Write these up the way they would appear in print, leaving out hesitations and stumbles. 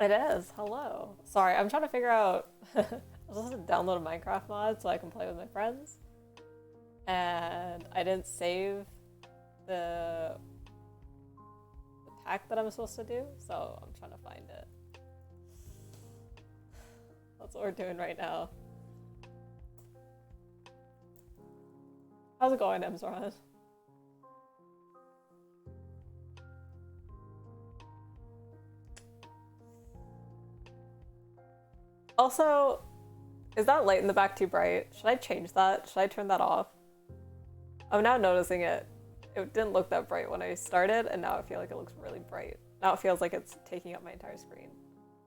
It is. Hello. Sorry, I'm trying to figure out. I was supposed to download a Minecraft mod so I can play with my friends, and I didn't save the pack that I'm supposed to do, so I'm trying to find it. That's what we're doing right now. How's it going, Emsron? Also, is that light in the back too bright? Should I change that? Should I turn that off? I'm now noticing it. It didn't look that bright when I started, and now I feel like it looks really bright. Now it feels like it's taking up my entire screen.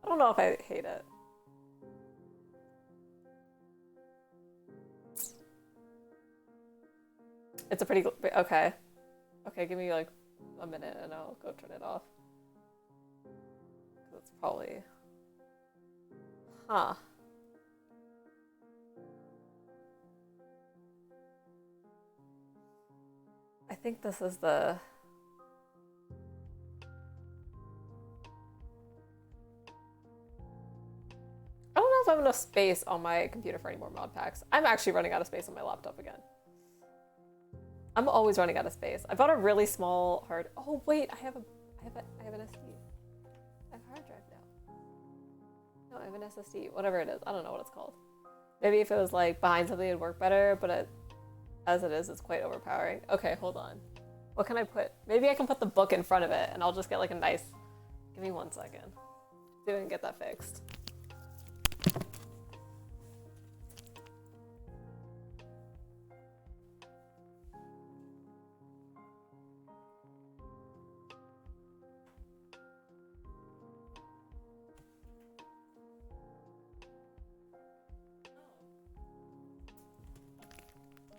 I don't know if I hate it. It's a pretty... Okay. Okay, give me like a minute and I'll go turn it off. That's probably... Huh. I think this is the... I don't know if I have enough space on my computer for any more mod packs. I'm actually running out of space on my laptop again. I'm always running out of space. I bought a really small hard... Oh wait, I have an SD. I have a hard drive now. No, I have an SSD. Whatever it is. I don't know what it's called. Maybe if it was like behind something it'd work better, but as it is, it's quite overpowering. Okay, hold on. What can I put? Maybe I can put the book in front of it and I'll just get like a nice... Give me 1 second. See if I can get that fixed.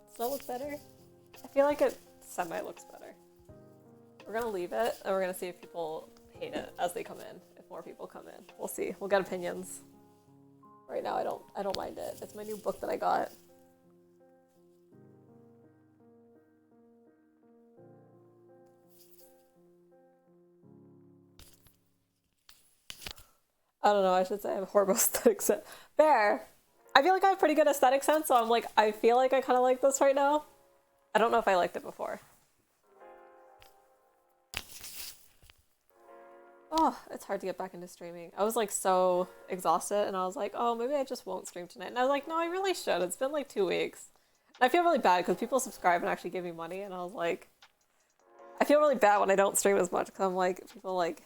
Does that look better? I feel like it semi looks better. We're gonna leave it and we're gonna see if people hate it as they come in. If more people come in, we'll see. We'll get opinions. Right now, I don't mind it. It's my new book that I got. I don't know. I should say I have horrible aesthetic sense. There. I feel like I have pretty good aesthetic sense, so I'm like, I feel like I kind of like this right now. I don't know if I liked it before. Oh, it's hard to get back into streaming. I was like so exhausted and I was like, oh, maybe I just won't stream tonight. And I was like, no, I really should. It's been like 2 weeks. And I feel really bad because people subscribe and actually give me money. And I was like, I feel really bad when I don't stream as much because I'm like, people like,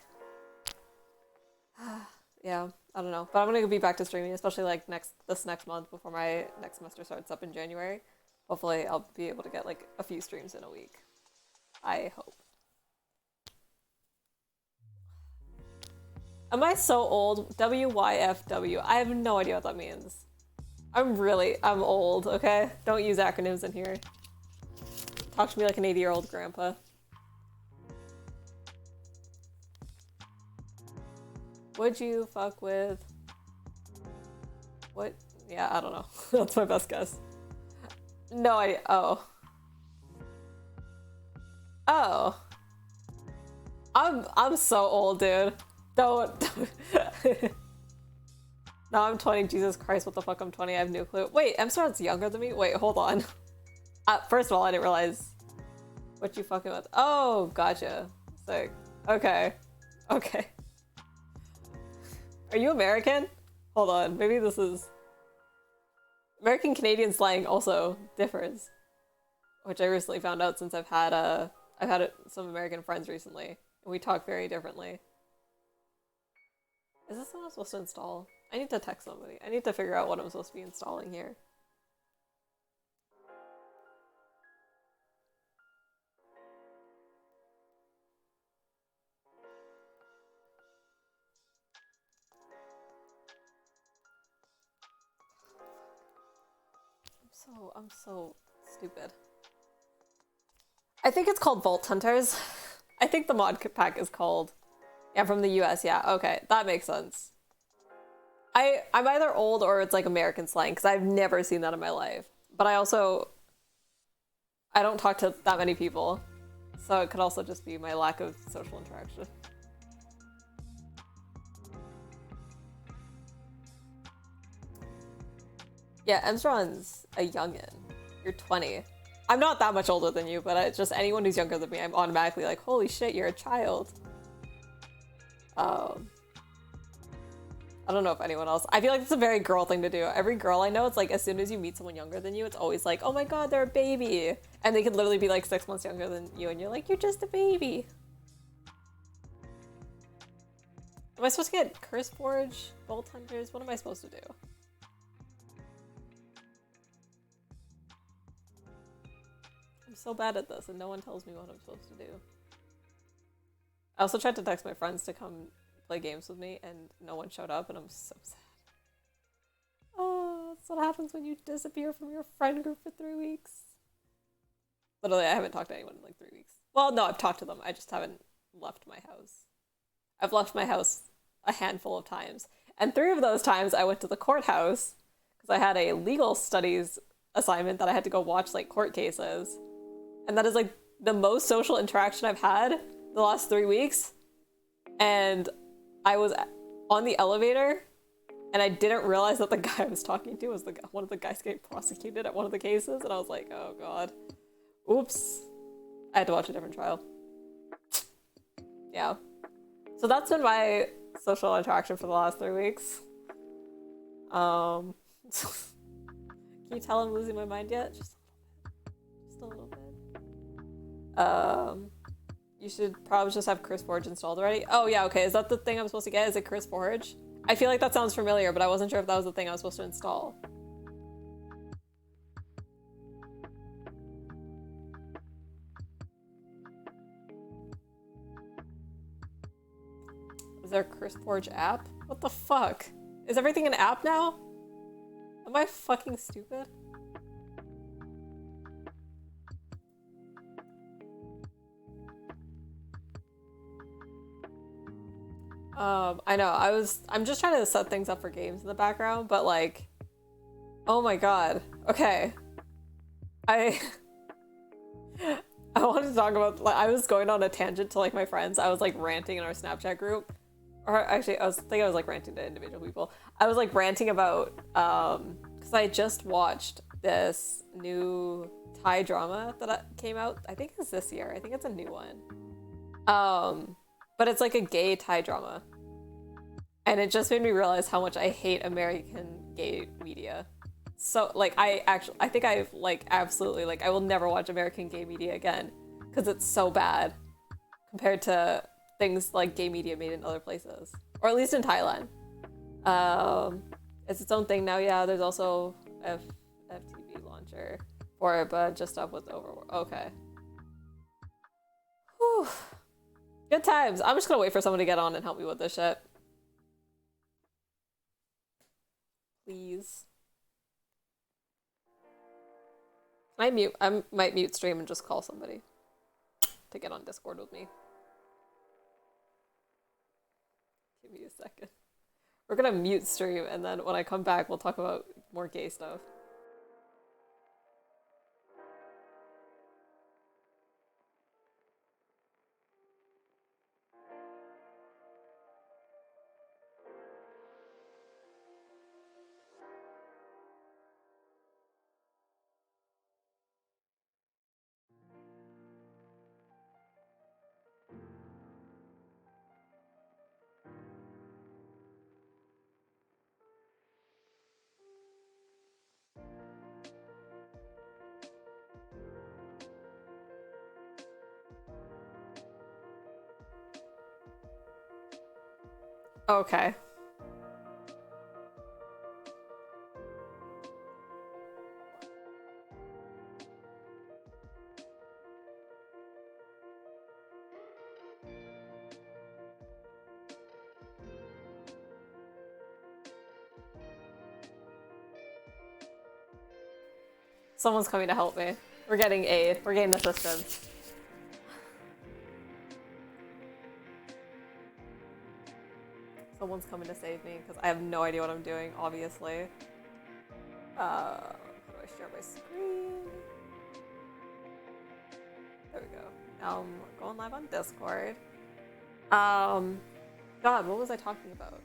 yeah, I don't know. But I'm going to be back to streaming, especially like this next month before my next semester starts up in January. Hopefully I'll be able to get like a few streams in a week. I hope. Am I so old? WYFW. I have no idea what that means. I'm old, okay? Don't use acronyms in here. Talk to me like an 80-year-old grandpa. Would you fuck with... What? Yeah, I don't know. That's my best guess. No idea. Oh. Oh. I'm so old, dude. Don't. No, I'm 20. Jesus Christ, what the fuck? I'm 20. I have no clue. Wait, Emstar's younger than me? Wait, hold on. First of all, I didn't realize what you fucking with. Oh, gotcha. Sick. Okay. Okay. Are you American? Hold on. Maybe this is... American Canadian slang also differs, which I recently found out since I've had some American friends recently, and we talk very differently. Is this what I'm supposed to install? I need to text somebody. I need to figure out what I'm supposed to be installing here. I'm so stupid. I think it's called Vault Hunters. I think the mod pack is called... Yeah, from the US, yeah. Okay, that makes sense. I'm either old or it's like American slang, because I've never seen that in my life. But I don't talk to that many people. So it could also just be my lack of social interaction. Yeah, Emstron's a youngin'. You're 20. I'm not that much older than you, but just anyone who's younger than me, I'm automatically like, holy shit, you're a child. Um, I don't know if anyone else. I feel like it's a very girl thing to do. Every girl I know, it's like as soon as you meet someone younger than you, it's always like, oh my god, they're a baby. And they could literally be like 6 months younger than you, and you're like, you're just a baby. Am I supposed to get Curseforge, Bolt Hunters? What am I supposed to do? I'm so bad at this, and no one tells me what I'm supposed to do. I also tried to text my friends to come play games with me, and no one showed up, and I'm so sad. Oh, that's what happens when you disappear from your friend group for 3 weeks. Literally, I haven't talked to anyone in like 3 weeks. Well, no, I've talked to them. I just haven't left my house. I've left my house a handful of times. And 3 of those times I went to the courthouse because I had a legal studies assignment that I had to go watch like court cases. And that is like the most social interaction I've had the last 3 weeks. And I was on the elevator and I didn't realize that the guy I was talking to was one of the guys getting prosecuted at one of the cases. And I was like, oh god. Oops. I had to watch a different trial. Yeah. So that's been my social interaction for the last 3 weeks. Can you tell I'm losing my mind yet? Just a little bit. You should probably just have Curseforge installed already. Oh yeah, okay. Is that the thing I'm supposed to get? Is it Curseforge? I feel like that sounds familiar, but I wasn't sure if that was the thing I was supposed to install. Is there a Curseforge app? What the fuck? Is everything an app now? Am I fucking stupid? I know, I'm just trying to set things up for games in the background, but like, oh my god. Okay. I wanted to talk about, like, I was going on a tangent to like my friends. I was like ranting in our Snapchat group. Or actually, I was like ranting to individual people. I was like ranting about, because I just watched this new Thai drama that came out. I think it's this year. I think it's a new one. But it's like a gay Thai drama. And it just made me realize how much I hate American gay media. So like I think I've like absolutely like I will never watch American gay media again because it's so bad compared to things like gay media made in other places, or at least in Thailand. It's its own thing now. Yeah, there's also FTV launcher for it, but just up with Overworld. Okay. Whew. Good times. I'm just gonna wait for someone to get on and help me with this shit. Please. I might mute stream and just call somebody to get on Discord with me. Give me a second. We're gonna mute stream and then when I come back we'll talk about more gay stuff. Okay. Someone's coming to help me. We're getting aid. We're getting assistance. Someone's coming to save me because I have no idea what I'm doing, obviously. How do I share my screen? There we go. Now I'm going live on Discord. God, what was I talking about?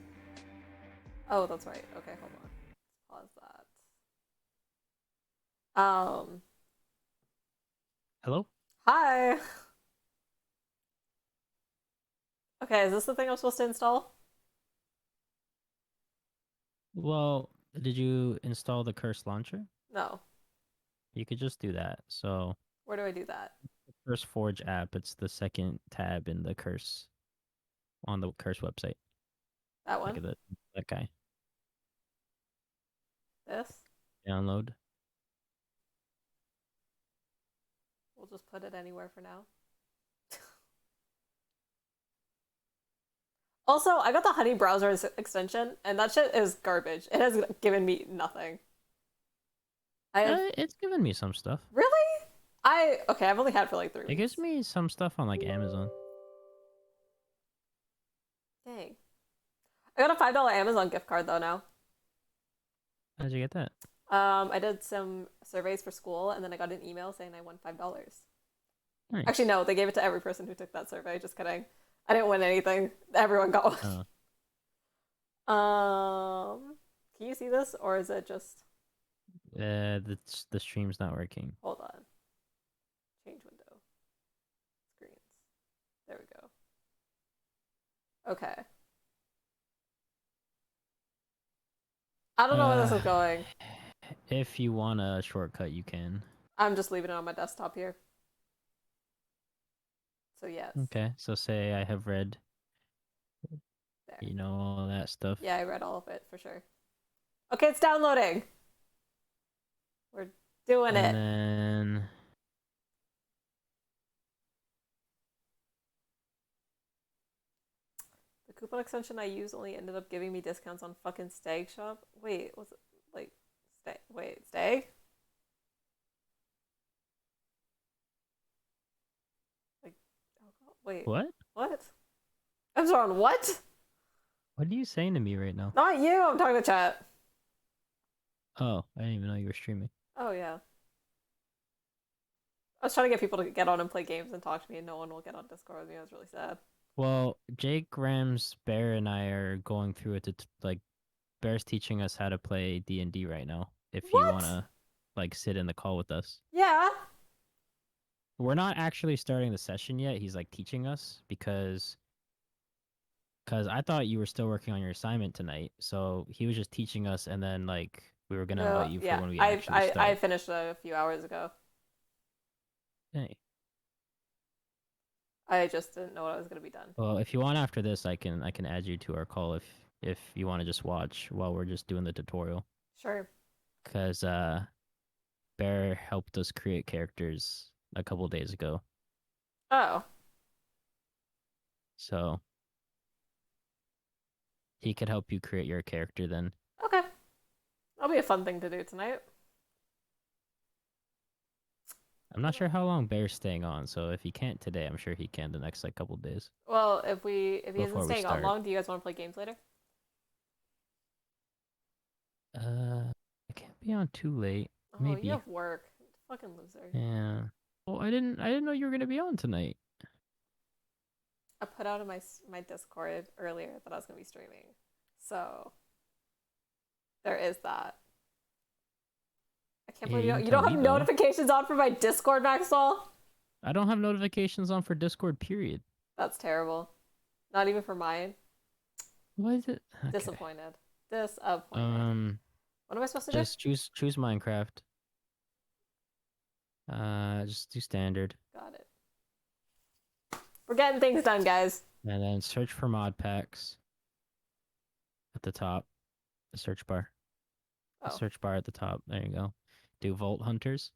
Oh, that's right. Okay, hold on. Let's pause that. Um, Hello? hi. Okay, is this the thing I'm supposed to install? Well, did you install the Curse launcher? No. You could just do that. So, Where do I do that? Curse Forge app, it's the second tab in the Curse on the Curse website. That Look one? at that guy. This? Download. We'll just put it anywhere for now. Also, I got the Honey browser extension, and that shit is garbage. It has given me nothing. I have It's given me some stuff. really. Okay. I've only had it for like 3 It weeks. gives me some stuff on like Amazon. Dang. I got a $5 Amazon gift card though now. How'd you get that? I did some surveys for school, and then I got an email saying I won $5. Actually, Nice. no, they gave it to every person who took that survey. Just kidding. I didn't win anything. Everyone got one. Oh, Can you see this, or is it just? the stream's not working. Hold on. Change window. Screens. There we go. Okay. I don't know where this Uh, is going. if you want a shortcut, you can. I'm just leaving it on my desktop here. So yes. Okay, so say I have read, There. all that stuff. Yeah, I read all of it for sure. Okay, it's downloading. We're doing And it. then The coupon extension I used only ended up giving me discounts on fucking Stag Shop. Wait, was it like Stag? Wait, Stag? Like, alcohol? Wait, what? what? I'm sorry, on what? What are you saying to me right now? Not you. I'm talking to chat. Oh, I didn't even know you were streaming. Oh yeah. I was trying to get people to get on and play games and talk to me, and no one will get on Discord with me. I was really sad. Well, Jake, Rams, Bear, and I are going through it. Like, Bear's teaching us how to play D&D right now. If you What? wanna, like, sit in the call with us. Yeah. We're not actually starting the session yet. He's like teaching us because I thought you were still working on your assignment tonight. So he was just teaching us, and then like we were gonna No. invite you for Yeah. when we I actually I I start. finished a few hours ago. Hey. I just didn't know what I was gonna be done. Well, if you want after this, I can add you to our call if you want to just watch while we're just doing the tutorial. Sure. Cause Bear helped us create characters a couple days ago. Oh. So he could help you create your character then. Okay. That'll be a fun thing to do tonight. I'm not sure how long Bear's staying on, so if he can't today, I'm sure he can the next like couple days Well, if he isn't before we staying on start. long, do you guys want to play games later? I can't be on too late. Oh, you Maybe. have work. Fucking loser. Yeah. Oh, I didn't know you were gonna be on tonight. I put out in my Discord earlier that I was gonna be streaming, so there is that. I can't Yeah, believe you didn't you tell don't me have though. notifications on for my Discord, Maxwell. I don't have notifications on for Discord, period. That's terrible. Not even for mine. What is it? Okay. Disappointed. Disappointed. Um, What am I supposed to do? just choose Minecraft. Just do standard. Got it. We're getting things done, guys. And then search for mod packs at the top. The search bar. The Oh, search bar at the top. There you go. Do Vault Hunters.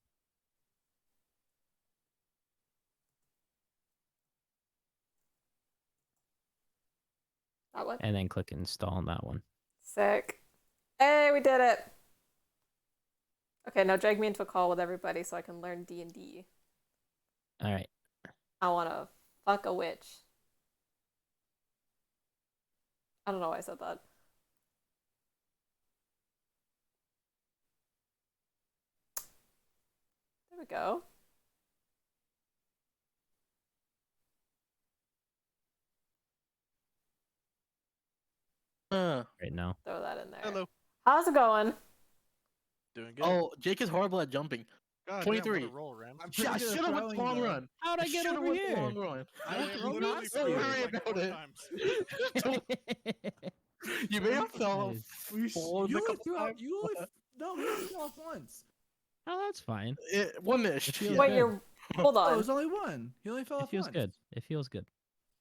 that one. And then click install on that one. Sick. Hey, we did it. Okay, now drag me into a call with everybody so I can learn D&D. Alright. I wanna fuck a witch. I don't know why I said that. There we go. Right now. Throw that in there. Hello. How's it going? Doing good. Oh, Jake is horrible at jumping. God 23. Damn, what a roll, Rams. I'm Shit, I pretty good should at have went the throwing, long though. run. How'd I get shoulda over went the here? long run. I Yeah, didn't you even literally ask fell Don't you. worry like about 4 it. times. You may have fell Nice. forward You a only couple threw out. times. You only. No, you only fell off once. Oh, that's fine. One-ish. It feels Yeah. Wait, good. you're. Hold Oh, it on. was only one. He only fell It off feels once. good. It feels good.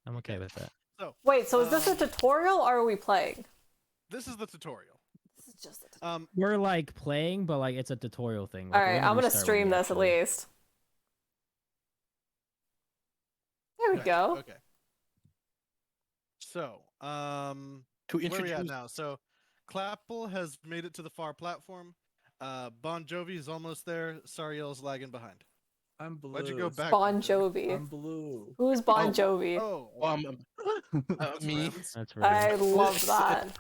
I'm okay with that. So, Wait, so is this a tutorial or are we playing? this is the tutorial. This is just a tutorial. We're like playing, but like it's a tutorial thing. Like, All we're right, I'm gonna restart when stream we this at actually- least. There we Gotcha, go. Okay. So, To where are we at introduce. now? So, Clapple has made it to the far platform. Bon Jovi is almost there. Sariel's lagging behind. I'm blue. Why'd you go back? Bon Jovi? Jovi. I'm blue. Who's Bon Oh, Jovi? Oh, That's me. Rams. That's I right. love It's- that.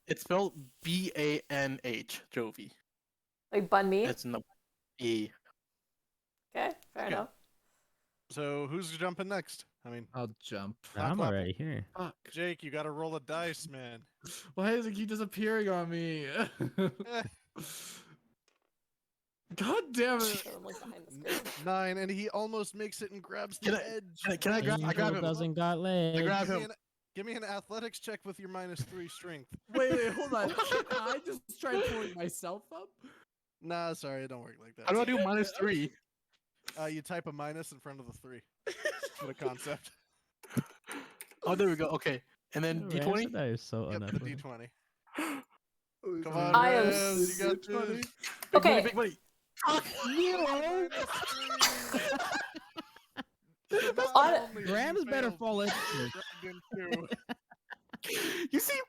It's spelled B-A-N-H, Jovi. Like bun me. It's no E. Okay, fair Okay. enough. So who's jumping next? I mean, I'll jump. I'm Clapple. already here. Fuck. Jake, you got to roll a dice, man. Why does it keep disappearing on me? God damn it. Put him, like, behind the screen. 9, and he almost makes it and grabs the Can I- edge. can I grab- I grab Angel him. doesn't got legs. I grab Give me him. Give me an athletics check with your -3 strength. Wait, hold on. I just tried pulling myself up. Nah, sorry, it don't work like that. How do I do -3? You type a minus in front of the 3. What a concept. Oh, there we go. Okay. And then Rams D20? and I are so Get the unathletic. D20. Come Come on, I am Rams, you got this. Big Okay. money, big money. Fuck you! So not On- only you Rams better failed, fall you into dragged into- You see,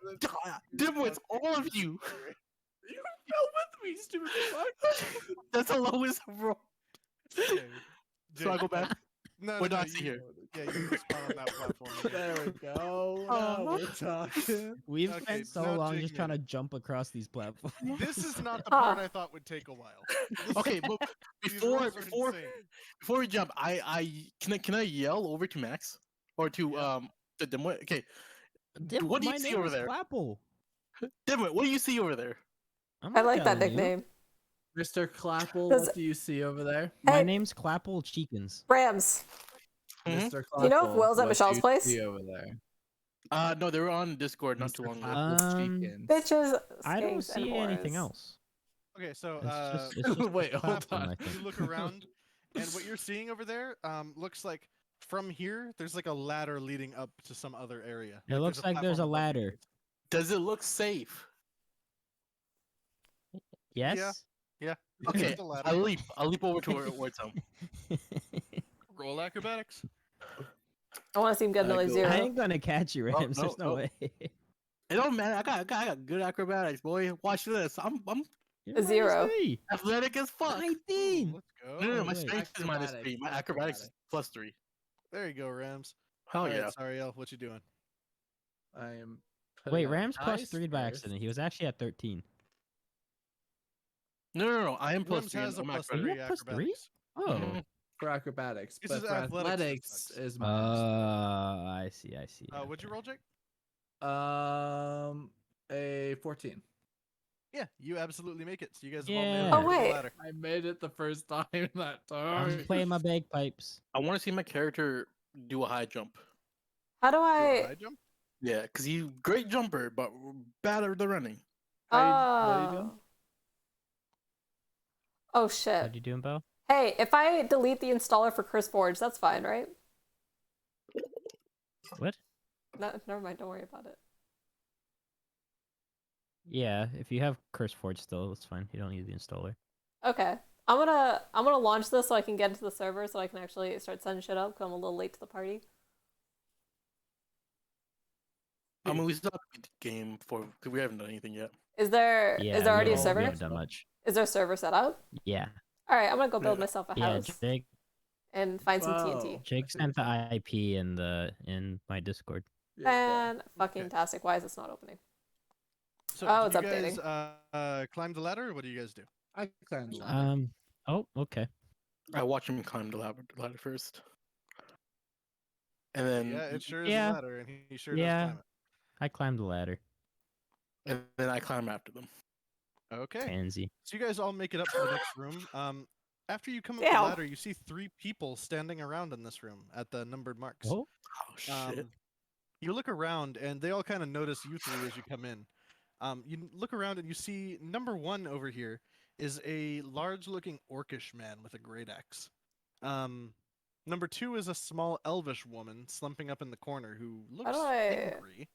dimwits, all of you. You fell with me, stupid fuck. That's the lowest roll. Okay, So I Jake, go back. No, We're no, not you- here. Yeah, you can spawn on that platform. again. There we go. Oh. Now we're talking. We've Okay, spent so now long Jake just made trying to it. jump across these platforms. This is not the part Huh. I thought would take a while. Okay, but These before rolls are before insane. before we jump, can I yell over to Max or to Yeah. the dimwit? Okay, Dim- what do you my see name over is there? Clapple. Dimwit, what do you see over there? I'm I not like that telling you. nickname. Mr. Clapple, Does- what do you see over there? My Hey. name's Clapple Cheekins. Rams. Mhm. Mr. Clapple, Do you know if Will's at what do Michelle's you place? see over there? No, they were on Discord not too Mr. long ago. Clapple's Um, chickens. Bitches, I don't skanks, and see anything whores. else. Okay, so It's just, it's just Wait, hold Clapton, on. I you think. look around, and what you're seeing over there looks like from here. There's like a ladder leading up to some other area. It looks like there's a platform above you. ladder. Does it look safe? Yes? Yeah. Okay, there's a ladder. I'll leap over to where it's Roll acrobatics. I want to see him get I another go- zero. I ain't gonna catch you, Oh, Rams. no, There's no no. way. It don't matter. I got good acrobatics, boy. Watch this. I'm You're zero. -3. athletic as fuck. 19. Let's go. No, my wait. strength is -3. My acrobatics is +3. There you go, Rams. Hell All right, yeah. Sariel, what you doing? I am. Wait, putting on Rams dice +3 by first. accident. He was actually at 13. No. I am Rams +3. has a I'm plus acrobatic. Are you 3 at +3? acrobatics. Oh. Mhm. For acrobatics, This but is for athletics, athletics sucks. is minus. I see. What'd you roll, Jake? A 14. Yeah, you absolutely make it. So you guys have Yeah. all made it Oh, over the wait. ladder. I made it the first time that I'm time. playing my bagpipes. I want to see my character do a high jump. How do Do a I? high jump? Yeah, because he's great jumper, but bad at the running. What are you doing? Oh What shit. you doing, Bo? Hey, if I delete the installer for CurseForge, that's fine, right? What? No, never mind. Don't worry about it. Yeah, if you have CurseForge still, that's fine. You don't need the installer. Okay. I'm gonna launch this so I can get into the server so I can actually start setting shit up because I'm a little late to the party. I mean, we still have to beat the game before because we haven't done anything yet. Is there Yeah, there already we a haven't- server? We haven't done much. Is there a server set up? Yeah. All right, I'm gonna go build Yeah. myself a Yeah, house Jake and find some Whoa. TNT. Jake sent the IP in my Discord. And fucking tastic. Why is this not opening? So Oh, did it's you guys climb the ladder, or what do you guys do? I climbed the ladder. Oh, okay. I watch him climb the ladder first, and then Yeah, it sure is Yeah. a ladder, and he sure Yeah. does climb it. I climbed the ladder. and then I climb after them. Okay. Pansy. So you guys all make it up to the next room. After you come up the Damn. ladder, you see 3 people standing around in this room at the numbered marks. Oh, Oh shit. You look around, and they all kind of notice you 3 as you come in. Look around, and you see number 1 over here is a large-looking orcish man with a great axe. Number 2 is a small elvish woman slumping up in the corner who How looks do I? angry.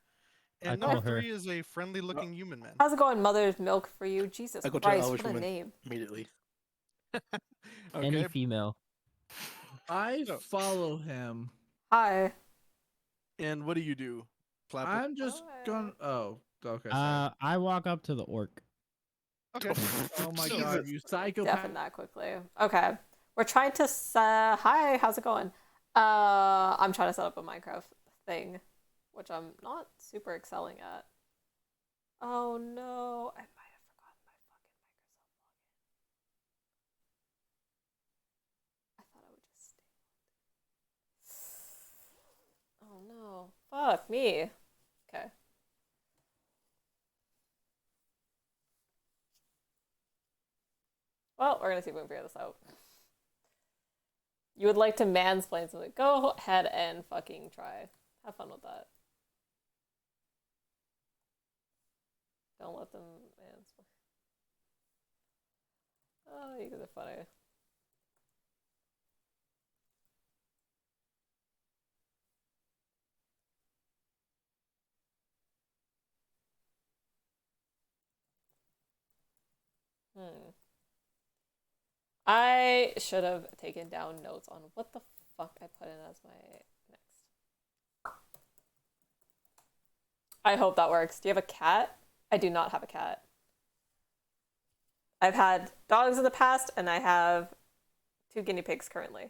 And I call number her- 3 is a friendly-looking human man. How's it going, Mother's Milk for you? Jesus I go to Christ, Elvish what a woman name. immediately. any Okay. female. I So- follow him. Hi. And what do you do, Flapper? I'm just Hi. gonna. Oh, okay. Sorry. I walk up to the orc. Okay. Oh my so- god, you psychopath! Deafened that quickly. Okay. We're trying to hi, how's it going? I'm trying to set up a Minecraft thing, which I'm not super excelling at. Oh no, I might have forgotten my fucking Microsoft login. I thought I would just stay. Oh no. Fuck me. Okay. Well, we're gonna see if we can figure this out. You would like to mansplain something. Go ahead and fucking try. Have fun with that. Don't let them mansplain. Oh, you guys are funny. I should have taken down notes on what the fuck I put in as my next. I hope that works. Do you have a cat? I do not have a cat. I've had dogs in the past, and I have 2 guinea pigs currently.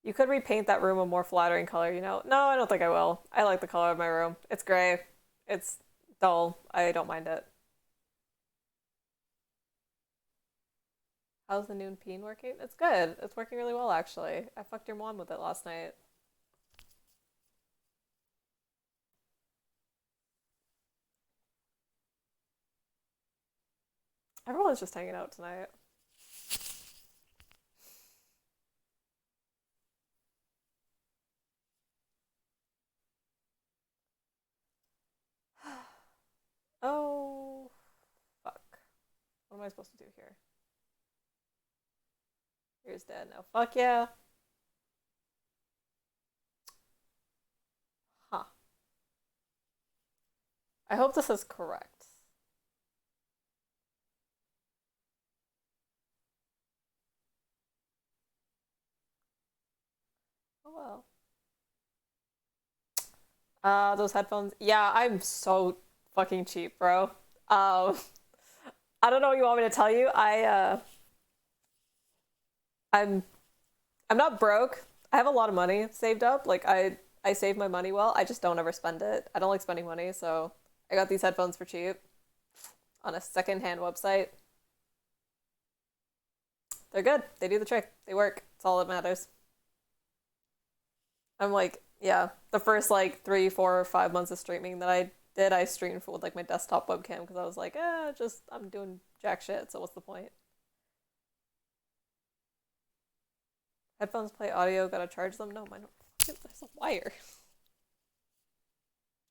You could repaint that room a more flattering color, you know? No, I don't think I will. I like the color of my room. It's gray. It's dull. I don't mind it. How's the noon peen working? It's good. It's working really well, actually. I fucked your mom with it last night. Everyone's just hanging out tonight. Oh, fuck. What am I supposed to do here? Here's dead now. Fuck yeah. Huh. I hope this is correct. Oh well. Those headphones. Yeah, I'm so fucking cheap, bro. I don't know what you want me to tell you. I'm not broke. I have a lot of money saved up. Like I save my money well. I just don't ever spend it. I don't like spending money, so I got these headphones for cheap on a secondhand website. They're good. They do the trick. They work. It's all that matters. I'm like, yeah, the first like 3, 4, or 5 months of streaming that I did, I streamed with like my desktop webcam because I was like, I'm doing jack shit, so what's the point? Headphones play audio, gotta charge them? No, mine don't. There's a wire.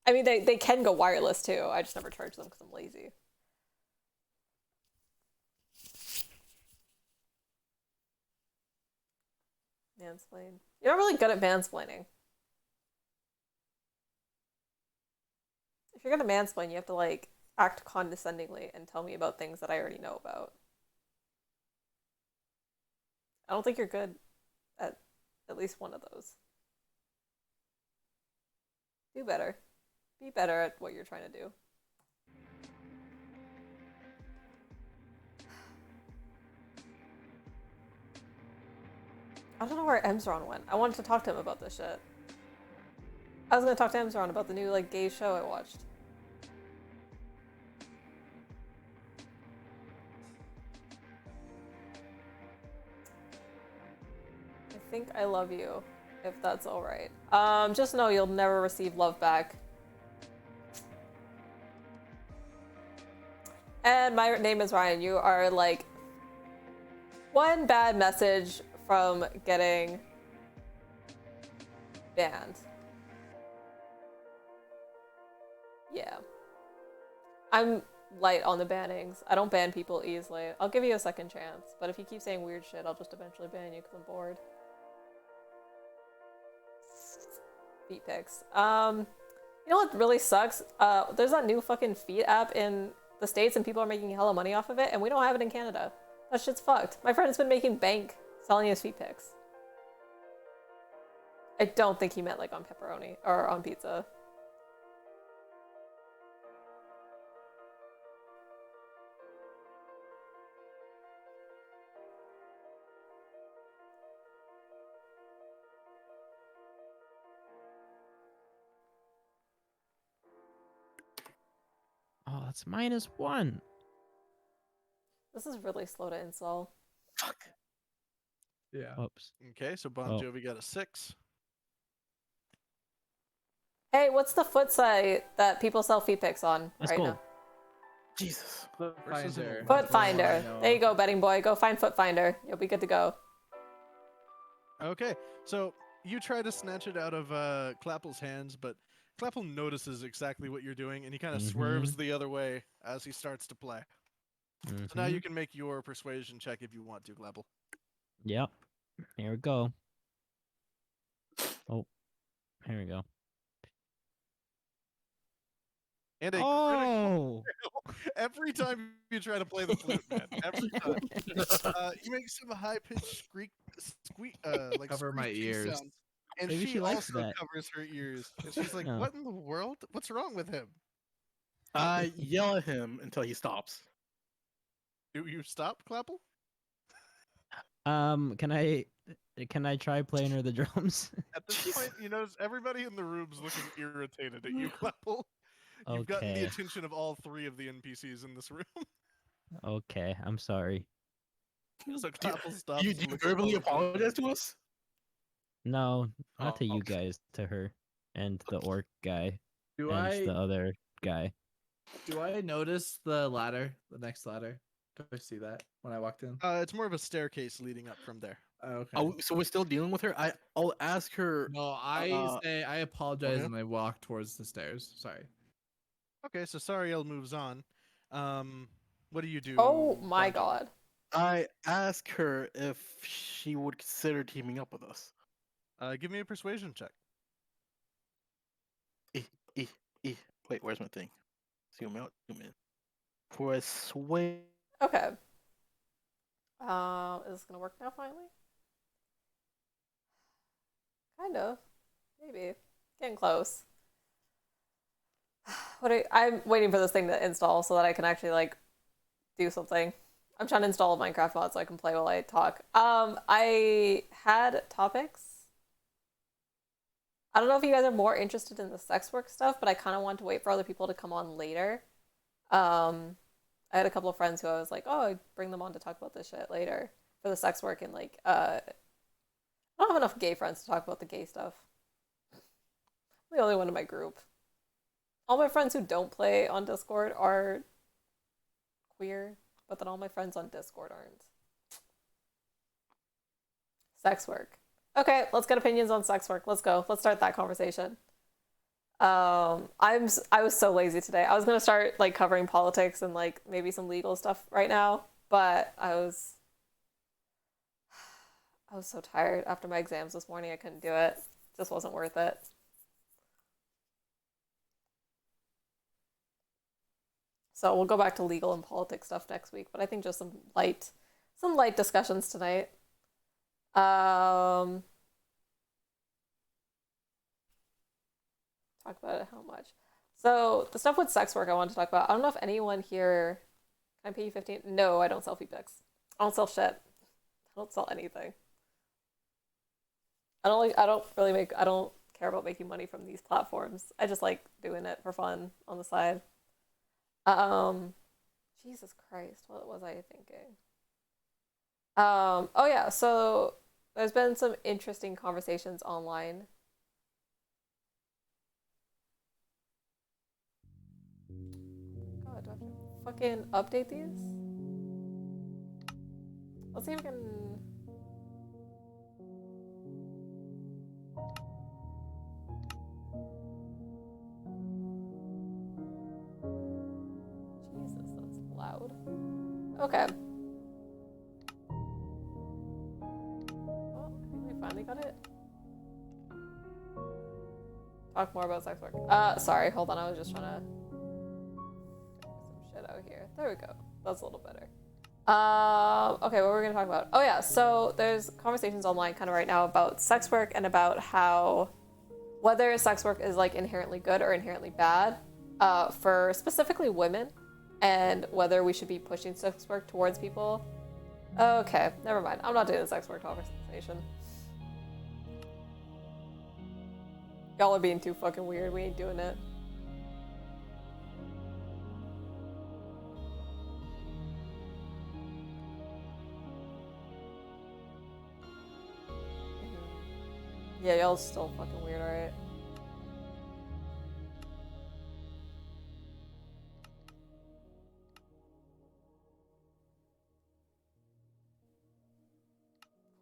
I mean, they can go wireless too. I just never charge them because I'm lazy. Mansplain. You're not really good at mansplaining. If you're gonna mansplain, you have to like act condescendingly and tell me about things that I already know about. I don't think you're good at least one of those. Do better. Be better at what you're trying to do. I don't know where Emsron went. I wanted to talk to him about this shit. I was gonna talk to Emsron about the new like gay show I watched. I think I love you, if that's alright. Just know you'll never receive love back. And my name is Ryan. You are like one bad message from getting banned. Yeah. I'm light on the bannings. I don't ban people easily. I'll give you a second chance, but if you keep saying weird shit, I'll just eventually ban you because I'm bored. Feet pics. You know what really sucks? There's that new fucking feet app in the States and people are making hella money off of it, and we don't have it in Canada. That shit's fucked. My friend's been making bank selling his feet pics. I don't think he meant like on pepperoni or on pizza. Oh, that's -1. This is really slow to install. Fuck. Yeah. Whoops. Okay, so Bon Oh. Jovi got a 6. Hey, what's the foot site that people sell feet pics on Let's right go. now? Jesus. Versus Finder. an Foot That's the one I Finder. know. There you go, betting boy. Go find Foot Finder. You'll be good to go. Okay, so you try to snatch it out of Clapple's hands, but Clapple notices exactly what you're doing, and he kind of swerves the other way as he starts to play. So now you can make your persuasion check if you want to, Clapple. Yep. Here we go. Oh, here we go. And a Oh! every time you try to play the flute, man, every time. You make some high-pitched squeak, like Cover my screeching ears. sounds, and Maybe she she likes also that. covers her ears. And she's like, Oh. "What in the world? What's wrong with him?" I yell at him until he stops. Do you stop, Clapple? Can I try playing her the drums? At this Jeez. point, you notice everybody in the room's looking irritated at you, Clapple. You've gotten the Okay. attention of all 3 of the NPCs in this room. Okay, I'm sorry. So Clapple stops. You and looks verbally apologetic. apologize to us? No, not to Oh, you okay. guys, to her. And the orc guy. Do and I the other guy. notice the ladder, the next ladder? Do I see that when I walked in? It's more of a staircase leading up from there. Okay. Oh, so we're still dealing with her? I'll ask her. No, I say I apologize okay. and I walk towards the stairs. Sorry. Okay, so Sariel moves on. What do you do? Oh my Bon Jovi? god. I ask her if she would consider teaming up with us. Give me a persuasion check. Wait, where's my thing? Zoom out, zoom in. Persuade. Okay. Is this gonna work now finally? Kind of. Maybe. Getting close. I'm waiting for this thing to install so that I can actually like do something. I'm trying to install a Minecraft mod so I can play while I talk. I had topics. I don't know if you guys are more interested in the sex work stuff, but I kind of want to wait for other people to come on later. I had a couple of friends who I was like, oh, I'd bring them on to talk about this shit later for the sex work and like, I don't have enough gay friends to talk about the gay stuff. I'm the only one in my group. All my friends who don't play on Discord are queer, but then all my friends on Discord aren't. Sex work. Okay, let's get opinions on sex work. Let's go. Let's start that conversation. I was so lazy today. I was gonna start like covering politics and like maybe some legal stuff right now, but I was so tired after my exams this morning. I couldn't do it. Just wasn't worth it. So we'll go back to legal and politics stuff next week, but I think just some light discussions tonight. Talk about it how much. So the stuff with sex work I wanted to talk about. I don't know if anyone here can I pay you 15? No, I don't sell feed pics. I don't sell shit. I don't sell anything. I don't care about making money from these platforms. I just like doing it for fun on the side. Jesus Christ, what was I thinking? Oh yeah, so there's been some interesting conversations online. God, do have to fucking update these? Let's see if we can. Jesus, that's loud. Okay. Well, I think we finally got it. Talk more about sex work. Sorry, hold on. I was just trying to figure some shit out here. There we go. That's a little better. Okay, what were we gonna talk about? Oh yeah, so there's conversations online kind of right now about sex work and about how whether sex work is like inherently good or inherently bad, for specifically women, and whether we should be pushing sex work towards people. Okay, never mind. I'm not doing the sex work conversation. Y'all are being too fucking weird. We ain't doing it. Yeah, y'all still fucking weird, alright?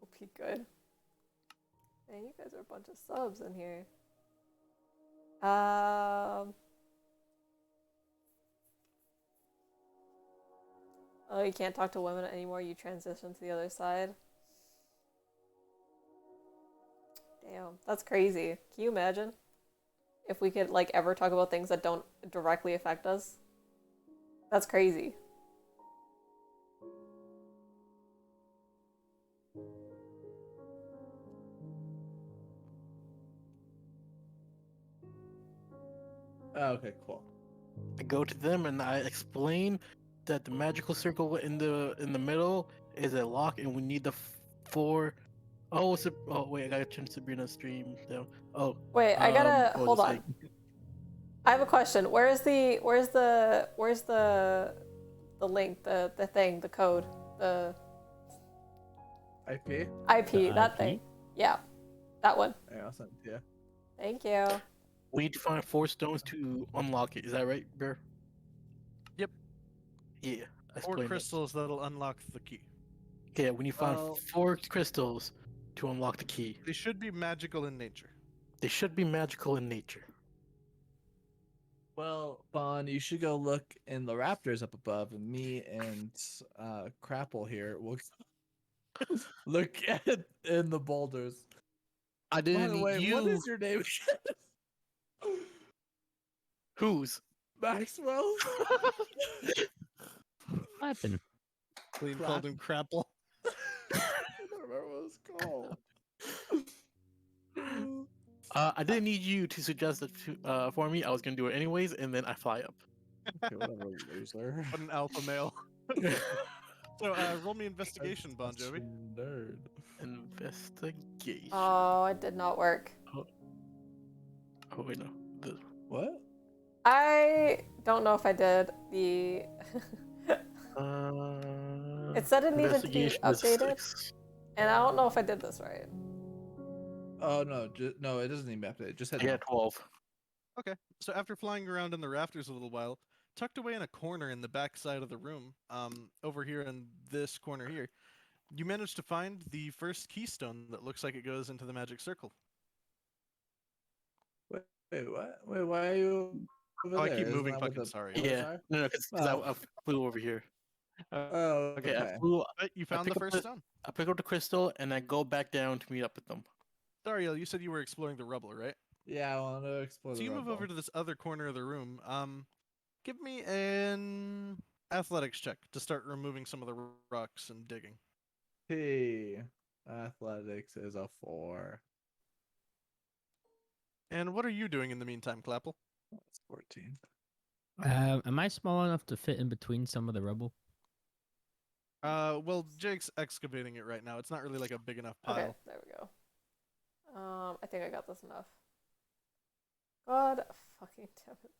Hope you good. Man, you guys are a bunch of subs in here. Oh, you can't talk to women anymore. You transition to the other side. Damn, that's crazy. Can you imagine if we could like ever talk about things that don't directly affect us? That's crazy. Oh, okay, cool. I go to them and I explain that the magical circle in the middle is a lock, and we need the four. Oh, oh wait, I gotta turn Sabrina's stream down. Oh, Wait, I gotta what was hold I on. saying? I have a question. Where's the link, the thing, the code, the IP? IP, The that IP? thing. Yeah, that one. Yeah, I'll send it to you. Thank you. We need to find 4 stones to unlock it. Is that right, Bear? Yep. Yeah. I 4 explained it. crystals that'll unlock the key. Yeah, we need to find Well- 4 crystals to unlock the key. They should be magical in nature. They should be magical in nature. Well, Bon, you should go look in the raptors up above, and me and Crapple here will look at in the boulders. I By didn't the need way, you. what is your name again? Whose? Maxwell? What happened? Clean called him Crapple. I don't remember what it's called. I didn't need you to suggest it for me. I was gonna do it anyways, and then I fly up. Okay, whatever, loser. What an alpha male. So, roll me investigation, Bon Jovi. Nerd. Investigation. Oh, it did not work. Oh wait, no. What? I don't know if I did the. It said it needed to be investigation is updated, 6. and I don't know if I did this right. Oh no, no, it doesn't need to be updated. Just hit Yeah, no. 12. Okay, so after flying around in the rafters a little while, tucked away in a corner in the back side of the room, over here in this corner here, you managed to find the first keystone that looks like it goes into the magic circle. Wait, what? Wait, why are you over Oh, I there? keep Isn't moving, that what fucking the sorry. pillars Yeah, are? no, because Oh. I flew over here. Oh, Okay, okay. I flew. But you found the pick up first the- stone. I pick up the crystal and I go back down to meet up with them. Dariel, you said you were exploring the rubble, right? Yeah, I want to explore So the you move over rubble. to this other corner of the room. Give me an athletics check to start removing some of the rocks and digging. P. Athletics is a 4. And what are you doing in the meantime, Clapple? That's 14. Am I small enough to fit in between some of the rubble? Well, Jake's excavating it right now. It's not really like a big enough pile. Okay, there we go. I think I got this enough. God fucking damn it.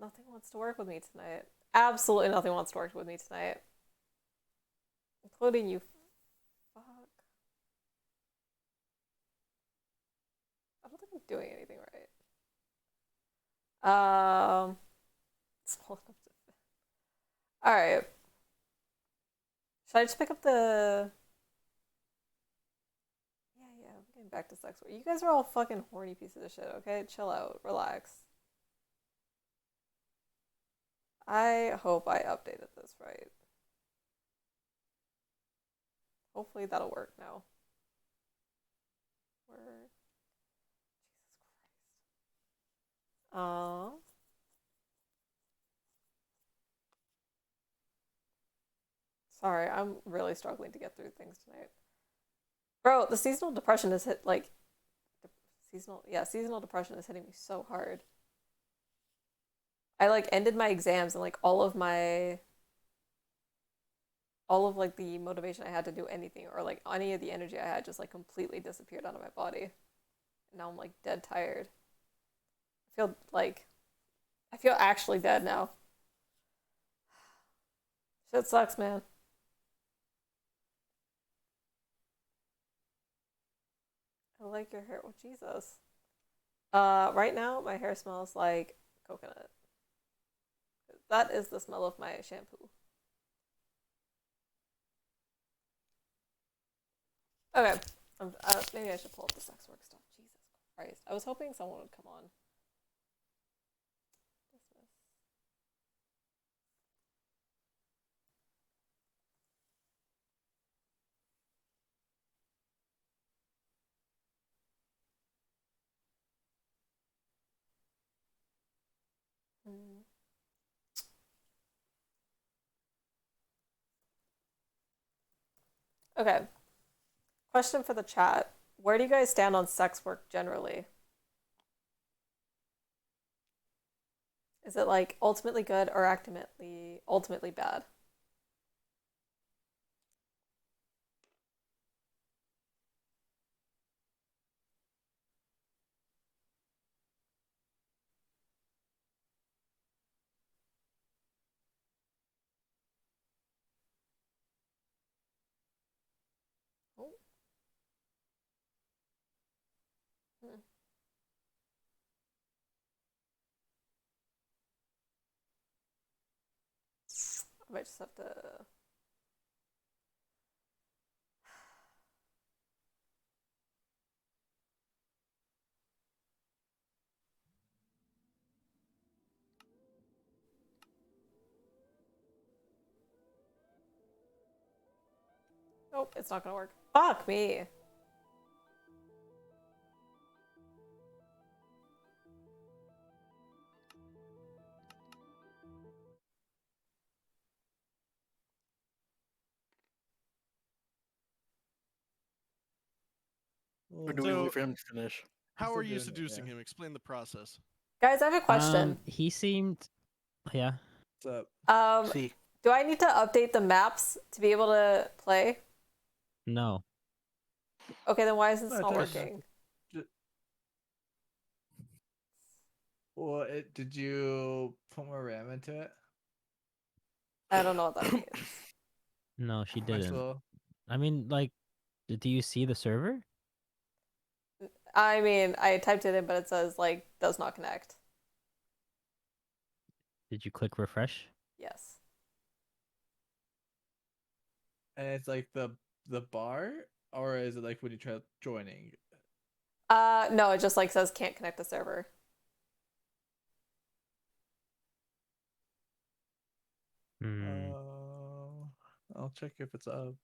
Nothing wants to work with me tonight. Absolutely nothing wants to work with me tonight. Including you. Fuck. I don't think I'm doing anything right. Small enough to fit. All right. Should I just pick up the? Yeah, I'm getting back to sex work. You guys are all fucking horny pieces of shit. Okay, chill out, relax. I hope I updated this right. Hopefully that'll work now. Where? Jesus Christ. Sorry, I'm really struggling to get through things tonight. Bro, the seasonal depression is hit like seasonal depression is hitting me so hard. I like ended my exams and like all of like the motivation I had to do anything or like any of the energy I had just like completely disappeared out of my body. And now I'm like dead tired. I feel actually dead now. Shit sucks, man. I like your hair. Oh, Jesus. Right now my hair smells like coconut. That is the smell of my shampoo. Okay. Maybe I should pull up the sex work stuff. Jesus Christ. I was hoping someone would come on. Dismiss. Hmm. Okay. Question for the chat. Where do you guys stand on sex work generally? Is it like ultimately good or ultimately bad? Oh. Hmm. I might just have to. Nope, it's not gonna work. Fuck me. Or do we So- wait for him to finish? How Still are you doing it, seducing yeah. him? Explain the process. Guys, I have a question. He seemed, yeah. What's up? See, Do I need to update the maps to be able to play? No. Okay, then why is this No, it not does. working? Well, did you put more RAM into it? I don't know what that means. No, she didn't. Maxwell? I mean, like, do you see the server? I mean, I typed it in, but it says like does not connect. Did you click refresh? Yes. And it's like the bar, or is it like when you try joining? No, it just like says can't connect the server. Hmm. I'll check if it's up.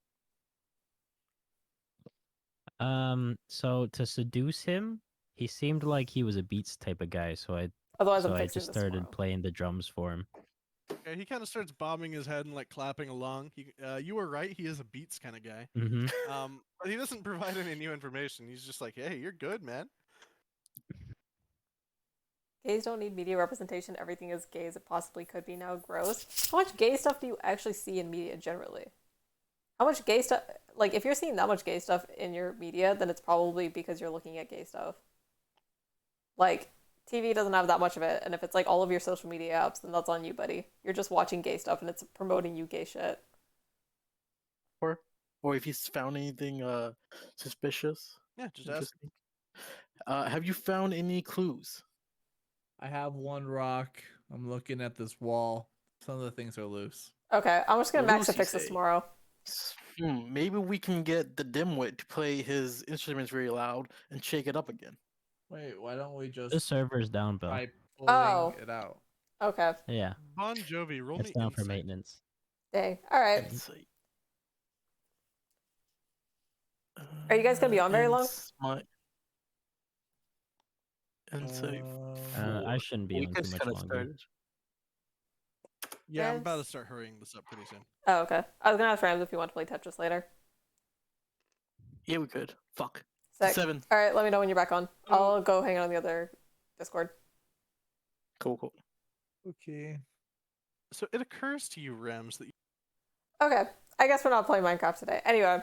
So to seduce him, he seemed like he was a beats type of guy, so Otherwise, I'm I fixing just this started tomorrow. playing the drums for him. Yeah, he kind of starts bobbing his head and like clapping along. You were right. He is a beats kind of guy. Mm-hmm. But he doesn't provide any new information. He's just like, hey, you're good, man. Gays don't need media representation. Everything is gay as it possibly could be now. Gross. How much gay stuff do you actually see in media generally? How much gay stuff? Like, if you're seeing that much gay stuff in your media, then it's probably because you're looking at gay stuff. Like, TV doesn't have that much of it, and if it's like all of your social media apps, then that's on you, buddy. You're just watching gay stuff, and it's promoting you gay shit. or if he's found anything suspicious, Yeah, just ask. interesting. Have you found any clues? I have one rock. I'm looking at this wall. Some of the things are loose. Okay, I'm just gonna max to Lucy fix this say. tomorrow. Maybe we can get the dimwit to play his instruments very loud and shake it up again. Wait, why don't we just This server's down, Bill. try pulling Oh. it out? Okay. Yeah, Bon Jovi, roll it's me down for insight. maintenance. Dang. All right. Insight. Are you guys gonna be on very long? Insight. I shouldn't be We on could too much kind of longer. started. Yeah, I'm about to Yes. start hurrying this up pretty soon. Oh, okay. I was gonna ask Rams if you want to play Tetris later. Yeah, we could. Fuck. Sick. 7. All right, let me know when you're back on. I'll go hang out on the other Discord. Cool. Okay. So it occurs to you, Rems, that Okay. I guess we're not playing Minecraft today. Anyway,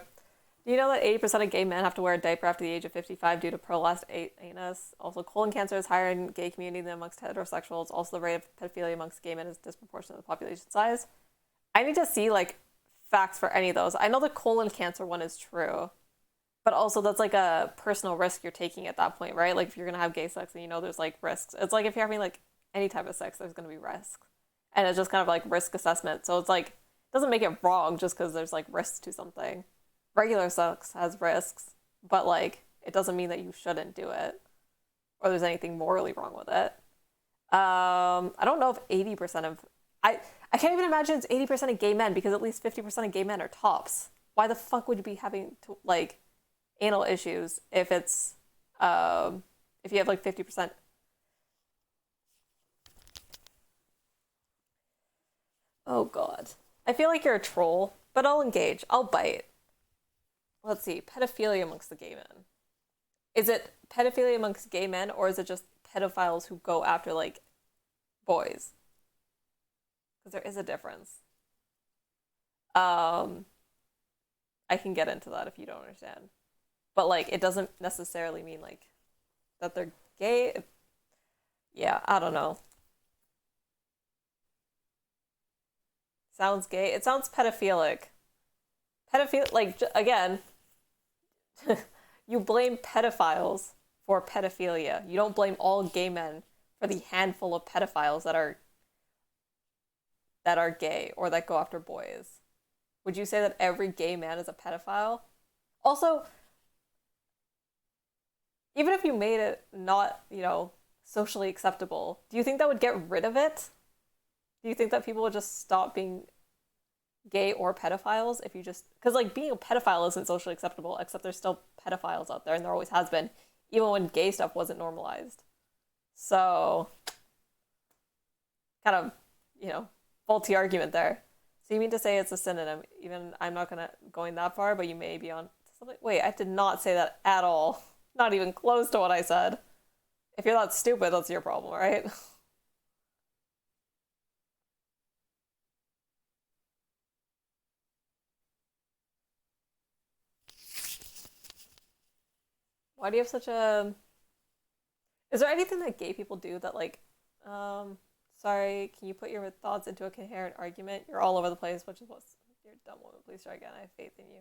do you know that 80% of gay men have to wear a diaper after the age of 55 due to prolapsed anus? Also, colon cancer is higher in gay community than amongst heterosexuals. Also, the rate of pedophilia amongst gay men is disproportionate to the population size. I need to see, like, facts for any of those. I know the colon cancer one is true, but also that's, like, a personal risk you're taking at that point, right? Like, if you're going to have gay sex and you know there's, like, risks. It's like if you're having, like, any type of sex, there's going to be risks. And it's just kind of, like, risk assessment. So it's, like, doesn't make it wrong just because there's, like, risks to something. Regular sex has risks, but, like, it doesn't mean that you shouldn't do it or there's anything morally wrong with it. I don't know if 80% of... I can't even imagine it's 80% of gay men because at least 50% of gay men are tops. Why the fuck would you be having, to, like, anal issues if it's... if you have, like, 50%... Oh, God. I feel like you're a troll, but I'll engage. I'll bite. Let's see. Pedophilia amongst the gay men. Is it pedophilia amongst gay men, or is it just pedophiles who go after, like, boys? Because there is a difference. I can get into that if you don't understand. But, like, it doesn't necessarily mean, like, that they're gay. Yeah, I don't know. Sounds gay. It sounds pedophilic. Like, again, you blame pedophiles for pedophilia. You don't blame all gay men for the handful of pedophiles that are gay or that go after boys. Would you say that every gay man is a pedophile? Also, even if you made it not, socially acceptable, do you think that would get rid of it? Do you think that people would just stop being gay or pedophiles if you just... Because, like, being a pedophile isn't socially acceptable, except there's still pedophiles out there, and there always has been, even when gay stuff wasn't normalized. So, kind of, faulty argument there. So you mean to say it's a synonym? Even I'm not going that far, but you may be on something. Wait, I did not say that at all. Not even close to what I said. If you're that stupid, that's your problem, right? Why do you have such a... Is there anything that gay people do that, like, sorry, can you put your thoughts into a coherent argument? You're all over the place, which is what... You're a dumb woman. Please try again. I have faith in you.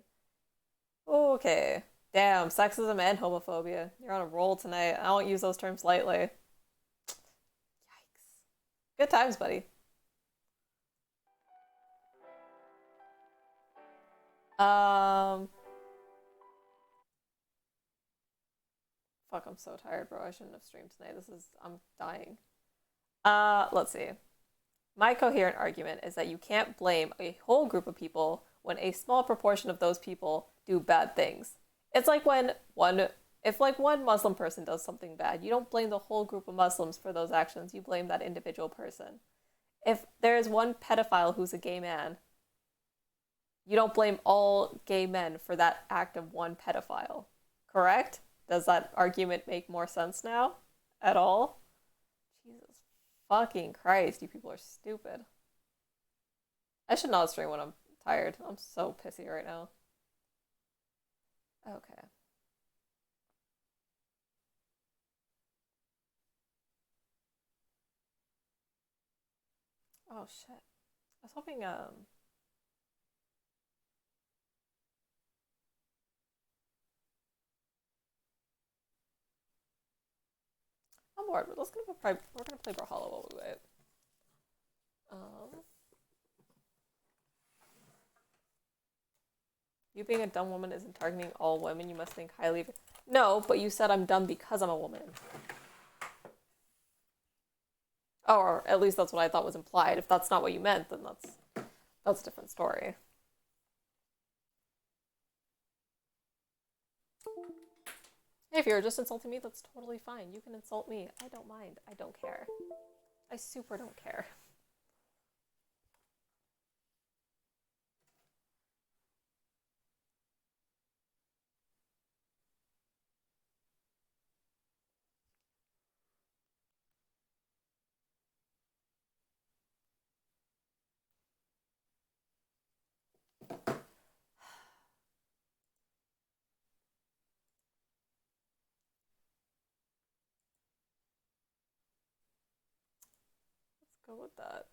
Okay. Damn, sexism and homophobia. You're on a roll tonight. I won't use those terms lightly. Yikes. Good times, buddy. Fuck, I'm so tired, bro. I shouldn't have streamed tonight. I'm dying. Let's see. My coherent argument is that you can't blame a whole group of people when a small proportion of those people do bad things. It's like if one Muslim person does something bad, you don't blame the whole group of Muslims for those actions. You blame that individual person. If there is one pedophile who's a gay man, you don't blame all gay men for that act of one pedophile. Correct? Does that argument make more sense now? At all? Jesus fucking Christ, you people are stupid. I should not stream when I'm tired. I'm so pissy right now. Okay. Oh shit. I was hoping I'm bored, but we're gonna play Brawlhalla while we wait. You being a dumb woman isn't targeting all women. You must think highly of it. No, but you said I'm dumb because I'm a woman. Or at least that's what I thought was implied. If that's not what you meant, then that's a different story. Hey, if you're just insulting me, that's totally fine. You can insult me. I don't mind. I don't care. I super don't care. Let's go with that.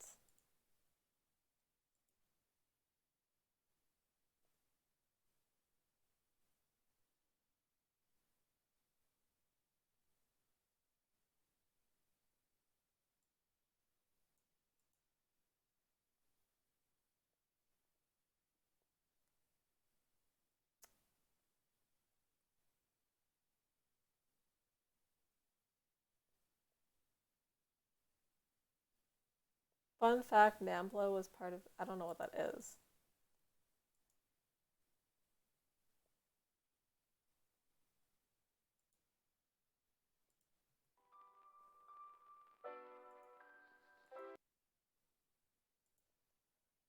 Fun fact, Nambla was part of... I don't know what that is.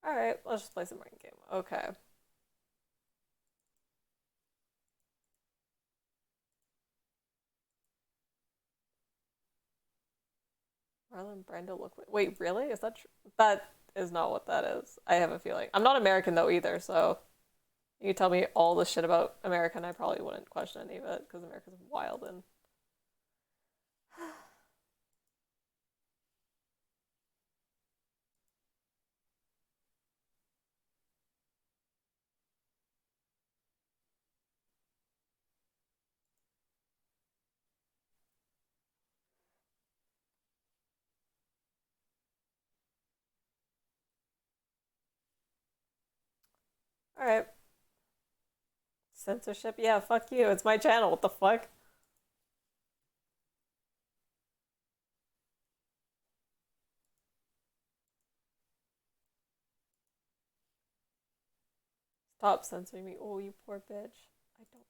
Alright, let's just play some rank game. Okay. Marlon Brando look... Wait, really? Is that true? That is not what that is. I have a feeling. I'm not American, though, either, so... You tell me all this shit about America, and I probably wouldn't question any of it, because America's wild and... Alright. Censorship? Yeah, fuck you. It's my channel. What the fuck? Stop censoring me. Oh, you poor bitch. I don't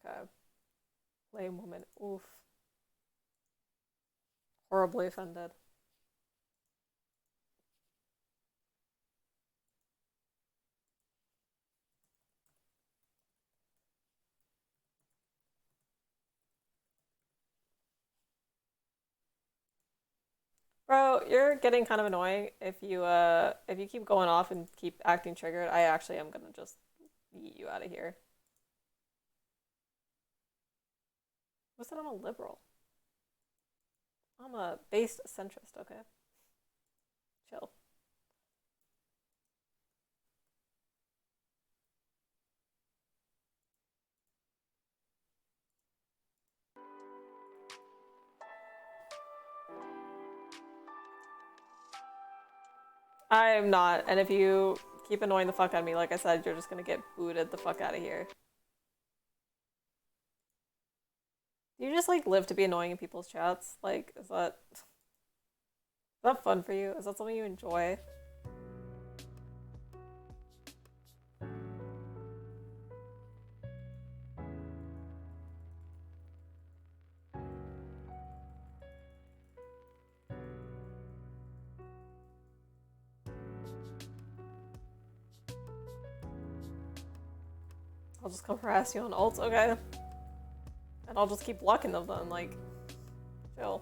care. Okay. Lame woman. Oof. Horribly offended. Bro, you're getting kind of annoying. If you keep going off and keep acting triggered, I actually am gonna just yeet you out of here. Who said I'm a liberal? I'm a based centrist, okay? Chill. I am not, and if you keep annoying the fuck out of me, like I said, you're just gonna get booted the fuck out of here. Do you just like live to be annoying in people's chats? Like, is that fun for you? Is that something you enjoy? I'll just come harass you on ults, okay? And I'll just keep blocking them then, like, chill.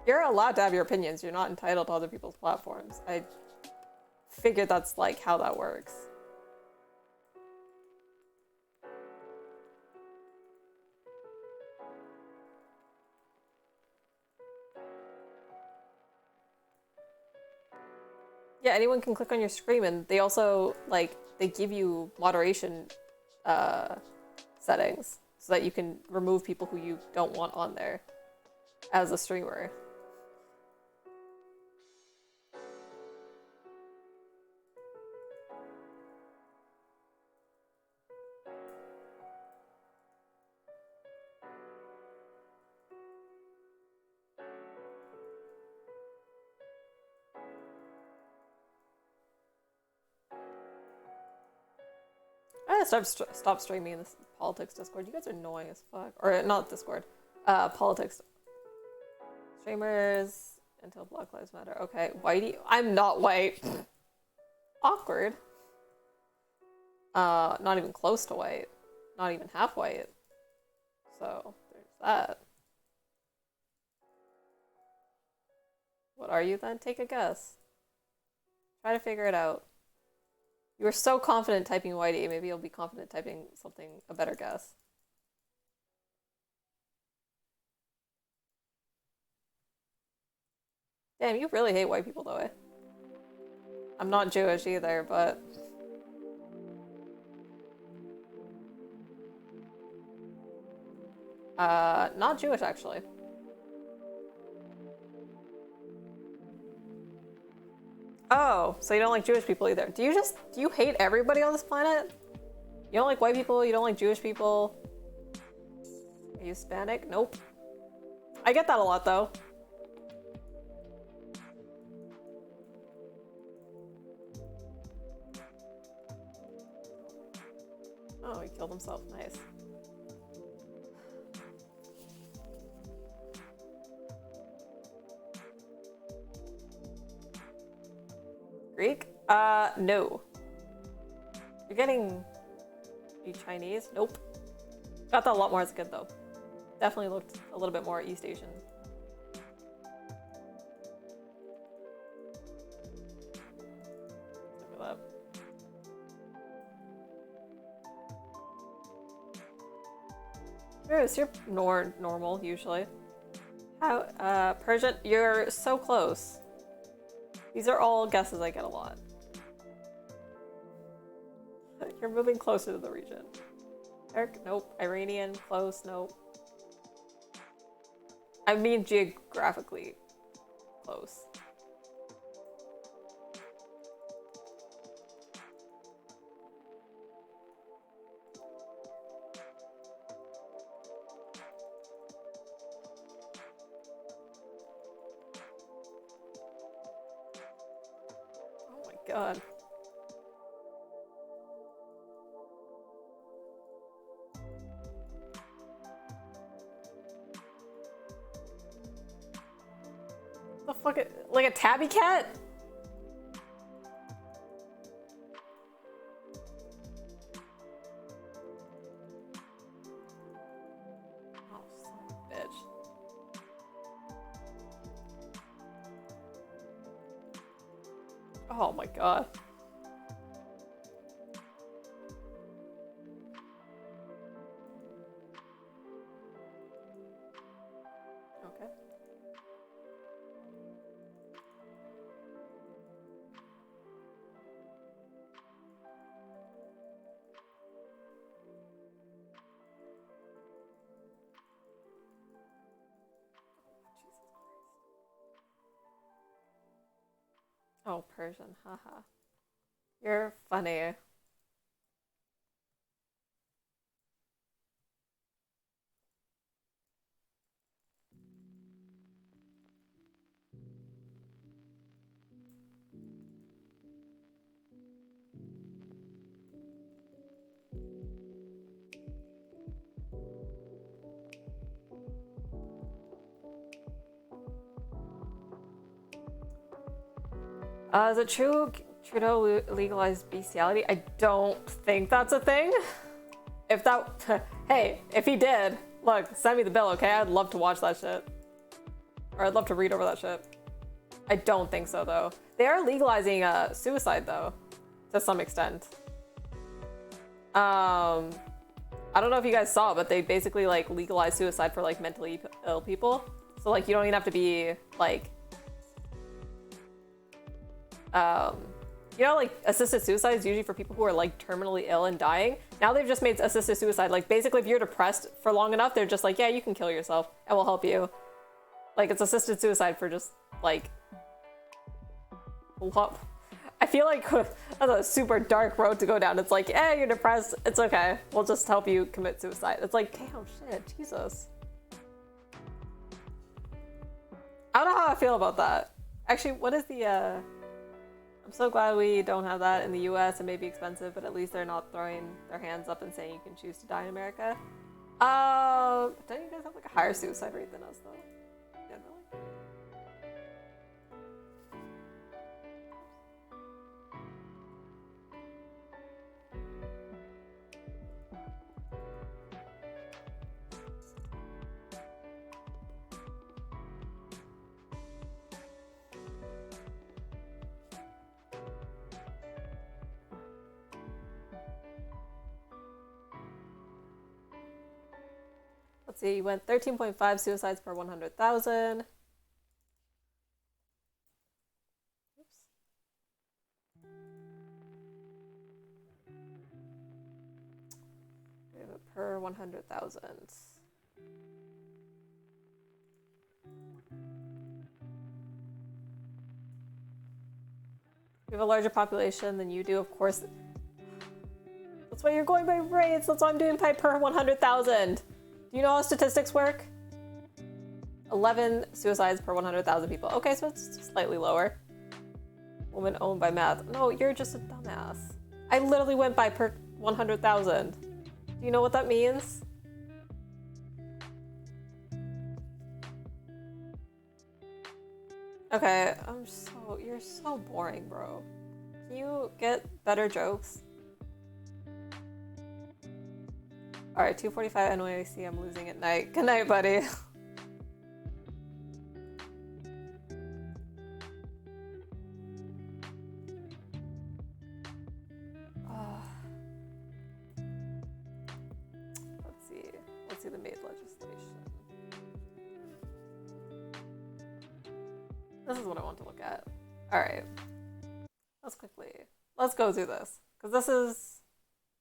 You're allowed to have your opinions. You're not entitled to other people's platforms. I figured that's like how that works. Yeah, anyone can click on your screen, and they also like they give you moderation settings so that you can remove people who you don't want on there as a streamer. I gotta stop streaming in this politics Discord. You guys are annoying as fuck. Or not Discord. Politics. Streamers until Black Lives Matter. Okay, whitey. I'm not white. Awkward. Not even close to white. Not even half white. So, there's that. What are you then? Take a guess. Try to figure it out. You were so confident typing whitey, maybe you'll be confident typing something, a better guess. Damn, you really hate white people though, eh? I'm not Jewish either, but... not Jewish actually. Oh, so you don't like Jewish people either. Do you hate everybody on this planet? You don't like white people, you don't like Jewish people? Are you Hispanic? Nope. I get that a lot though. Oh, he killed himself, nice. Greek? No. You're getting... Are you Chinese? Nope. Got that a lot more as a kid, though. Definitely looked a little bit more East Asian. Look at that. Bruce, you're normal, usually. How, Persian? You're so close. These are all guesses I get a lot. You're moving closer to the region. Eric, nope. Iranian, close, nope. I mean geographically close. Oh my god. The fuck? Like a tabby cat? Oh, son of a bitch. Oh my god. Okay. Oh, Persian, haha. You're funny. Is it true Trudeau legalized bestiality? I don't think that's a thing. If that, hey, if he did, look, send me the bill, okay? I'd love to watch that shit. Or I'd love to read over that shit. I don't think so, though. They are legalizing suicide, though, to some extent. I don't know if you guys saw, but they basically like legalized suicide for like mentally ill people. So like you don't even have to be like You know, like assisted suicide is usually for people who are like terminally ill and dying. Now they've just made assisted suicide like basically if you're depressed for long enough, they're just like, yeah, you can kill yourself and we'll help you. Like it's assisted suicide for just like what? I feel like that's a super dark road to go down. It's like, you're depressed. It's okay. We'll just help you commit suicide. It's like, damn shit, Jesus. I don't know how I feel about that. Actually, what is the, I'm so glad we don't have that in the US. It may be expensive, but at least they're not throwing their hands up and saying you can choose to die in America. Don't you guys have like a higher suicide rate than us though? Generally? Let's see, you went 13.5 suicides per 100,000. We have it per 100,000. We have a larger population than you do, of course. That's why you're going by rates. That's why I'm doing by per 100,000. Do you know how statistics work? 11 suicides per 100,000 people. Okay, so it's slightly lower. Woman owned by math. No, you're just a dumbass. I literally went by per 100,000. Do you know what that means? Okay, you're so boring, bro. Can you get better jokes? Alright, 2:45 NYC, I'm losing at night. Good night, buddy. Let's see the MAID legislation. This is what I want to look at. Alright. Let's go through this. Because this is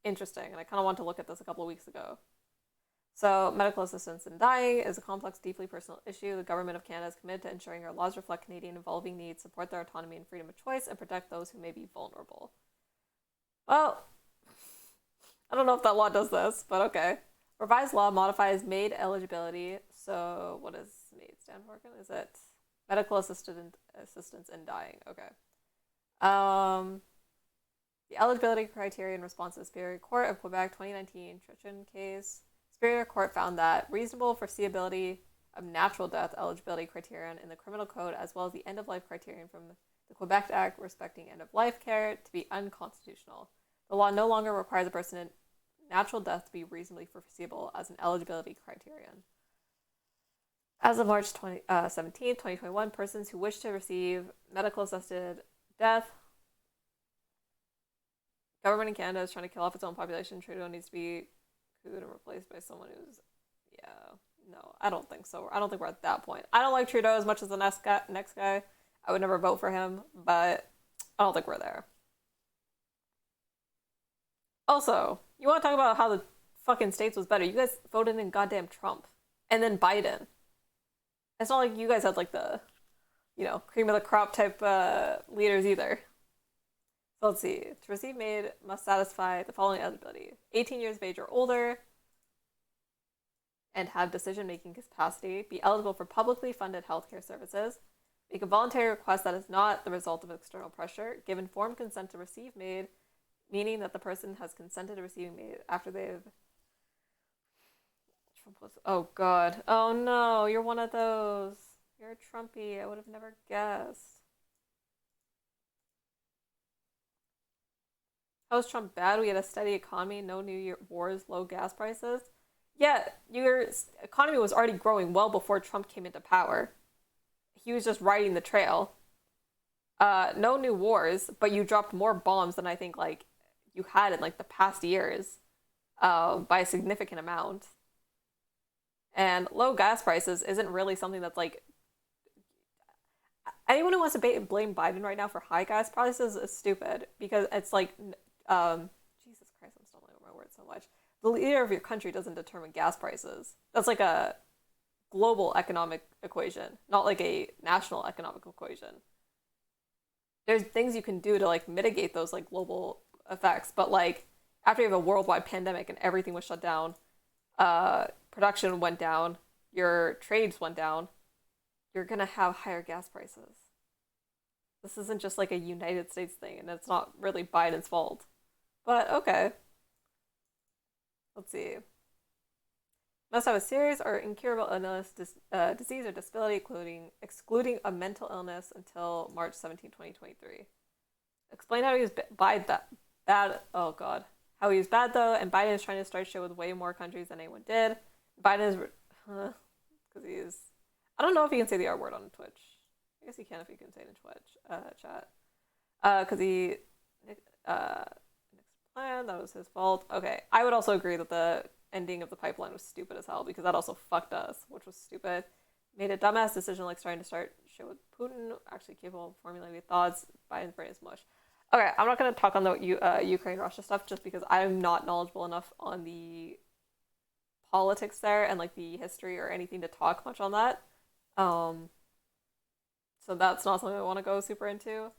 interesting, and I kind of want to look at this a couple of weeks ago. So, medical assistance in dying is a complex, deeply personal issue. The government of Canada is committed to ensuring our laws reflect Canadian evolving needs, support their autonomy and freedom of choice, and protect those who may be vulnerable. Well, I don't know if that law does this, but okay. Revised law modifies MAID eligibility. So, what does MAID stand for again? Is it medical assistance in dying? Okay. The eligibility criteria in response to the Superior Court of Quebec 2019 Chrétien case. Superior Court found that reasonable foreseeability of natural death eligibility criterion in the criminal code, as well as the end-of-life criterion from the Quebec Act respecting end-of-life care, to be unconstitutional. The law no longer requires a person in natural death to be reasonably foreseeable as an eligibility criterion. As of March 17, 2021, persons who wish to receive medical-assisted death. Government in Canada is trying to kill off its own population. Trudeau needs to be cooed and replaced by someone who's... Yeah, no, I don't think so. I don't think we're at that point. I don't like Trudeau as much as the next guy. I would never vote for him, but I don't think we're there. Also, you want to talk about how the fucking States was better. You guys voted in goddamn Trump. And then Biden. It's not like you guys had like the, cream of the crop type leaders either. So let's see. To receive MAID must satisfy the following eligibility. 18 years of age or older. And have decision-making capacity. Be eligible for publicly funded healthcare services. Make a voluntary request that is not the result of external pressure. Give informed consent to receive MAID, meaning that the person has consented to receiving MAID after they've... Oh, God. Oh, no. You're one of those. You're a Trumpy. I would have never guessed. How is Trump bad? We had a steady economy, no new wars, low gas prices. Yeah, your economy was already growing well before Trump came into power. He was just riding the trail. No new wars, but you dropped more bombs than I think you had in the past years, by a significant amount. And low gas prices isn't really something that's anyone who wants to blame Biden right now for high gas prices is stupid because it's like, Jesus Christ, I'm stumbling over my words so much. The leader of your country doesn't determine gas prices. That's like a global economic equation, not like a national economic equation. There's things you can do to like mitigate those like global effects, but like after you have a worldwide pandemic and everything was shut down, production went down, your trades went down, you're gonna have higher gas prices. This isn't just like a United States thing, and it's not really Biden's fault. But okay. Let's see. Must have a serious or incurable illness, disease, or disability, excluding a mental illness until March 17, 2023. Explain how he was bad. Oh god, how he was bad though, and Biden is trying to start shit with way more countries than anyone did. Biden is, because he's. I don't know if he can say the R word on Twitch. I guess he can if he can say it in Twitch chat. Because he plan, that was his fault. Okay, I would also agree that the ending of the pipeline was stupid as hell because that also fucked us, which was stupid. Made a dumbass decision like starting to start shit with Putin, actually capable of formulating thoughts. Biden's brain is mush. Okay, I'm not going to talk on the Ukraine-Russia stuff just because I'm not knowledgeable enough on the politics there and like the history or anything to talk much on that. So that's not something I want to go super into.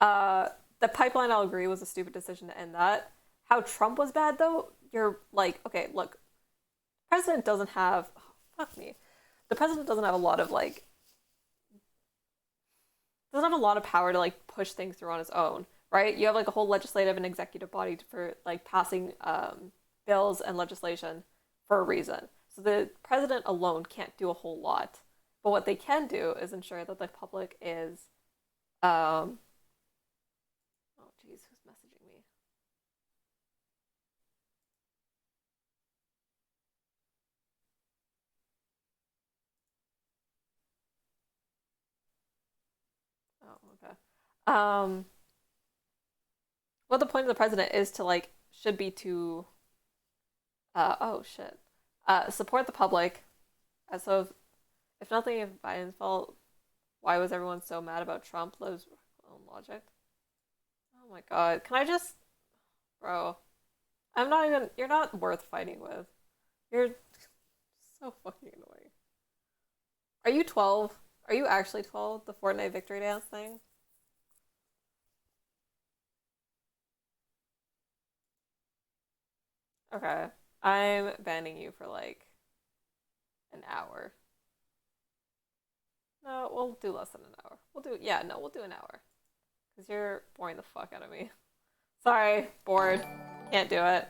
The pipeline, I'll agree, was a stupid decision to end that. How Trump was bad, though, you're like, okay, look, the president doesn't have, fuck me, the president doesn't have a lot of, like, doesn't have a lot of power to, like, push things through on his own, right? You have, like, a whole legislative and executive body for, like, passing bills and legislation for a reason. So the president alone can't do a whole lot. But what they can do is ensure that the public is, oh, geez, who's messaging me? Oh, okay. What the point of the president is to, like, should be to, oh, shit. Support the public. So, if nothing is Biden's fault, why was everyone so mad about Trump? Lives own logic. Oh my god. Can I just... Bro. I'm not even... You're not worth fighting with. You're so fucking annoying. Are you 12? Are you actually 12? The Fortnite victory dance thing? Okay. I'm banning you for like an hour. No, we'll do less than an hour. We'll do, yeah, no, we'll do an hour. Because you're boring the fuck out of me. Sorry, bored. Can't do it.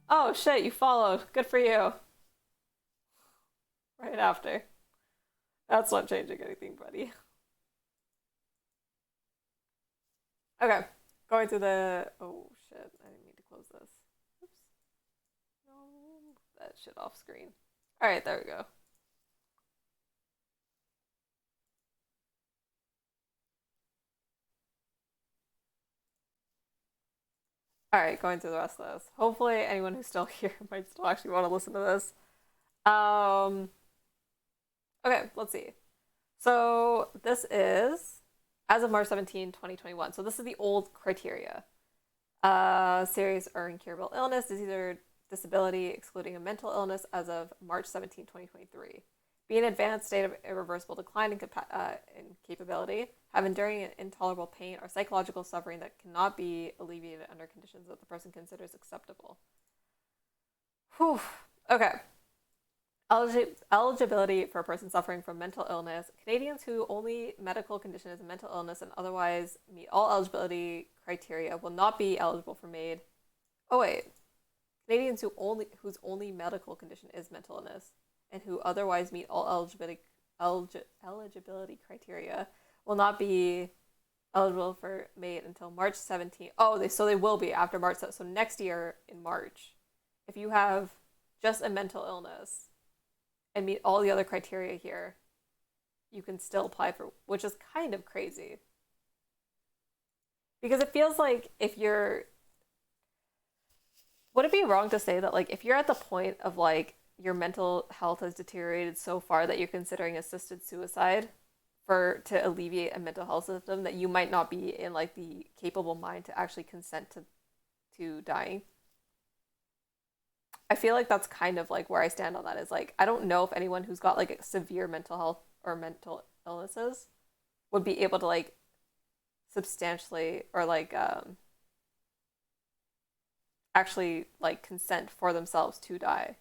Oh shit, you followed. Good for you. Right after. That's not changing anything, buddy. Okay, going through the... Oh shit, I didn't mean to close this. Oops. No, that shit off screen. Alright, there we go. Alright, going through the rest of this. Hopefully anyone who's still here might still actually want to listen to this. Okay, let's see. So this is as of March 17, 2021. So this is the old criteria. Serious or incurable illness, disease or disability, excluding a mental illness as of March 17, 2023. Be in advanced state of irreversible decline in capability, have enduring and intolerable pain or psychological suffering that cannot be alleviated under conditions that the person considers acceptable. Whew. Okay. Eligibility for a person suffering from mental illness. Canadians whose only medical condition is a mental illness and otherwise meet all eligibility criteria will not be eligible for MAID. Oh wait. Canadians whose only medical condition is mental illness and who otherwise meet all eligibility criteria will not be eligible for MAID until March 17th. Oh, so they will be after March. So next year in March, if you have just a mental illness and meet all the other criteria here, you can still apply for, which is kind of crazy. Because it feels like if you're, would it be wrong to say that like if you're at the point of like your mental health has deteriorated so far that you're considering assisted suicide to alleviate a mental health system that you might not be in like the capable mind to actually consent to dying. I feel like that's kind of like where I stand on that is like I don't know if anyone who's got like severe mental health or mental illnesses would be able to like substantially or like actually like consent for themselves to die.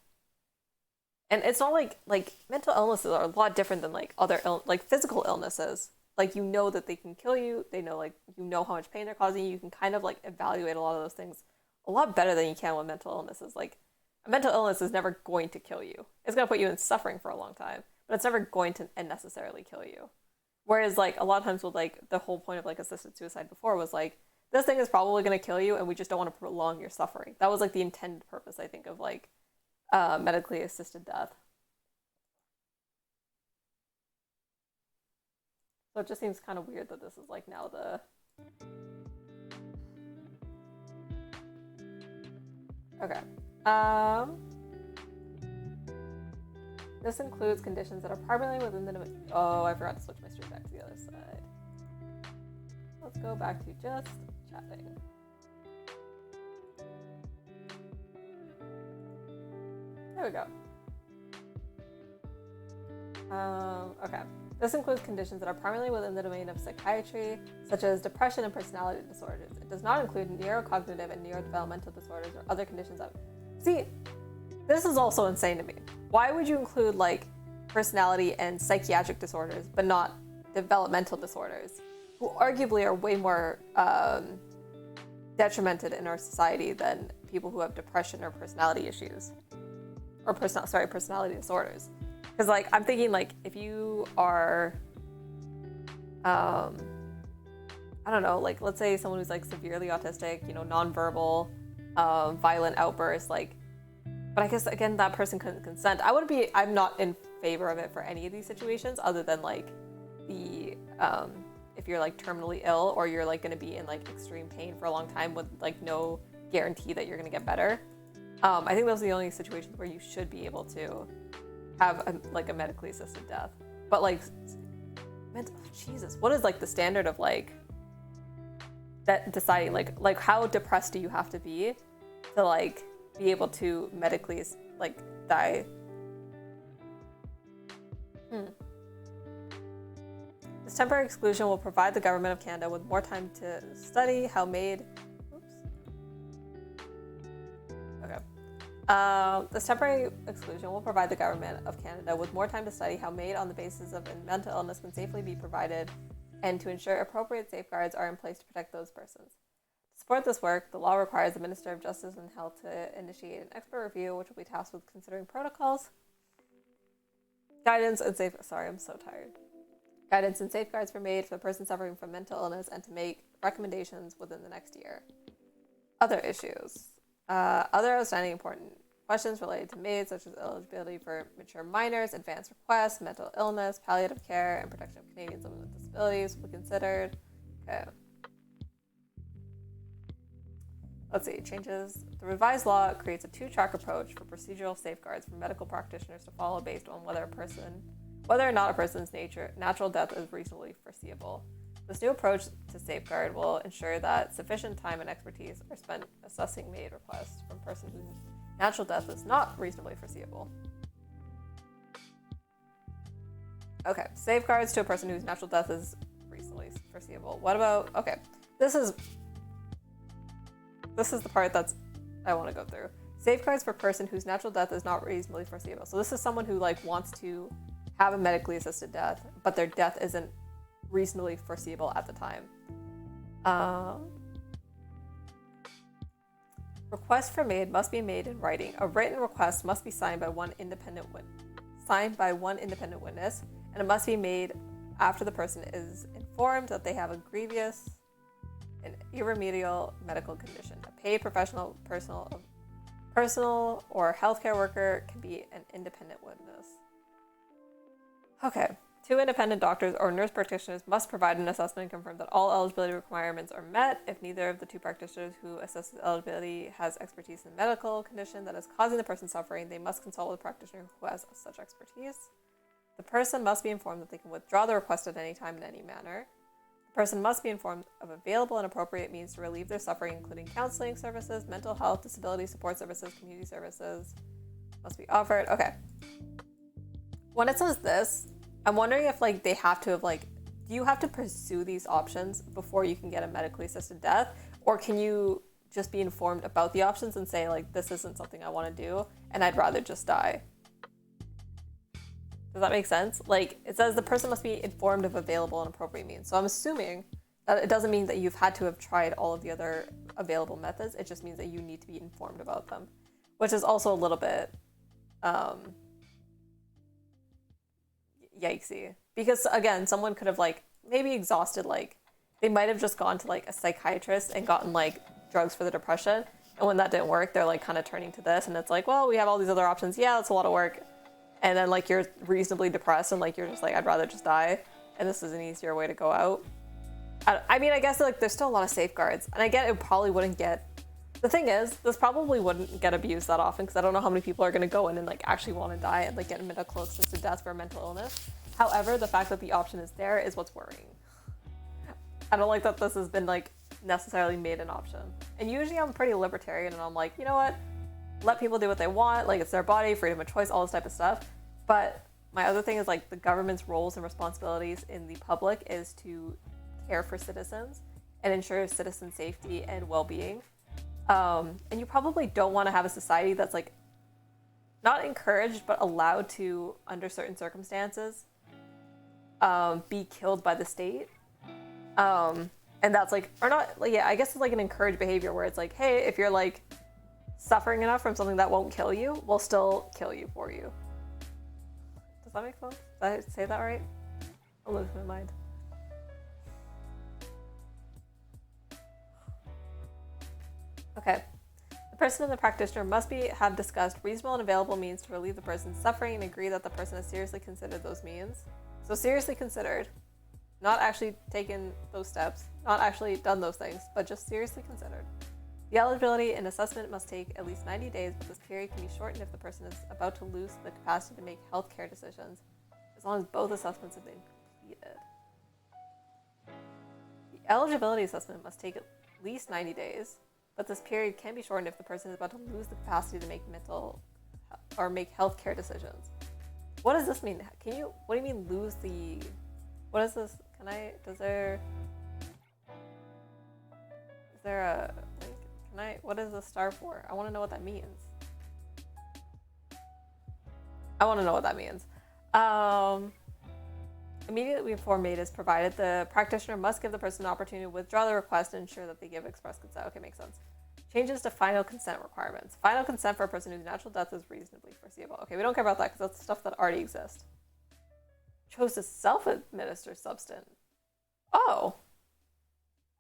And it's not like mental illnesses are a lot different than like other like physical illnesses. Like you know that they can kill you. They know like you know how much pain they're causing you. You can kind of like evaluate a lot of those things a lot better than you can with mental illnesses. Like a mental illness is never going to kill you. It's going to put you in suffering for a long time, but it's never going to necessarily kill you. Whereas like a lot of times with like the whole point of like assisted suicide before was like this thing is probably going to kill you and we just don't want to prolong your suffering. That was like the intended purpose, I think, of like medically assisted death. So it just seems kind of weird that this is like now the okay. This includes conditions that are primarily within the oh, I forgot to switch my stream back to the other side. Let's go back to just chatting. There we go. Okay. This includes conditions that are primarily within the domain of psychiatry, such as depression and personality disorders. It does not include neurocognitive and neurodevelopmental disorders or other conditions that... See, this is also insane to me. Why would you include, like, personality and psychiatric disorders, but not developmental disorders, who arguably are way more detrimented in our society than people who have depression or personality issues? Or personality disorders. Because, like, I'm thinking, like, if you are, I don't know, like, let's say someone who's, like, severely autistic, you know, nonverbal, violent outbursts, like, but I guess, again, that person couldn't consent. I'm not in favor of it for any of these situations other than, like, the, if you're, like, terminally ill or you're, like, going to be in, like, extreme pain for a long time with, like, no guarantee that you're going to get better. I think those are the only situations where you should be able to have a medically assisted death. But like, Jesus, what is like the standard of like that deciding like how depressed do you have to be to like be able to medically like die? This temporary exclusion will provide the government of Canada with more time to study how made. This temporary exclusion will provide the government of Canada with more time to study how MAID on the basis of mental illness can safely be provided and to ensure appropriate safeguards are in place to protect those persons. To support this work, the law requires the Minister of Justice and Health to initiate an expert review, which will be tasked with considering protocols, guidance, and guidance and safeguards for MAID for the person suffering from mental illness and to make recommendations within the next year. Other issues. Other outstanding important questions related to MAID, such as eligibility for mature minors, advance requests, mental illness, palliative care, and protection of Canadians living with disabilities, will be considered. Okay. Let's see, changes. The revised law creates a two-track approach for procedural safeguards for medical practitioners to follow based on whether or not a person's natural death is reasonably foreseeable. This new approach to safeguard will ensure that sufficient time and expertise are spent assessing MAID requests from persons whose natural death is not reasonably foreseeable. Okay, safeguards to a person whose natural death is reasonably foreseeable. What about, okay, this is the part that's I want to go through. Safeguards for a person whose natural death is not reasonably foreseeable. So this is someone who like wants to have a medically assisted death, but their death isn't reasonably foreseeable at the time. Requests for MAID must be made in writing. A written request must be signed by one independent witness, and it must be made after the person is informed that they have a grievous and irremediable medical condition. A paid professional, personal or healthcare worker can be an independent witness. Okay. 2 independent doctors or nurse practitioners must provide an assessment and confirm that all eligibility requirements are met. If neither of the 2 practitioners who assess eligibility has expertise in the medical condition that is causing the person suffering, they must consult with a practitioner who has such expertise. The person must be informed that they can withdraw the request at any time in any manner. The person must be informed of available and appropriate means to relieve their suffering, including counseling services, mental health, disability support services, community services. Must be offered. Okay. When it says this, I'm wondering if like they have to have like, do you have to pursue these options before you can get a medically assisted death? Or can you just be informed about the options and say like, this isn't something I want to do and I'd rather just die? Does that make sense? Like, it says the person must be informed of available and appropriate means. So I'm assuming that it doesn't mean that you've had to have tried all of the other available methods. It just means that you need to be informed about them, which is also a little bit yikesy. Because again, someone could have like maybe exhausted, like they might have just gone to like a psychiatrist and gotten like drugs for the depression. And when that didn't work, they're like kind of turning to this, and it's like, well, we have all these other options. Yeah, that's a lot of work. And then like you're reasonably depressed and like you're just like, I'd rather just die, and this is an easier way to go out. I mean, I guess like there's still a lot of safeguards, and I get it probably wouldn't get. The thing is, this probably wouldn't get abused that often because I don't know how many people are going to go in and like actually want to die and like get medical assisted death for a mental illness. However, the fact that the option is there is what's worrying. I don't like that this has been like necessarily made an option. And usually I'm pretty libertarian and I'm like, you know what? Let people do what they want, like it's their body, freedom of choice, all this type of stuff. But my other thing is like the government's roles and responsibilities in the public is to care for citizens and ensure citizen safety and well-being. And you probably don't want to have a society that's like not encouraged but allowed to, under certain circumstances, be killed by the state. And that's like, or not, like, yeah, I guess it's like an encouraged behavior where it's like, hey, if you're like suffering enough from something that won't kill you, we'll still kill you for you. Does that make sense? Did I say that right? I'm losing my mind. Okay. The person and the practitioner must have discussed reasonable and available means to relieve the person's suffering and agree that the person has seriously considered those means. So seriously considered, not actually taken those steps, not actually done those things, but just seriously considered. The eligibility and assessment must take at least 90 days, but this period can be shortened if the person is about to lose the capacity to make healthcare decisions, as long as both assessments have been completed. The eligibility assessment must take at least 90 days, but this period can be shortened if the person is about to lose the capacity to make make healthcare decisions. What does this mean? What do you mean lose the, what is this? Is there a link? What is the star for? I want to know what that means. Immediately before MAID is provided, the practitioner must give the person an opportunity to withdraw the request and ensure that they give express consent. Okay, makes sense. Changes to final consent requirements. Final consent for a person whose natural death is reasonably foreseeable. Okay, we don't care about that because that's stuff that already exists. Chose to self-administer substance. Oh.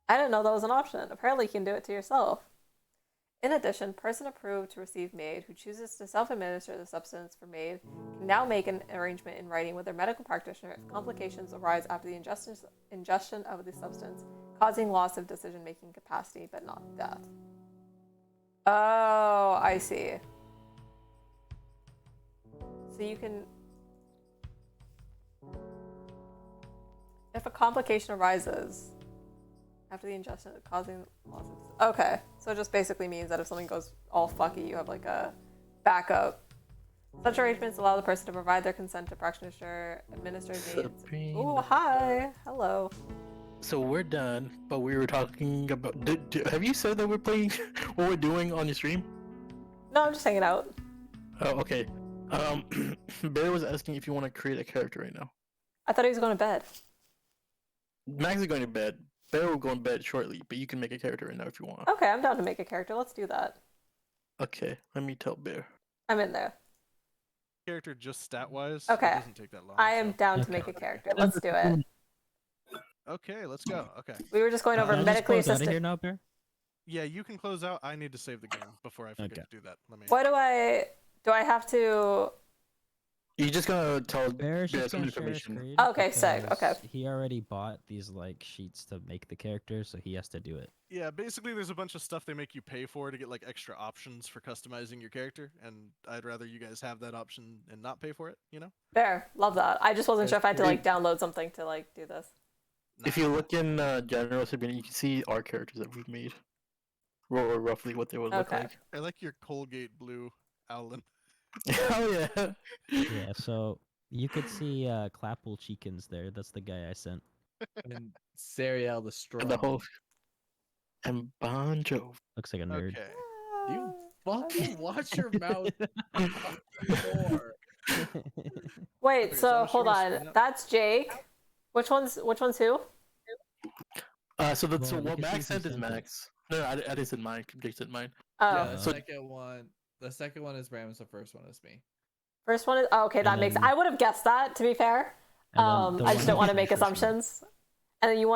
I didn't know that was an option. Apparently you can do it to yourself. In addition, person approved to receive MAID who chooses to self-administer the substance for MAID can now make an arrangement in writing with their medical practitioner if complications arise after the ingestion of the substance, causing loss of decision-making capacity but not death. Oh, I see. So you can... If a complication arises after the ingestion causing loss of... Okay, so it just basically means that if something goes all fucky, you have like a backup. Such arrangements allow the person to provide their consent to practitioner administer MAID. Ooh, hi. Hello. So we're done, but we were talking about... have you said that we're playing what we're doing on your stream? No, I'm just hanging out. Oh, okay. Bear was asking if you want to create a character right now. I thought he was going to bed. Max is going to bed. Bear will go in bed shortly, but you can make a character right now if you want. Okay, I'm down to make a character. Let's do that. Okay, let me tell Bear. I'm in there. Character just stat wise. Okay. It doesn't take that long. I am so- down to make a character. Let's do it. Okay, let's go. Okay. We were just going over Can I just medically close out of assisted. here now, Bear? Yeah, you can close out. I need to save the game before I forget Okay. to do that. Let me. What do I have to? You just gonna tell Bear's Bear just some gonna share his information. screen. Okay, sick, okay. because He already bought these like sheets to make the character, so he has to do it. Yeah, basically, there's a bunch of stuff they make you pay for to get like extra options for customizing your character, and I'd rather you guys have that option and not pay for it. You know? Fair. Love that. I just wasn't sure if I had to Dude. like download something to like do this. If you look in General Sabrina, you can see our characters that we've made. Or roughly what they would look Okay. like. I like your Colgate blue Owlin. Oh yeah. Yeah, so you could see Clapple Cheekins there. That's the guy I sent. And Serial the Strong. And the whole and Bon Jovi. Looks like a nerd. Okay. You fucking watch your mouth more. Wait, Okay, so so I'm hold showing on. screen up. That's Jake. Which one's who? So Well, so you what can see Max some sent is samples. Max. No, I didn't send mine. Jake sent mine. Oh, Yeah, the So- second one. The second one is Rams. The first one is me. first one is okay. That And makes. then- I would have guessed that. To be fair, And then the I just one don't want to who's make first one. assumptions. And then you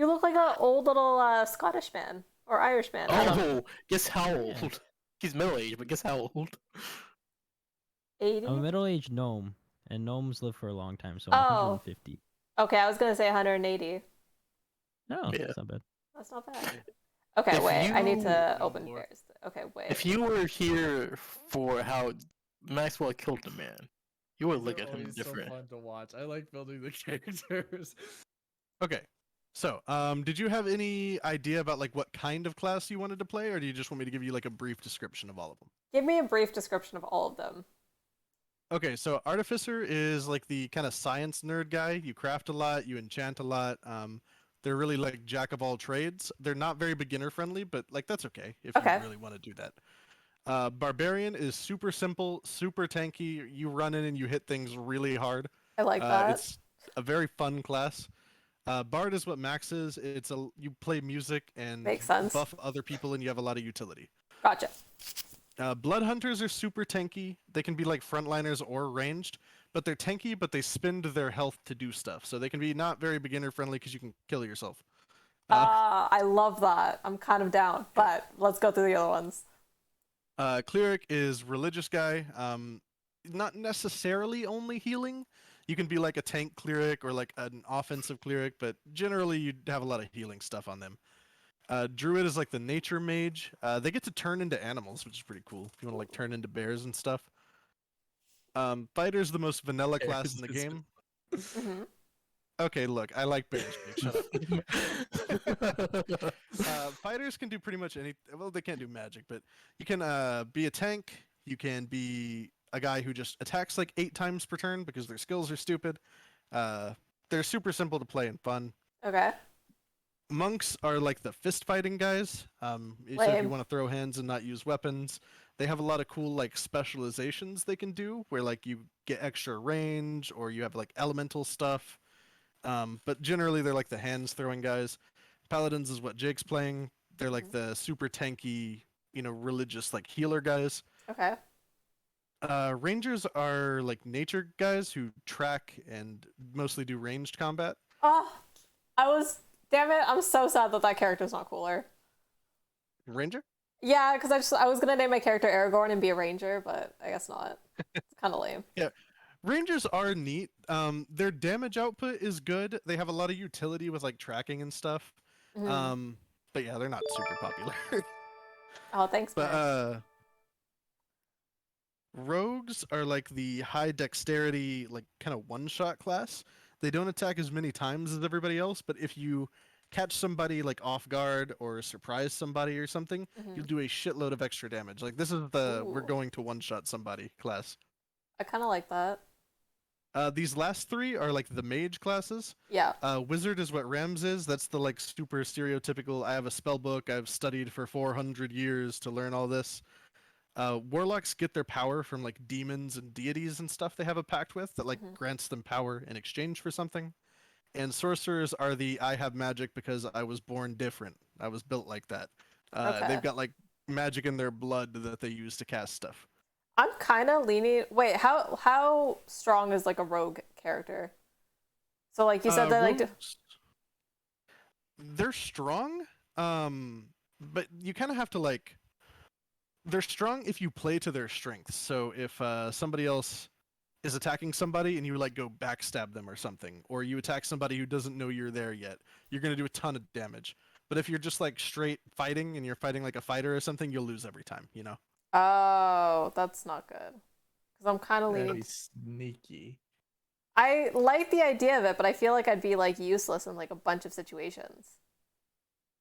look like an old little Scottish man or Irish man. I don't know. Oh, guess how old? He's middle aged, but guess how old? 80. I'm a middle-aged gnome, and gnomes live for a long time, so Oh. 150. Okay, I was gonna say 180. No, Yeah. that's not bad. That's not bad. Okay, If wait. I need to Oh, open Lord. bears. Okay, wait. If you were here for how Maxwell killed the man, you would look They're at him always different. So fun to watch. I like building the characters. Okay. So, did you have any idea about like what kind of class you wanted to play, or do you just want me to give you like a brief description of all of them? Give me a brief description of all of them. Okay, so Artificer is like the kind of science nerd guy. You craft a lot, you enchant a lot. They're really like jack of all trades. They're not very beginner friendly, but like that's okay if Okay. you really want to do that. Barbarian is super simple, super tanky. You run in and you hit things really hard. I like that. It's a very fun class. Bard is what Max is. You play music and Makes sense. buff other people, and you have a lot of utility. Gotcha. Blood Hunters are super tanky. They can be like frontliners or ranged, but they're tanky, but they spend their health to do stuff. So they can be not very beginner friendly because you can kill yourself. I love that. I'm kind of down, but let's go through the other ones. Cleric is religious guy. Not necessarily only healing. You can be like a tank cleric or like an offensive cleric, but generally you'd have a lot of healing stuff on them. Druid is like the nature mage. They get to turn into animals, which is pretty cool. If you want to like turn into bears and stuff. Fighter's the most vanilla class in the Bears is- game. hmm Okay, look, I like bears. Jake, shut up. Fighters can do pretty much any. Well, they can't do magic, but you can be a tank. You can be a guy who just attacks like 8 times per turn because their skills are stupid. They're super simple to play and fun. Okay. Monks are like the fist fighting guys. So if Lame. you want to throw hands and not use weapons, they have a lot of cool like specializations they can do where like you get extra range or you have like elemental stuff. But generally they're like the hands throwing guys. Paladins is what Jake's playing. They're like the super tanky, religious like healer guys. Okay. Rangers are like nature guys who track and mostly do ranged combat. Oh, damn it. I'm so sad that that character's not cooler. Ranger? Yeah, because I was gonna name my character Aragorn and be a ranger, but I guess not. It's kind of lame. Rangers are neat. Their damage output is good. They have a lot of utility with like tracking and stuff. Mhm. But yeah, they're not super popular. Oh, thanks, But man. rogues are like the high dexterity, like kind of one-shot class. They don't attack as many times as everybody else, but if you catch somebody like off guard or surprise somebody or something, Mhm. you'll do a shitload of extra damage. Like this is the we're Ooh. going to one-shot somebody class. I kind of like that. These last 3 are like the mage classes. Yeah. Wizard is what Rams is. That's the like super stereotypical. I have a spell book. I've studied for 400 years to learn all this. Warlocks get their power from like demons and deities and stuff they have a pact with that like Mhm. grants them power in exchange for something. And sorcerers are the I have magic because I was born different. I was built like that. Okay. They've got like magic in their blood that they use to cast stuff. I'm kind of leaning. Wait, how strong is like a rogue character? So like you said that like. Rogues, they're strong, but you kind of have to like. They're strong if you play to their strengths. So if somebody else is attacking somebody and you like go backstab them or something, or you attack somebody who doesn't know you're there yet, you're gonna do a ton of damage. But if you're just like straight fighting and you're fighting like a fighter or something, you'll lose every time, you know? Oh, that's not good. Because I'm kind of Very leaning. sneaky. I like the idea of it, but I feel like I'd be like useless in like a bunch of situations.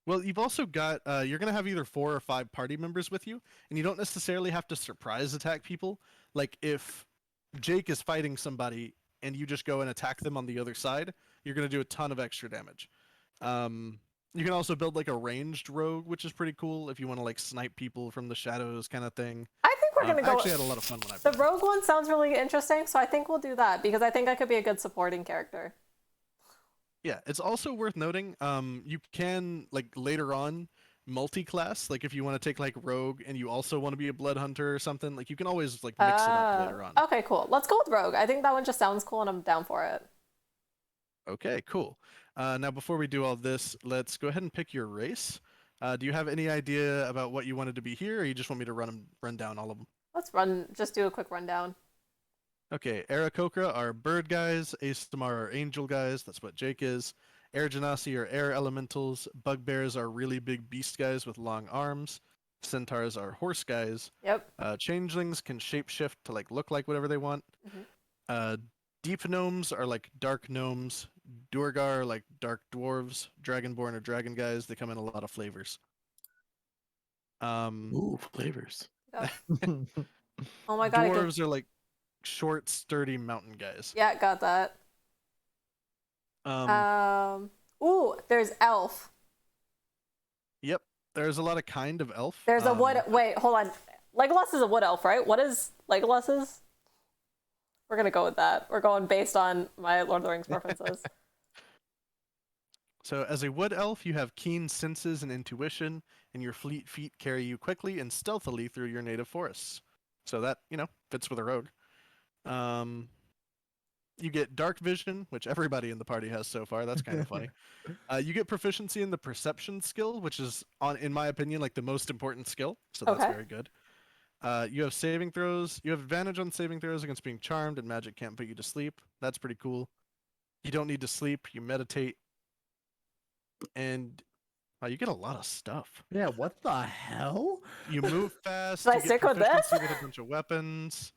Well, you've also got you're gonna have either 4 or 5 party members with you, and you don't necessarily have to surprise attack people. Like if Jake is fighting somebody and you just go and attack them on the other side, you're gonna do a ton of extra damage. You can also build like a ranged rogue, which is pretty cool if you want to like snipe people from the shadows kind of thing. I think we're gonna I go. actually had a lot of fun when I The played. rogue one sounds really interesting, so I think we'll do that because I think I could be a good supporting character. Yeah, it's also worth noting. You can like later on multi-class. Like if you want to take like rogue and you also want to be a blood hunter or something, like you can always like mix it up later on. Okay, cool. Let's go with rogue. I think that one just sounds cool, and I'm down for it. Okay, cool. Now before we do all this, let's go ahead and pick your race. Do you have any idea about what you wanted to be here, or you just want me to run down all of them? Let's just do a quick rundown. Okay, Aarakocra are bird guys, Aestamar are angel guys, that's what Jake is. Air Genasi are air elementals, Bugbears are really big beast guys with long arms, Centaurs are horse guys, Yep. Changelings can shapeshift to like look like whatever they want. Mhm. Deep gnomes are like dark gnomes, Duergar are like dark dwarves, Dragonborn are dragon guys, they come in a lot of flavors. Ooh, flavors. Yep. Oh my god. Dwarves are like short, sturdy mountain guys. Yeah, got that. Ooh, there's elf. Yep, there's a lot of kind of elf. There's a wood. Wait, hold on. Legolas is a wood elf, right? What is Legolas's? We're gonna go with that. We're going based on my Lord of the Rings preferences. So as a wood elf, you have keen senses and intuition, and your fleet feet carry you quickly and stealthily through your native forests. So that, fits with a rogue. You get dark vision, which everybody in the party has so far. That's kind of funny. You get proficiency in the perception skill, which is, in my opinion, like the most important skill. So that's Okay. very good. You have saving throws. You have advantage on saving throws against being charmed, and magic can't put you to sleep. That's pretty cool. You don't need to sleep. You meditate. And you get a lot of stuff. Yeah, what the hell? You move fast. Should I you get stick with this? proficiency with a bunch of weapons.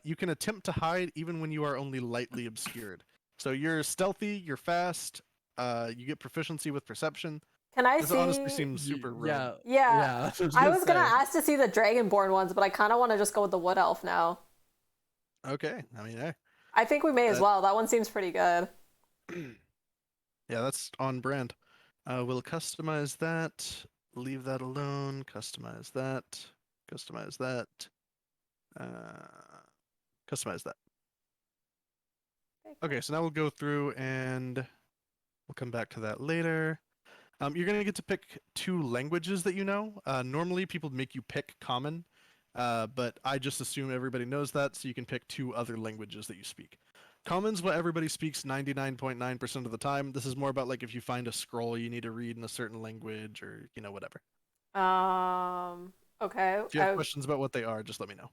You can attempt to hide even when you are only lightly obscured. So you're stealthy, you're fast, you get proficiency with perception. Can I This see? honestly seems super rogue. Yeah. Yeah. that's what I was gonna say. ask to see the Dragonborn ones, but I kind of want to just go with the wood elf now. Okay, I mean, hey. I think we may as That- well. That one seems pretty good. Yeah, that's on brand. We'll customize that, leave that alone, customize that, customize that, customize that. Okay, so now we'll go through and we'll come back to that later. You're going to get to pick 2 languages that you know. Normally, people make you pick common, but I just assume everybody knows that, so you can pick 2 other languages that you speak. Common's what everybody speaks 99.9% of the time. This is more about like if you find a scroll you need to read in a certain language or, whatever. Okay. If you have questions about what they are, just let me know.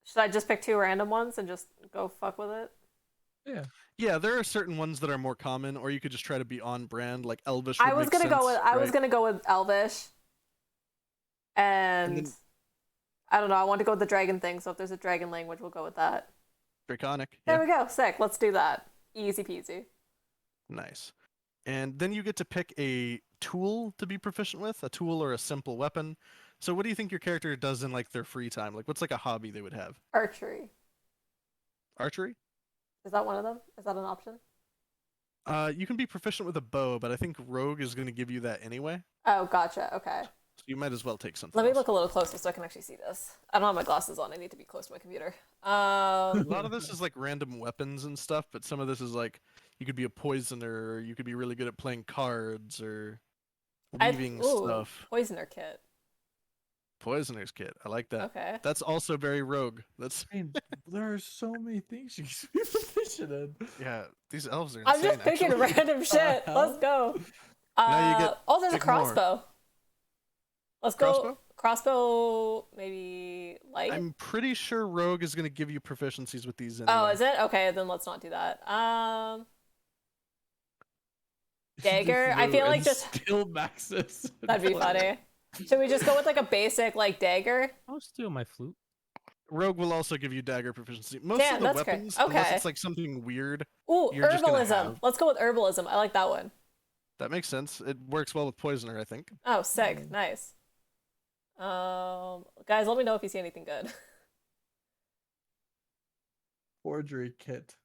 Should I just pick 2 random ones and just go fuck with it? Yeah. Yeah, there are certain ones that are more common, or you could just try to be on brand, like Elvish. I would was make gonna go sense, with right? Elvish, and then- I don't know. I want to go with the dragon thing. So if there's a dragon language, we'll go with that. Draconic. There Yeah. we go. Sick. Let's do that. Easy peasy. Nice. And then you get to pick a tool to be proficient with, a tool or a simple weapon. So what do you think your character does in like their free time? Like what's like a hobby they would have? Archery. Archery? Is that one of them? Is that an option? You can be proficient with a bow, but I think rogue is going to give you that anyway. Oh, gotcha. Okay. So you might as well take something. Let me else. look a little closer so I can actually see this. I don't have my glasses on. I need to be close to my computer. A lot of this is like random weapons and stuff, but some of this is like you could be a poisoner, or you could be really good at playing cards or weaving stuff. Poisoner kit. Poisoner's kit. I like that. Okay. That's also very rogue. That's I mean, there are so many things you can be proficient in. yeah. These elves are I'm insane. just picking actually. random shit. hell? Let's go. Now you get Oh, there's a pick more. crossbow. Let's go. Crossbow? crossbow maybe light? I'm pretty sure rogue is going to give you proficiencies with these Oh, anyway. is it? Okay, then let's not do that. Dagger? I feel like just skill maxes. that'd be funny. Should we just go with like a basic like dagger? I'll steal my flute. Rogue will also give you dagger proficiency. Most Damn, of the that's great. weapons, unless Okay. it's like something weird, Ooh, You're just gonna herbalism. have- Let's go with herbalism. I like that one. that makes sense. It works well with poisoner, I think. Oh, sick. Nice. Guys, let me know if you see anything good. Forgery kit.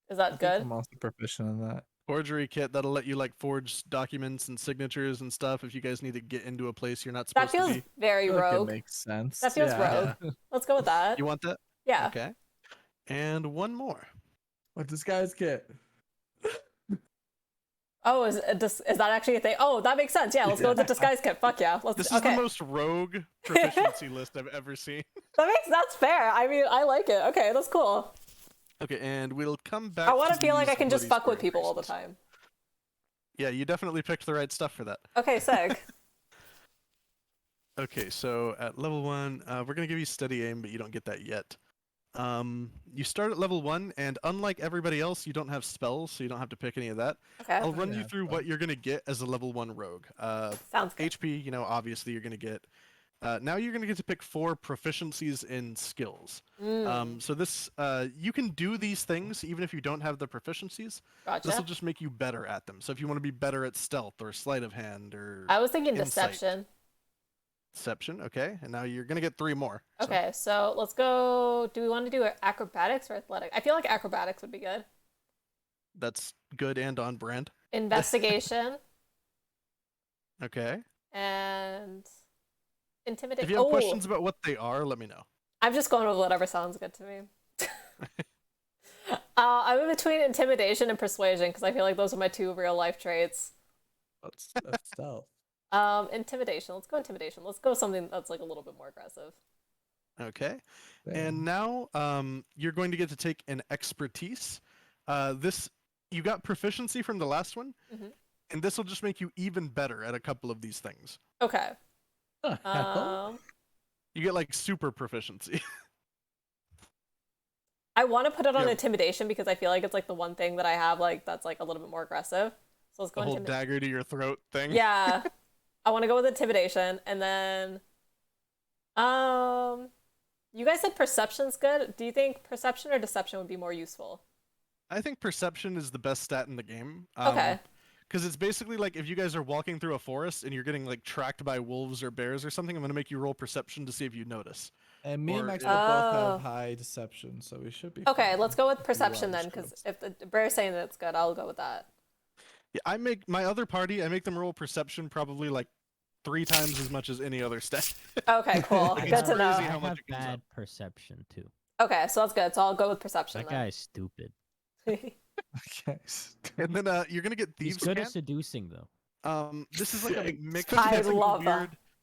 Is I that think good? I'm also proficient in that. Forgery kit that'll let you like forge documents and signatures and stuff if you guys need to get into a place you're not That supposed to feels be. very I feel like rogue. It makes sense. That feels yeah. rogue. Let's go with that. You want that? Yeah. Okay. And one more. What disguise kit? Oh, is that actually a thing? Oh, that makes sense. Yeah, let's go with the disguise kit. Fuck yeah. Let's. This is okay. the most rogue proficiency list I've ever seen. That's fair. I mean, I like it. Okay, that's cool. Okay, and we'll come back. I want to feel like I these can just bloody fuck with square people all the increases. time. Yeah, you definitely picked the right stuff for that. Okay, sick. Okay, so at level 1, we're gonna give you steady aim, but you don't get that yet. You start at level 1, and unlike everybody else, you don't have spells, so you don't have to pick any of that. Okay, I'll run you Yeah, through what you're gonna get as a level 1 rogue. sounds good. HP, obviously you're gonna get. Now you're gonna get to pick 4 proficiencies in skills. So this, you can do these things even if you don't have the proficiencies. This will Gotcha. just make you better at them. So if you want to be better at stealth or sleight of hand or I was thinking insight. deception. deception, okay, and now you're gonna get 3 more. so- Okay, so let's go. Do we want to do acrobatics or athletic? I feel like acrobatics would be good. That's good and on brand. Investigation Okay. and intimidate. If you have Oh, questions about what they are, let me know. I'm just going with whatever sounds good to me. I'm in between intimidation and persuasion because I feel like those are my 2 real life traits. That's stealth. Intimidation. Let's go intimidation. Let's go something that's like a little bit more aggressive. Okay. Damn. And now you're going to get to take an expertise. This you got proficiency from the last one, Mhm. and this will just make you even better at a couple of these things. Okay. The hell? You get like super proficiency. I want to put it on Yeah. intimidation because I feel like it's like the one thing that I have like that's like a little bit more aggressive. So let's go The whole intimidation. dagger to your throat thing. Yeah. I want to go with intimidation and then you guys said perception's good. Do you think perception or deception would be more useful? I think perception is the best stat in the game. Okay. Because it's basically like if you guys are walking through a forest and you're getting like tracked by wolves or bears or something, I'm gonna make you roll perception to see if you notice. And me and Or Max if- will both Oh. have high deception, so we should be Okay, fine. let's go with Pretty perception well then because described. if the bear's saying that it's good, I'll go with that. Yeah, I make my other party. I make them roll perception probably like 3 times as much as any other stat. Okay, cool. Like, Good it's to know. crazy I how much have it goes up. bad perception too. Okay, so that's good. So I'll go with perception That guy's stupid. then. Okay. And then you're gonna get He's thieves good can. at seducing though. This is like a mix I of like, love that.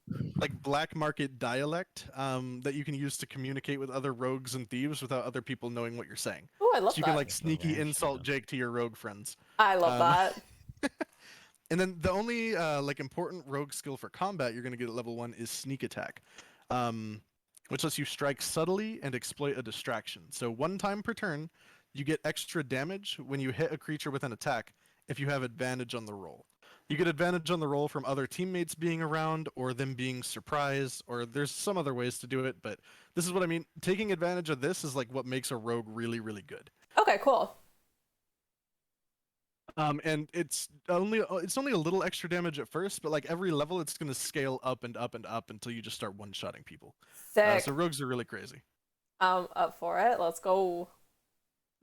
weird, like black market dialect that you can use to communicate with other rogues and thieves without other people knowing what you're saying. Ooh, I love So you that. can like Like a sneaky rash insult of- Jake to your rogue friends. I love um, that. And then the only like important rogue skill for combat you're gonna get at level 1 is sneak attack, which lets you strike subtly and exploit a distraction. So 1 time per turn, you get extra damage when you hit a creature with an attack if you have advantage on the roll. You get advantage on the roll from other teammates being around or them being surprised, or there's some other ways to do it, but this is what I mean. Taking advantage of this is like what makes a rogue really, really good. Okay, cool. And it's only a little extra damage at first, but like every level, it's gonna scale up and up and up until you just start one-shotting people. Sick. So rogues are really crazy. Up for it. Let's go.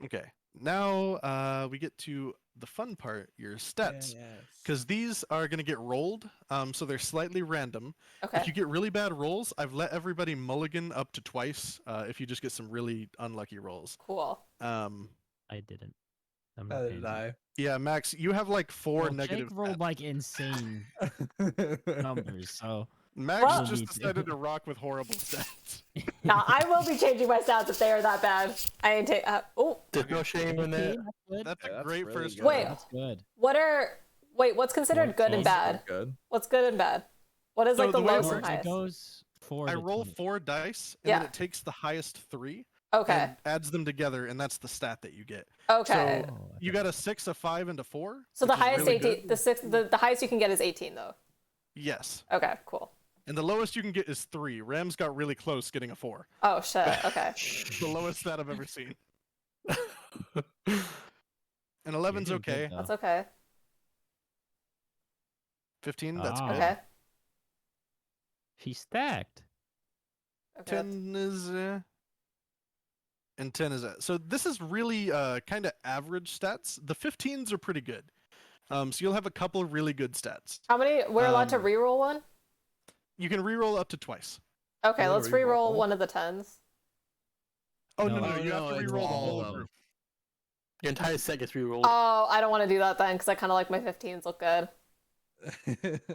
Okay, now we get to the fun part, your stats, because these are gonna get rolled. So they're slightly random. Okay. If you get really bad rolls, I've let everybody mulligan up to twice. If you just get some really unlucky rolls. Cool. I didn't. I'm not How paying did I? Yeah, Max, you have like 4 Well, negative. Jake rolled stats. like insane numbers, so Max Well- just Me too. decided to rock with horrible stats. Now I will be changing my stats if they are that bad. I ain't take. Oh, There's no shame in that. That's good. That's a Yeah, that's great really first good. roll. Wait. That's good. what are? Wait, what's considered good and Super bad? Good. What's good and bad? What is So like the the way it lowest and works- It highest? goes 4 I to roll 20. 4 dice, and Yeah. then it takes the highest 3 Okay. and adds them together, and that's the stat that you get. Okay. So Oh, you okay. got a 6, a 5, and a 4. So the which is highest really 18, good. the six, the highest you can get is 18 though. Yes. Okay, cool. And the lowest you can get is 3. Rams got really close getting a 4. Oh shit. Okay. The lowest stat I've ever seen. And You're 11's doing good, okay. though. That's okay. 15, that's Ah. good. Okay. She's stacked. Okay. 10 is and 10 is so this is really kind of average stats. The 15s are pretty good. So you'll have a couple of really good stats. How many? We're allowed to Um, reroll one. You can reroll up to twice. Okay, We'll let's reroll. reroll one of the 10s. Oh No. no, Oh, you have to no, it's reroll the all whole of them. group. Your entire set gets rerolled. Oh, I don't want to do that then because I kind of like my 15s look good.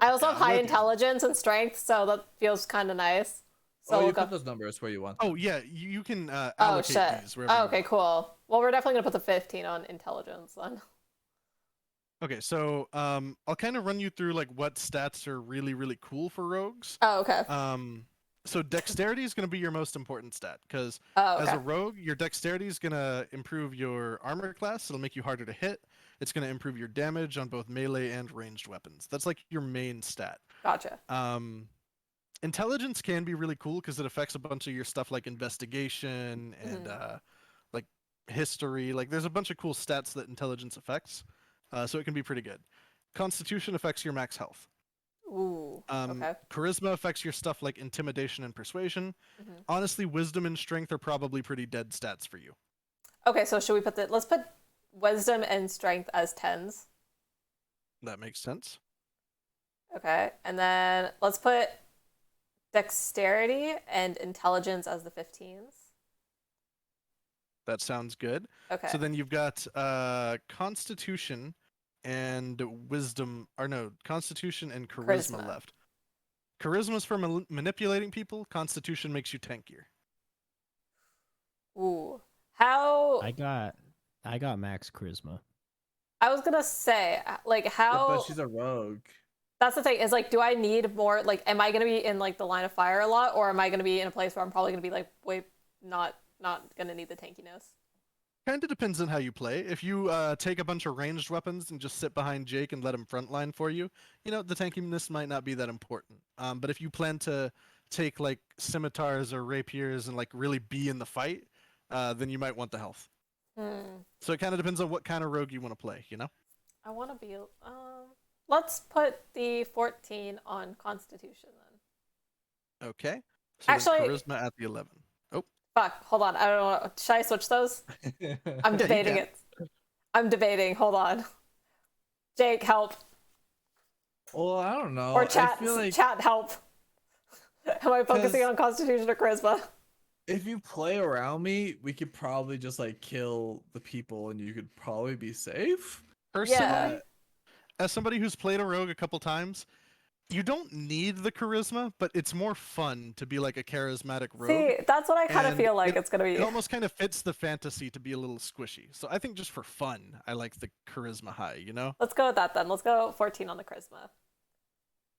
I also have Yeah, high let- intelligence and strength, so that feels kind of nice. So Oh, you we'll put go. those numbers where you want. Oh yeah, you can Oh allocate shit. these wherever Oh, you okay, want. cool. Well, we're definitely gonna put the 15 on intelligence then. Okay, so I'll kind of run you through like what stats are really really cool for rogues. Oh, okay. So dexterity is going to be your most important stat because Oh, as okay. a rogue, your dexterity is going to improve your armor class. It'll make you harder to hit. It's going to improve your damage on both melee and ranged weapons. That's like your main stat. Gotcha. Intelligence can be really cool because it affects a bunch of your stuff like investigation and like history. Like there's a bunch of cool stats that intelligence affects, so it can be pretty good. Constitution affects your max health. Ooh. Okay. Charisma affects your stuff like intimidation and persuasion. Mhm. Honestly, wisdom and strength are probably pretty dead stats for you. Okay, so should we put let's put wisdom and strength as 10s. That makes sense. Okay, and then let's put dexterity and intelligence as the 15s. That sounds good. Okay. So then you've got constitution and wisdom, or no, constitution and charisma, Charisma. left. Charisma's for manipulating people. Constitution makes you tankier. Ooh. How I got max charisma. I was gonna say, like, how But she's a rogue. that's the thing, is like, do I need more, like, am I gonna be in like the line of fire a lot, or am I gonna be in a place where I'm probably gonna be like way not gonna need the tankiness? Kind of depends on how you play. If you take a bunch of ranged weapons and just sit behind Jake and let him frontline for you, you know, the tankiness might not be that important. But if you plan to take like scimitars or rapiers and like really be in the fight, then you might want the health. So it kind of depends on what kind of rogue you want to play, you know? I want to be let's put the 14 on constitution then. Okay. So then Actually- charisma at the 11. Oh, Fuck, hold on, I don't know, should I switch those? I'm you debating can. it. I'm debating, hold on. Jake, help. Well, I don't know. Or chat, I feel like chat, help. Am I focusing 'Cause- on constitution or charisma? if you play around me, we could probably just like kill the people, and you could probably be safe. personally, Yeah. as somebody who's played a rogue a couple times, you don't need the charisma, but it's more fun to be like a charismatic rogue. See, that's what I kind of And feel like it- it's gonna be. It almost kind of fits the fantasy to be a little squishy. So I think just for fun, I like the charisma high, you know? Let's go with that then. Let's go 14 on the charisma.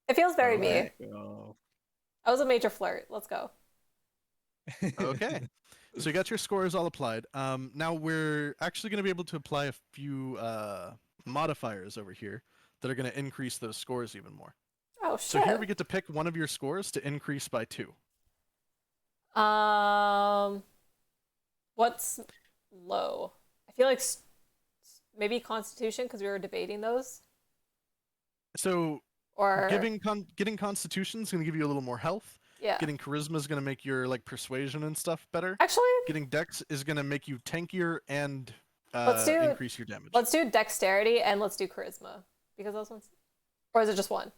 It feels very me. Alright, go. I was a major flirt. Let's go. Okay. So you got your scores all applied. Now we're actually going to be able to apply a few modifiers over here that are going to increase those scores even more. Oh So shit. here we get to pick one of your scores to increase by 2. What's low? I feel like maybe Constitution because we were debating those, So or getting Constitution is going to give you a little more health. yeah. Getting Charisma is going to make your like persuasion and stuff better. Actually, Getting Dex is going to make you tankier and Let's do- increase your damage. let's do Dexterity and let's do Charisma because those ones, or is it just one?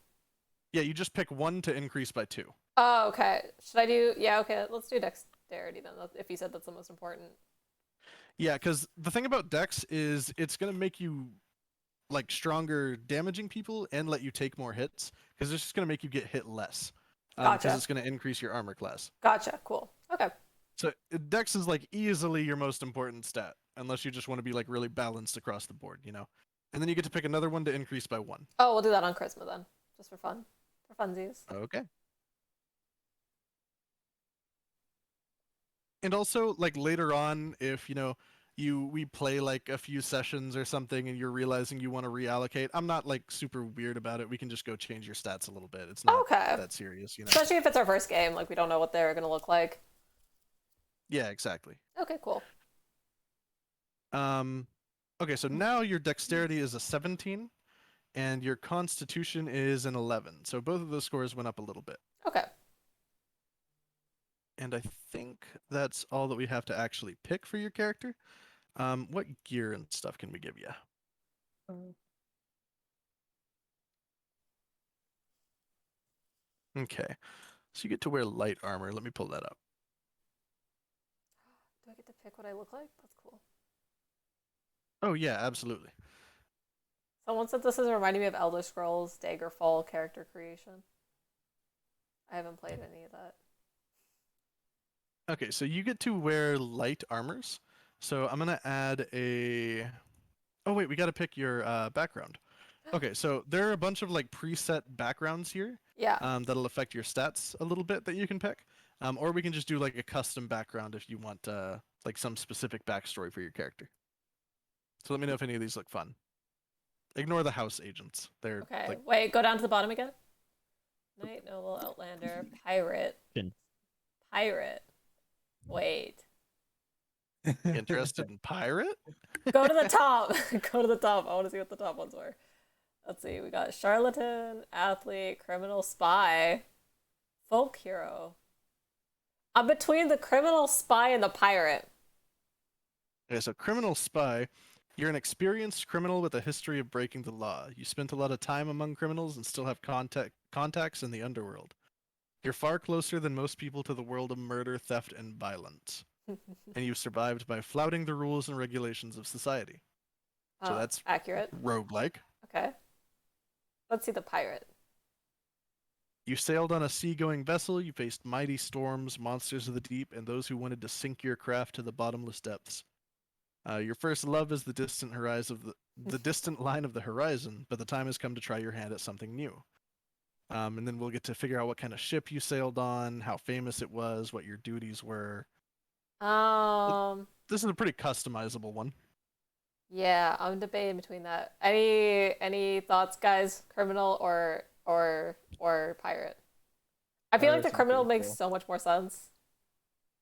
Yeah, you just pick one to increase by 2. Oh, okay. Should I do? Yeah, okay. Let's do Dexterity then. If you said that's the most important. Yeah, because the thing about Dex is it's gonna make you like stronger damaging people and let you take more hits because it's just gonna make you get hit less. Because Gotcha. it's gonna increase your armor class. Gotcha. Cool. Okay. So Dex is like easily your most important stat, unless you just want to be like really balanced across the board, you know. And then you get to pick another one to increase by 1. Oh, we'll do that on Charisma then, just for fun. For funsies. Okay. And also, like later on, if we play like a few sessions or something, and you're realizing you want to reallocate, I'm not like super weird about it. We can just go change your stats a little bit. It's not Okay. that serious, Especially if it's our first game, like we don't know what they're gonna look like. Yeah, exactly. Okay, cool. Okay, so now your dexterity is a 17, and your constitution is an 11. So both of those scores went up a little bit. Okay. And I think that's all that we have to actually pick for your character. What gear and stuff can we give you? Okay, so you get to wear light armor. Let me pull that up. Do I get to pick what I look like? That's cool. Oh yeah, absolutely. Someone said this is reminding me of Elder Scrolls Daggerfall character creation. I haven't played any of that. Okay, so you get to wear light armors. So I'm gonna add a. Oh wait, we got to pick your background. Okay, so there are a bunch of like preset backgrounds here. Yeah. That'll affect your stats a little bit that you can pick. Or we can just do like a custom background if you want like some specific backstory for your character. So let me know if any of these look fun. Ignore the house agents. They're Okay. like Wait, go down to the bottom again. Knight, noble, outlander, pirate. Pirate. Wait. interested in pirate. Go to the top. Go to the top. I want to see what the top ones were. Let's see. We got charlatan, athlete, criminal, spy, folk hero. I'm between the criminal, spy, and the pirate. Okay, so criminal spy. You're an experienced criminal with a history of breaking the law. You spent a lot of time among criminals and still have contacts in the underworld. You're far closer than most people to the world of murder, theft, and violence. And you've survived by flouting the rules and regulations of society. So that's accurate. roguelike. Okay. Let's see the pirate. You sailed on a seagoing vessel, you faced mighty storms, monsters of the deep, and those who wanted to sink your craft to the bottomless depths. Your first love is the distant horizon of the distant line of the horizon, but the time has come to try your hand at something new. And then we'll get to figure out what kind of ship you sailed on, how famous it was, what your duties were. This is a pretty customizable one. Yeah, I'm debating between that. Any thoughts, guys? Criminal or pirate? I feel like the Pirate's criminal pretty makes cool. so much more sense.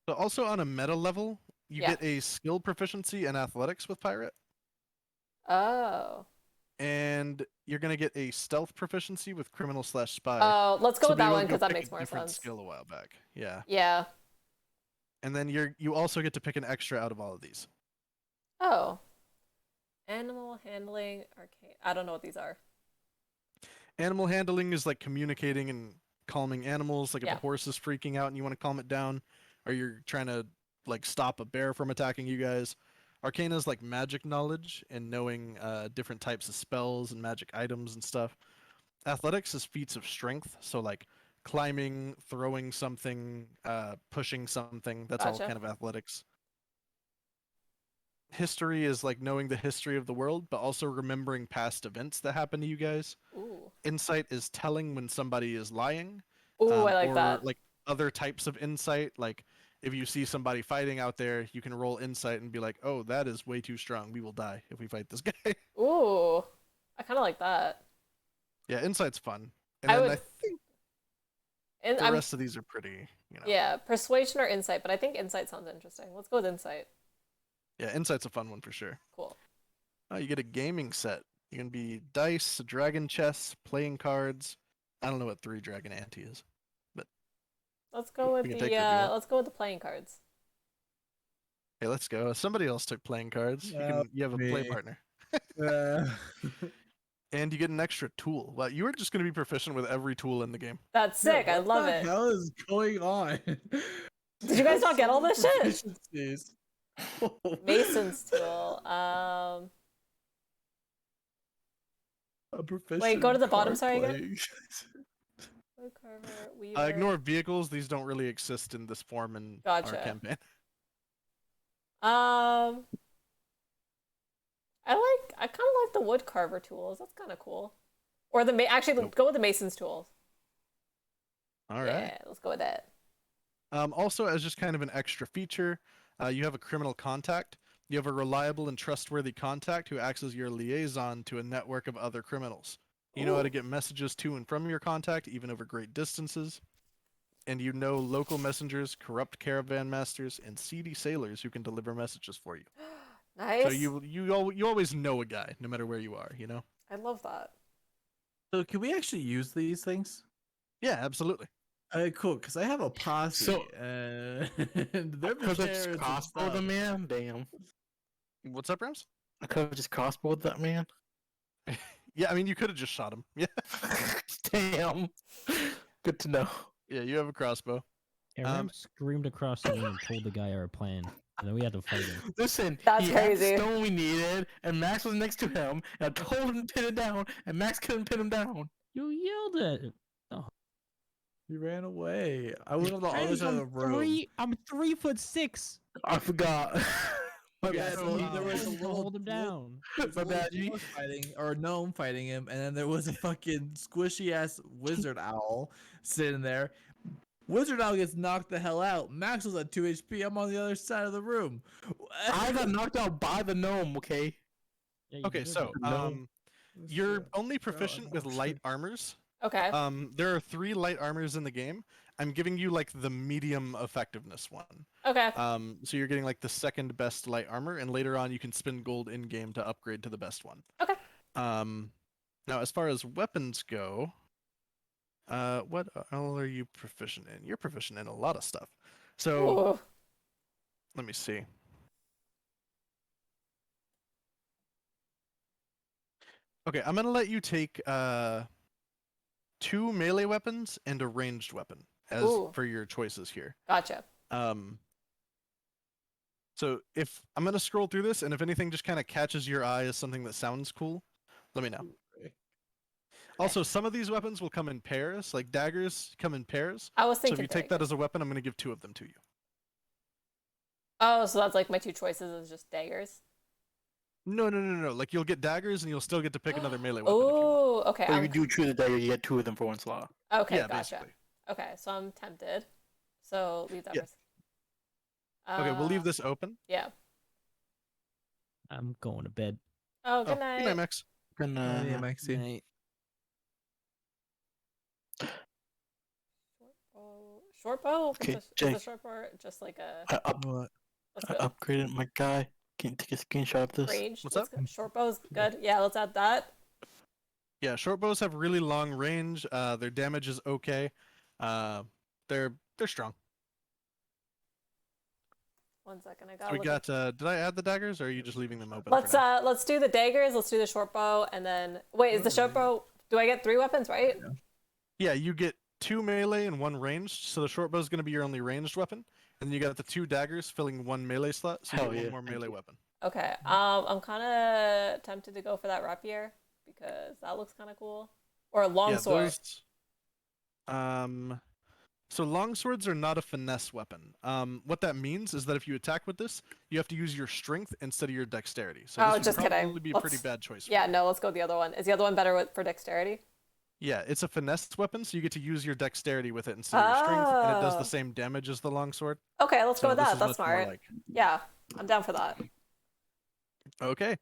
So also on a meta level, you Yeah. get a skill proficiency in athletics with pirate, Oh. and you're gonna get a stealth proficiency with criminal/spy. Oh, let's go So with maybe that we'll one go because that pick makes a more different sense. skill a while back. Yeah. Yeah. And then you also get to pick an extra out of all of these. Oh. Animal handling arcane. I don't know what these are. Animal handling is like communicating and calming animals. Like if Yeah. a horse is freaking out and you want to calm it down, or you're trying to like stop a bear from attacking you guys. Arcana is like magic knowledge and knowing different types of spells and magic items and stuff. Athletics is feats of strength, so like climbing, throwing something, pushing something. That's all Gotcha. kind of athletics. History is like knowing the history of the world, but also remembering past events that happened to you guys. Ooh. Insight is telling when somebody is lying. Ooh, I like or that. like other types of insight, like if you see somebody fighting out there, you can roll insight and be like, "Oh, that is way too strong. We will die if we fight this guy." Ooh. I kind of like that. Yeah, insight's fun. And I then would- I think And the I'm rest of these are pretty, yeah, persuasion or insight, but I think insight sounds interesting. Let's go with insight. Yeah, insight's a fun one for sure. Cool. Oh, you get a gaming set. You can be dice, dragon chess, playing cards. I don't know what 3 dragon ante is. Let's go with We can the take that if you want. let's go with the playing cards. Hey, let's go. Somebody else took playing cards. You have a play me. partner. Uh, And you get an extra tool. Well, you are just going to be proficient with every tool in the game. That's sick. I love What it. the hell is going on? Did you guys not get all this shit? Proficiencies. Mason's tool. A proficient Wait, go to the bottom, card sorry, again? playing. Woodcarver, weaver. Ignore vehicles. These don't really exist in this form in Gotcha. our campaign. I kind of like the wood carver tools. That's kind of cool. Or actually Nope. go with the mason's tools. All right. Yeah, let's go with that. Also, as just kind of an extra feature, you have a criminal contact. You have a reliable and trustworthy contact who acts as your liaison to a network of other criminals. You know how to Ooh. get messages to and from your contact, even over great distances. And you know local messengers, corrupt caravan masters, and seedy sailors who can deliver messages for you. Nice. So you always know a guy, no matter where you are. You know. I love that. So can we actually use these things? Yeah, absolutely. Cool, because I have a posse. So- And they're Because I just terrorists and crossbow the stuff. man. Damn. What's up, Rams? I could have just crossbowed that man. Yeah, I mean you could have just shot him. Yeah. Damn. Good to know. Yeah, you have a crossbow. Yeah, Ram screamed across the room and told the guy our plan, and then we had to fight him. Listen, That's he had the crazy. stone we needed, and Max was next to him, and I told him to pin it down, and Max couldn't pin him down. You yelled at it. He ran away. I went on the other side of the room. I'm 3'6". I forgot. My Yeah, bad. so G. there was a little hold him down. My bad. G. dwarf fighting or a gnome fighting him, and then there was a fucking squishy ass wizard owl sitting there. Wizard owl gets knocked the hell out. Max was at 2 HP. I'm on the other side of the room. I got knocked out by the gnome. Okay. Yeah, you Okay, did. so No. you're only proficient with light armors. Okay. There are 3 light armors in the game. I'm giving you like the medium effectiveness one. Okay. So you're getting like the second best light armor, and later on you can spend gold in game to upgrade to the best one. Okay. Now as far as weapons go, what all are you proficient in? You're proficient in a lot of stuff. So Ooh. let me see. Okay, I'm gonna let you take 2 melee weapons and a ranged weapon as Ooh. for your choices here. Gotcha. So if I'm gonna scroll through this, and if anything just kind of catches your eye as something that sounds cool, let me know. Also, some of these weapons will come in pairs, like daggers come in pairs. I was So if thinking. you take that as a weapon, I'm gonna give 2 of them to you. Oh, so that's like my 2 choices is just daggers. No. Like you'll get daggers, and you'll still get to pick another melee weapon if you want. Oh, okay. But if you do choose a dagger, you get 2 of them for 1 slot. Okay, Yeah, gotcha. basically. Okay, so I'm tempted. So leave that. Yeah. For... Okay, we'll leave this open. Yeah. I'm going to bed. Oh, good Good night. night, Max. And Yeah, Maxie. Night. Short bow. Okay, Is Jake. the short bow just like a What? let's I go. upgraded my guy. Can you take a screenshot of this? Range. What's Let's up? go. Short bow's good. Yeah, let's add that. Yeah, short bows have really long range. Their damage is okay. They're strong. 1 second. I So got. we got. Did I add the daggers, or are you just leaving them open? Let's for now? let's do the daggers. Let's do the short bow, and then wait. Is the short bow? Do I get 3 weapons? Right. Yeah, you get 2 melee and 1 ranged. So the short bow is going to be your only ranged weapon, and then you got the 2 daggers filling 1 melee slot. So you Hell get 1 yeah, more thank melee you. weapon. Okay. I'm kind of tempted to go for that rapier because that looks kind of cool. Or a longsword. So longswords are not a finesse weapon. What that means is that if you attack with this, you have to use your strength instead of your dexterity. So Oh, this would just kidding. probably be a pretty Let's- bad choice. For Yeah, you. no, let's go with the other one. Is the other one better for dexterity? Yeah, it's a finesse weapon, so you get to use your dexterity with it instead of your strength, and it does Oh. the same damage as the longsword. Okay, let's So go with this that. is That's much more smart. like- Yeah, I'm down for that. Okay,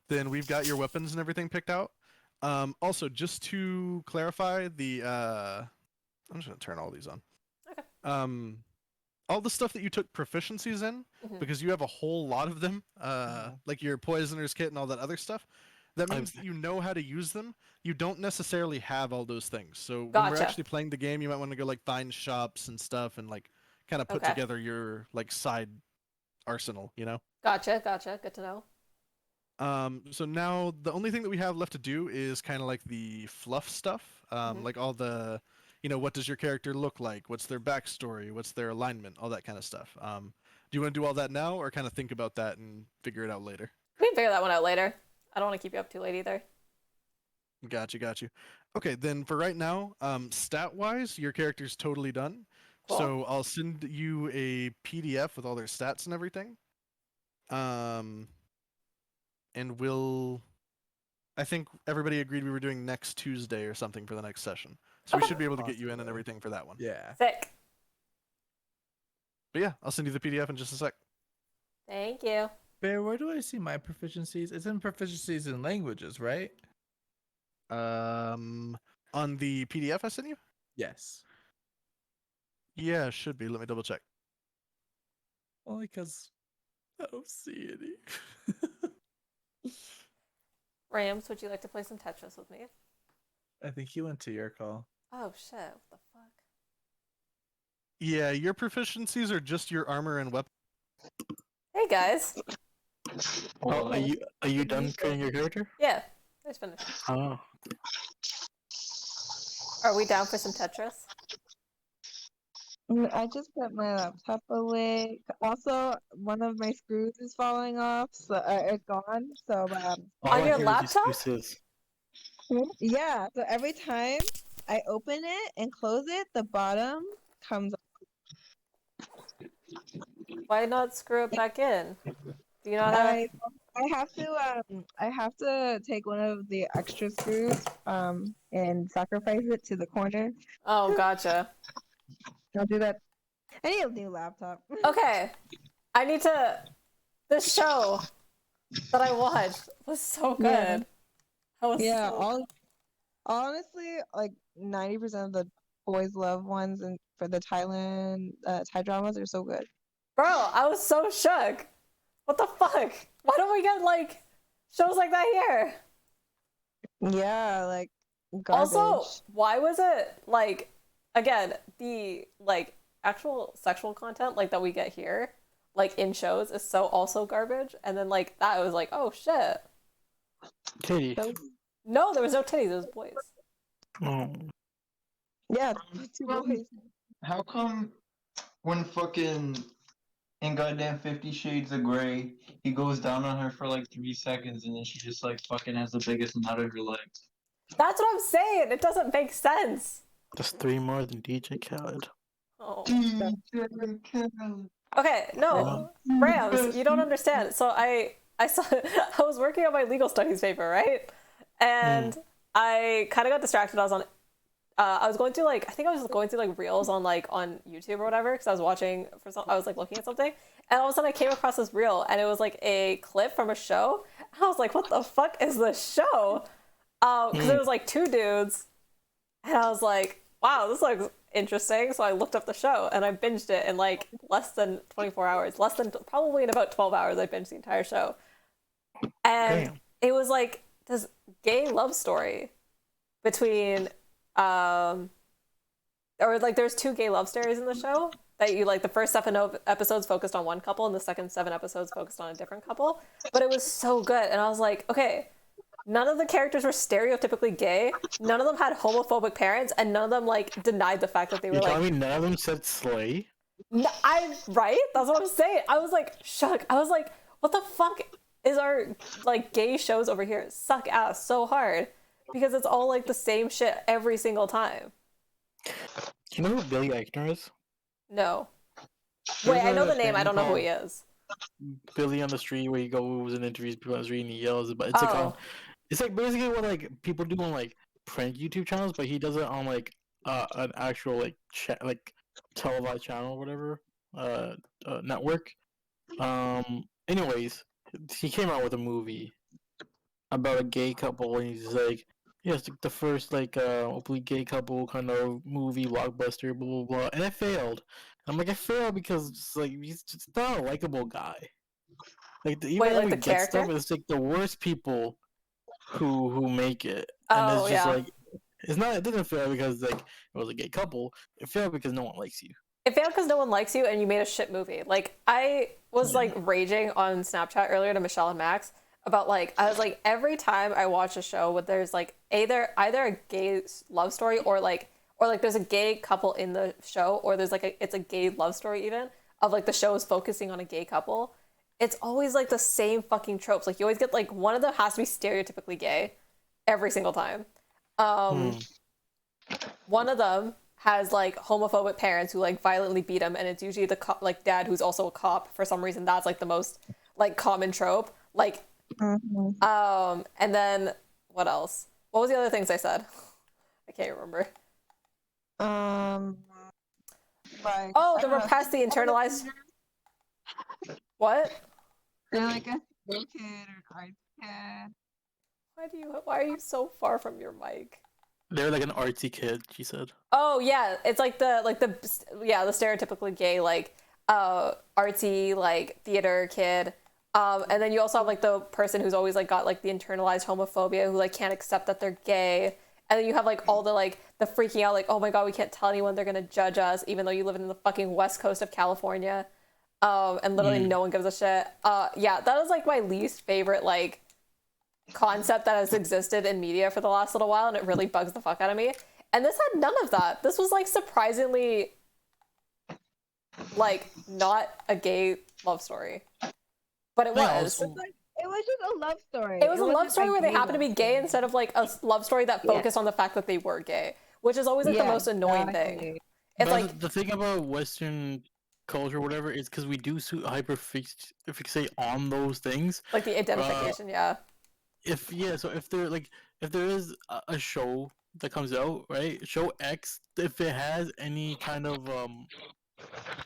then we've got your weapons and everything picked out. Also, just to clarify, I'm just gonna turn all these on. Okay. All the stuff that you took proficiencies in, Mhm. because you have a whole lot of them, like your poisoner's kit and all that other stuff. That means that you know how to use them. You don't necessarily have all those things. So when we're Gotcha. actually playing the game, you might want to go like find shops and stuff and like kind of put Okay. together your like side arsenal, you know? Gotcha. Good to know. So now the only thing that we have left to do is kind of like the fluff stuff, Mhm. like all the, what does your character look like? What's their backstory? What's their alignment? All that kind of stuff. Do you want to do all that now, or kind of think about that and figure it out later? We can figure that one out later. I don't want to keep you up too late either. Got you. Okay, then for right now, stat-wise, your character's totally done. Cool. So I'll send you a PDF with all their stats and everything. And we'll I think everybody agreed we were doing next Tuesday or something for the next session. So we Okay. should be able to get you in and Possibly. everything for that one. Yeah. Sick. But yeah, I'll send you the PDF in just a sec. Thank you. Bear, where do I see my proficiencies? It's in proficiencies in languages, right? On the PDF I sent you? Yes. Yeah, it should be. Let me double check. Only because I don't see any. Rams, would you like to play some Tetris with me? I think he went to your call. Oh shit! What the fuck? Yeah, your proficiencies are just your armor and weapon. Hey guys. Oh, are you done creating your character? Yeah, I just finished. Oh. Are we down for some Tetris? I just put my laptop away. Also, one of my screws is falling off, so it's gone. So All On I your hear is laptop? excuses. yeah. So every time I open it and close it, the bottom comes. Why not screw it back in? Do you not have? I have to take one of the extra screws and sacrifice it to the corner. Oh, gotcha. I'll do that. I need a new laptop. Okay, I need to. This show that I watched was so good. Yeah. I was Yeah, so- honestly, like 90% of the boys love ones, and for the Thai dramas are so good. Bro, I was so shook. What the fuck? Why don't we get like shows like that here? Yeah, like garbage. Also, why was it like again, the like actual sexual content like that we get here, like in shows is so also garbage. And then like that I was like, oh shit. Katie. No, there was no titties, it was boys. Oh. Yeah, two Well, boys. How come when fucking in goddamn 50 Shades of Grey, he goes down on her for like 3 seconds and then she just like fucking has the biggest nut of her legs? That's what I'm saying. It doesn't make sense. That's 3 more than DJ Khaled. Oh. DJ Khaled. Okay, no. Rams, you don't understand. So I saw I was working on my legal studies paper, right? And I kind of got distracted. I was going through like I think I was going through like reels on YouTube or whatever because I was watching for some I was like looking at something and all of a sudden I came across this reel and it was like a clip from a show and I was like, what the fuck is this show? Because it was like 2 dudes and I was like, wow, this looks interesting. So I looked up the show and I binged it in like less than 24 hours, probably in about 12 hours I binged the entire show. And Damn. it was like this gay love story between or like there's 2 gay love stories in the show that you like the first 7 episodes focused on one couple and the second 7 episodes focused on a different couple, but it was so good and I was like, okay, none of the characters were stereotypically gay, none of them had homophobic parents, and none of them like denied the fact that they were You're like telling me none of them said slay? right? That's what I'm saying. I was like shook. I was like, what the fuck is our like gay shows over here suck ass so hard because it's all like the same shit every single time. Do you know who Billy Eichner is? No. There's Wait, I know a the name. I thing don't know who he called is. Billy on the street where he goes and interviews people on the street and he yells, but it's like Oh. it's like basically what like people do on like prank YouTube channels, but he does it on like an actual like televised channel or whatever network. Anyways, he came out with a movie about a gay couple and he's like, yeah, it's like the first like openly gay couple kind of movie blockbuster, blah blah blah, and it failed. I'm like, it failed because it's like he's just not a likable guy. Like even Wait, though like we the get stuff, character? it's like the worst people who make it, and Oh, it's just yeah. like it's not. It doesn't fail because like it was a gay couple. It failed because no one likes you. It failed because no one likes you and you made a shit movie. Like, I was like raging on Snapchat earlier to Michelle and Max about like, I was like, every time I watch a show where there's like either a gay love story or like there's a gay couple in the show or there's like it's a gay love story even of like the show is focusing on a gay couple. It's always like the same fucking tropes. Like you always get like one of them has to be stereotypically gay every single time. One of them has like homophobic parents who like violently beat him and it's usually the like dad who's also a cop for some reason. That's like the most like common trope. Like Mhm. and then what else? What was the other things I said? I can't remember. Like, Oh, I the don't know, repressed, the internalized. What? They're like a school kid or art kid. Why are you so far from your mic? They're like an artsy kid, she said. Oh yeah, it's like the stereotypically gay like artsy like theater kid. And then you also have like the person who's always like got like the internalized homophobia who like can't accept that they're gay. And then you have like all the like the freaking out like, oh my god, we can't tell anyone, they're gonna judge us even though you live in the fucking west coast of California. And literally no one gives a shit. Yeah, that is like my least favorite like concept that has existed in media for the last little while, and it really bugs the fuck out of me. And this had none of that. This was like surprisingly like not a gay love story. But it was. It was just a love story. It was a love wasn't story where they gay happened to be love gay story. instead of like a love story that focused on the fact that they were gay, which is always like the Yeah, most annoying thing. exactly. It's But like the thing about Western culture, or whatever, is because we do hyperfixate on those things. the identification, yeah. So if there is a show that comes out, right? Show X, if it has any kind of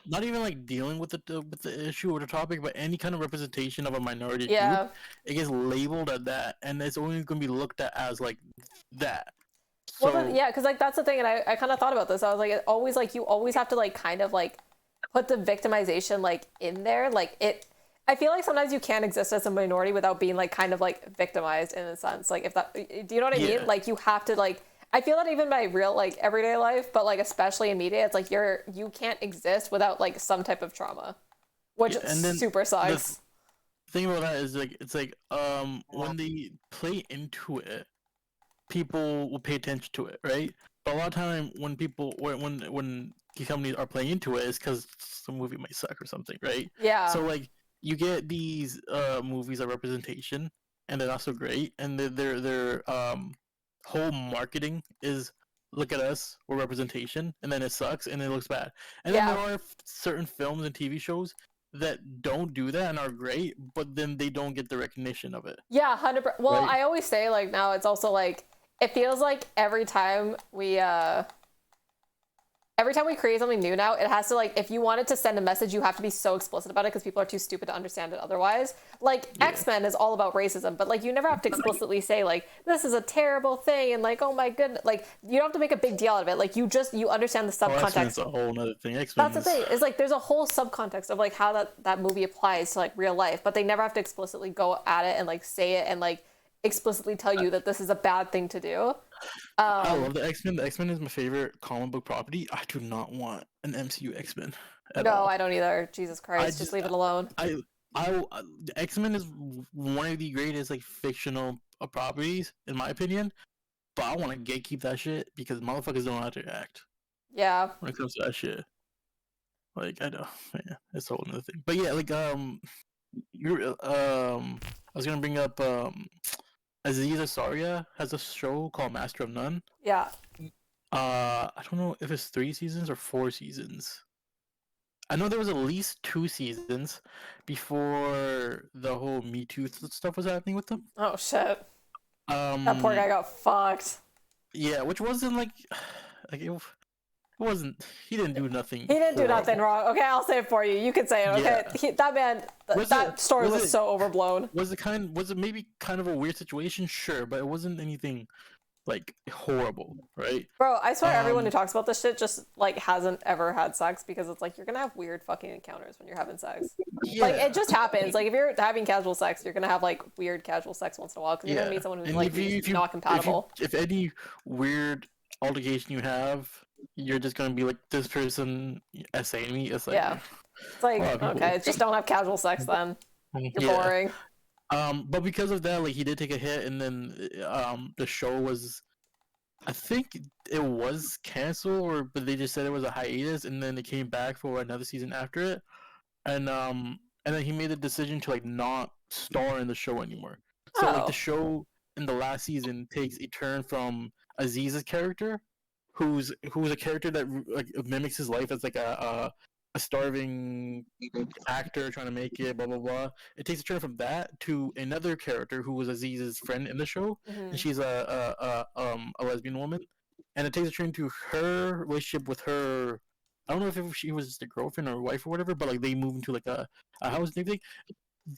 not even like dealing with the issue or the topic, but any kind of representation of a minority Yeah. group, it gets labeled as that, and it's only going to be looked at as like that. Well, then, yeah, because like that's the thing, and I kind of thought about this. I was like, it always like you always have to like kind of like put the victimization like in there. Like it, I feel like sometimes you can't exist as a minority without being like kind of like victimized in a sense. Like if that, do you know what I Yeah. mean? Like you have to like. I feel that even in my real like everyday life, but like especially in media, it's like you can't exist without like some type of trauma, which Yeah, and then super sucks. The thing about that is like it's like when they play into it, people will pay attention to it, right? But a lot of time when people when the companies are playing into it, is because the movie might suck or something, right? Yeah. So like you get these movies of representation, and they're not so great, and their whole marketing is look at us, we're representation, and then it sucks and it looks bad. And then Yeah. there are certain films and TV shows that don't do that and are great, but then they don't get the recognition of it. Yeah, 100%. Well, Right. I always say like now it's also like it feels like every time we create something new now, it has to like if you wanted to send a message, you have to be so explicit about it because people are too stupid to understand it otherwise. Like X-Men is all about racism, but like you never have to explicitly say like this is a terrible thing and like oh my goodness, like you don't have to make a big deal out of it. Like you understand the subcontext. X-Men's a whole nother thing. X-Men That's the thing. It's like there's a whole subcontext of like how that movie applies to like real life, but they never have to explicitly go at it and like say it and like explicitly tell you that this is a bad thing to do. I love the X-Men. The X-Men is my favorite comic book property. I do not want an MCU X-Men at No, all. I don't either. Jesus Christ, just leave it alone. the X-Men is one of the greatest like fictional properties in my opinion, but I want to gatekeep that shit because motherfuckers don't know how to act Yeah. when it comes to that shit. Like I know, yeah, it's a whole other thing. But yeah, like you're I was gonna bring up Aziz Ansari has a show called Master of None. Yeah. I don't know if it's 3 seasons or 4 seasons. I know there was at least 2 seasons before the whole Me Too stuff was happening with them. Oh shit. That poor guy got fucked. Yeah, which wasn't like it wasn't. He didn't do nothing. He didn't do nothing horrible. wrong. Okay, I'll say it for you. You can say it. Okay, Yeah. that man. That story was so overblown. Was it maybe kind of a weird situation? Sure, but it wasn't anything like horrible, right? Bro, I swear everyone who Um, talks about this shit just like hasn't ever had sex because it's like you're gonna have weird fucking encounters when you're having sex. Yeah. Like it just happens. Like if you're having casual sex, you're gonna have like weird casual sex once in a while because you're gonna meet someone who's And like not compatible. If any weird altercation you have, you're just gonna be like this person essaying me. It's like Yeah. It's like lot of people- okay, just don't have casual sex then. You're boring. But because of that, like he did take a hit, and then the show was, I think it was canceled, but they just said it was a hiatus, and then it came back for another season after it, and then he made the decision to like not star in the show anymore. So like Oh. the show in the last season takes a turn from Aziz's character, who's a character that like mimics his life as like a a starving actor trying to make it, blah blah blah. It takes a turn from that to another character who was Aziz's friend in the show, Mhm. and she's a lesbian woman, and it takes a turn to her relationship with her. I don't know if she was just a girlfriend or wife or whatever, but like they move into like a house and everything.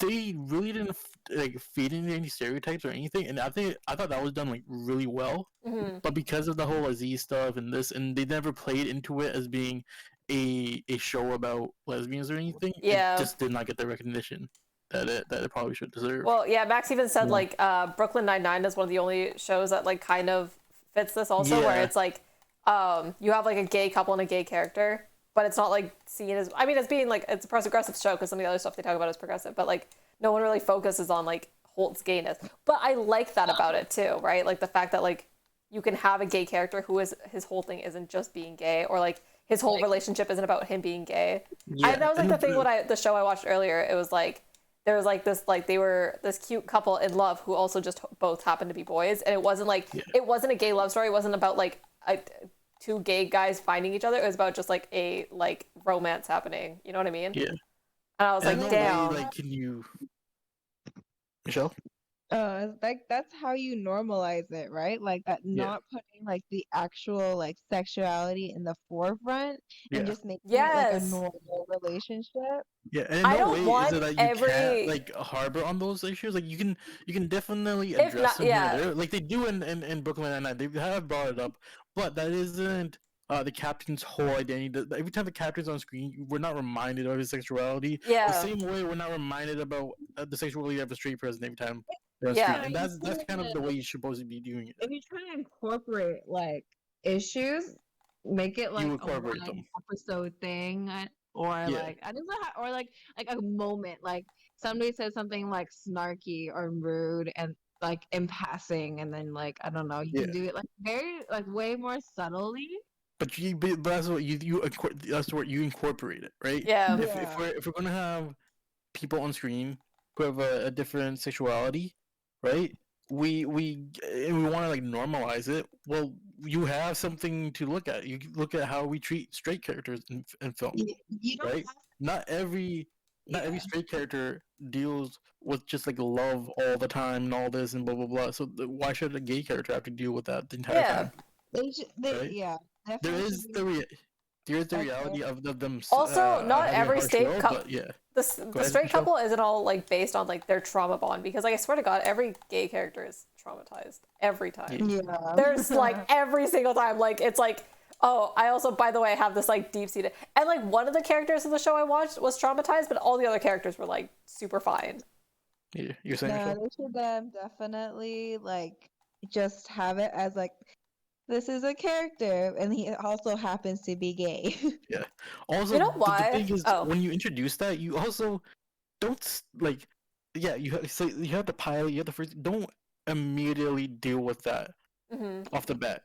They really didn't like feed into any stereotypes or anything, and I thought that was done like really well. Mhm. But because of the whole Aziz stuff and this, and they never played into it as being a show about lesbians or anything, Yeah. it just did not get the recognition that it probably should deserve. Well, yeah, Max even said Yeah. like Brooklyn Nine-Nine is one of the only shows that like kind of fits this also, where Yeah. it's like you have like a gay couple and a gay character, but it's not like seen as, I mean, it's being like, it's a progressive show because some of the other stuff they talk about is progressive, but like no one really focuses on like Holt's gayness. But I like that about it too, right? Like the fact that like you can have a gay character who is, his whole thing isn't just being gay, or like his whole relationship isn't about him being gay. That was like and the thing when the show I watched earlier, it was like there was like this, like they were this cute couple in love who also just both happened to be boys, and it wasn't like it wasn't a gay love story. It wasn't about like two gay guys finding each other. It was about just like a like romance happening. You know what I mean? Yeah. And I was And like, no way, damn. like, can you, Michelle? It's like that's how you normalize it, right? Like that, Yeah. not putting like the actual like sexuality in the forefront and Yeah. just making it like a Yes. normal relationship. Yeah, and in I no don't way want is it that you every- can't like harbor on those issues. Like you can definitely If address not- them yeah. here or there. Like they do in Brooklyn Nine-Nine. They have brought it up, but that isn't the captain's whole identity. Every time the captain's on screen, we're not reminded of his sexuality. Yeah. The same way we're not reminded about the sexuality of a straight person every time they're on Yeah. screen. And that's kind of the way you're supposed to be doing it. If you try to incorporate like issues, make it like a incorporate one them. episode thing, or Yeah. like I don't know, or like a moment, like somebody says something like snarky or rude, and like in passing, and then like I don't know, you Yeah. can do it like very like way more subtly. But that's what that's what you incorporate it, right? Yeah. If we're gonna have people on screen who have a different sexuality, right? We want to like normalize it. Well, you have something to look at. You look at how we treat straight characters in film. You don't Right? have Not every Yeah. straight character deals with just like love all the time and all this and blah blah blah. So why should a gay character have to deal with that the entire Yeah. time? Right? Yeah. There definitely is should the be- there is the Okay. reality of them. Also, not having a every harsh state role, cou- but yeah. the ahead, straight Michelle. couple isn't all like based on like their trauma bond, because like I swear to God, every gay character is traumatized every time. Yeah. There's like every single time, like it's like, oh, I also, by the way, have this like deep seated, and like one of the characters in the show I watched was traumatized, but all the other characters were like super fine. Yeah, you're saying No, Michelle? they should definitely like just have it as like this is a character, and he also happens to be gay. Also, You know the why? thing is, Oh. when you introduce that, you also don't like, yeah, so you have the pilot, you have the first. Don't immediately deal with that Hmm. off the bat.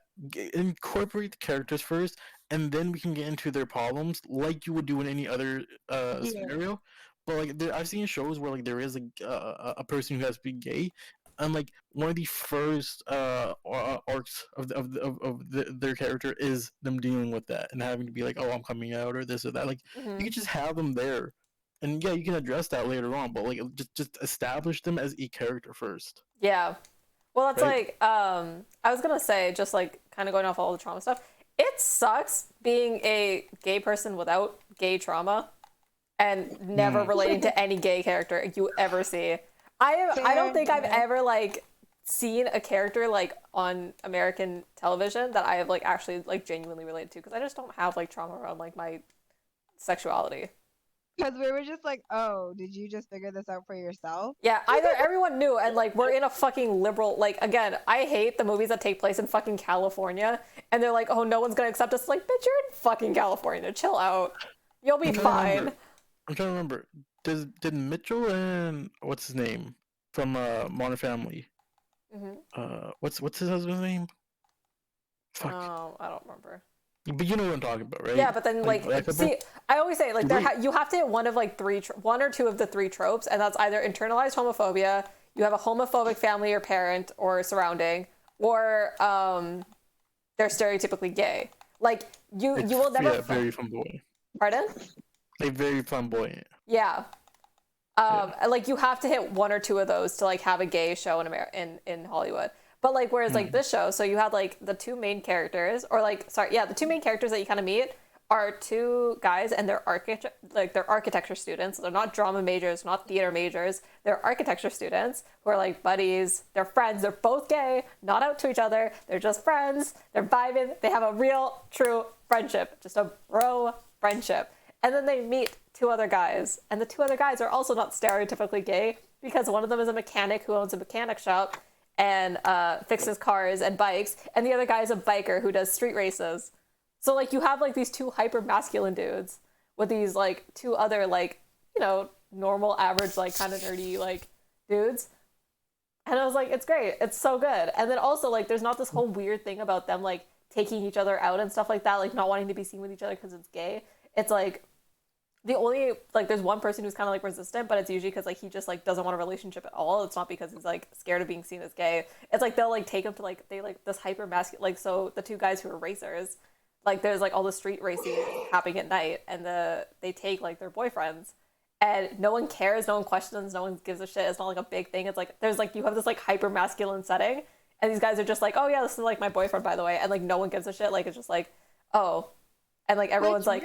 Incorporate the characters first, and then we can get into their problems, like you would do in any other scenario. But like, I've seen shows where like there is a person who has to be gay, and like one of the first arcs of their character is them dealing with that and having to be like, oh, I'm coming out or this or that. Like Hmm. you can just have them there, and yeah, you can address that later on. But like just establish them as a character first. Yeah. Well, that's Right. like, I was gonna say, just like kind of going off all the trauma stuff, it sucks being a gay person without gay trauma and never relating to any gay character you ever see. I don't think I've enough. ever like seen a character like on American television that I have like actually like genuinely related to, because I just don't have like trauma around like my sexuality. Because we were just like, oh, did you just figure this out for yourself? Yeah, either everyone knew, and like we're in a fucking liberal, like, again, I hate the movies that take place in fucking California, and they're like, oh, no one's gonna accept us. Like, bitch, you're in fucking California. Chill out. You'll be I'm trying to fine. remember. I'm trying to remember. Did Mitchell and what's his name from Modern Family? Mhm. What's his husband's name? Fuck. Oh, I don't remember. But you know what I'm talking about, right? Yeah, but then Like, like, that couple? see, I always say like Wait. you have to hit one of like one or two of the three tropes, and that's either internalized homophobia, you have a homophobic family or parent or surrounding, or they're stereotypically gay. Like you will never. Yeah, very flamboyant. Pardon? Like very flamboyant. Yeah. Like you have to hit one or two of those to like have a gay show in Hollywood. But like whereas like this show, so you had like the two main characters, or like the two main characters that you kind of meet are two guys, and they're architecture students. They're not drama majors, not theater majors. They're architecture students who are like buddies. They're friends. They're both gay, not out to each other. They're just friends. They're vibing. They have a real, true friendship, just a bro friendship. And then they meet two other guys, and the two other guys are also not stereotypically gay because one of them is a mechanic who owns a mechanic shop and fixes cars and bikes, and the other guy is a biker who does street races. So like you have like these two hyper masculine dudes with these like two other like, you know, normal average like kind of nerdy like dudes. And I was like, it's great. It's so good. And then also like there's not this whole weird thing about them like taking each other out and stuff like that, like not wanting to be seen with each other because it's gay. It's like the only like there's one person who's kind of like resistant, but it's usually because like he just like doesn't want a relationship at all. It's not because he's like scared of being seen as gay. It's like they'll like take him to like they like this hyper masculine, like, so the two guys who are racers, like there's like all the street racing happening at night, and they take like their boyfriends, and no one cares, no one questions, no one gives a shit. It's not like a big thing. It's like there's like you have this like hyper masculine setting, and these guys are just like, oh yeah, this is like my boyfriend, by the way, and like no one gives a shit. Like it's just like, oh, and like everyone's Which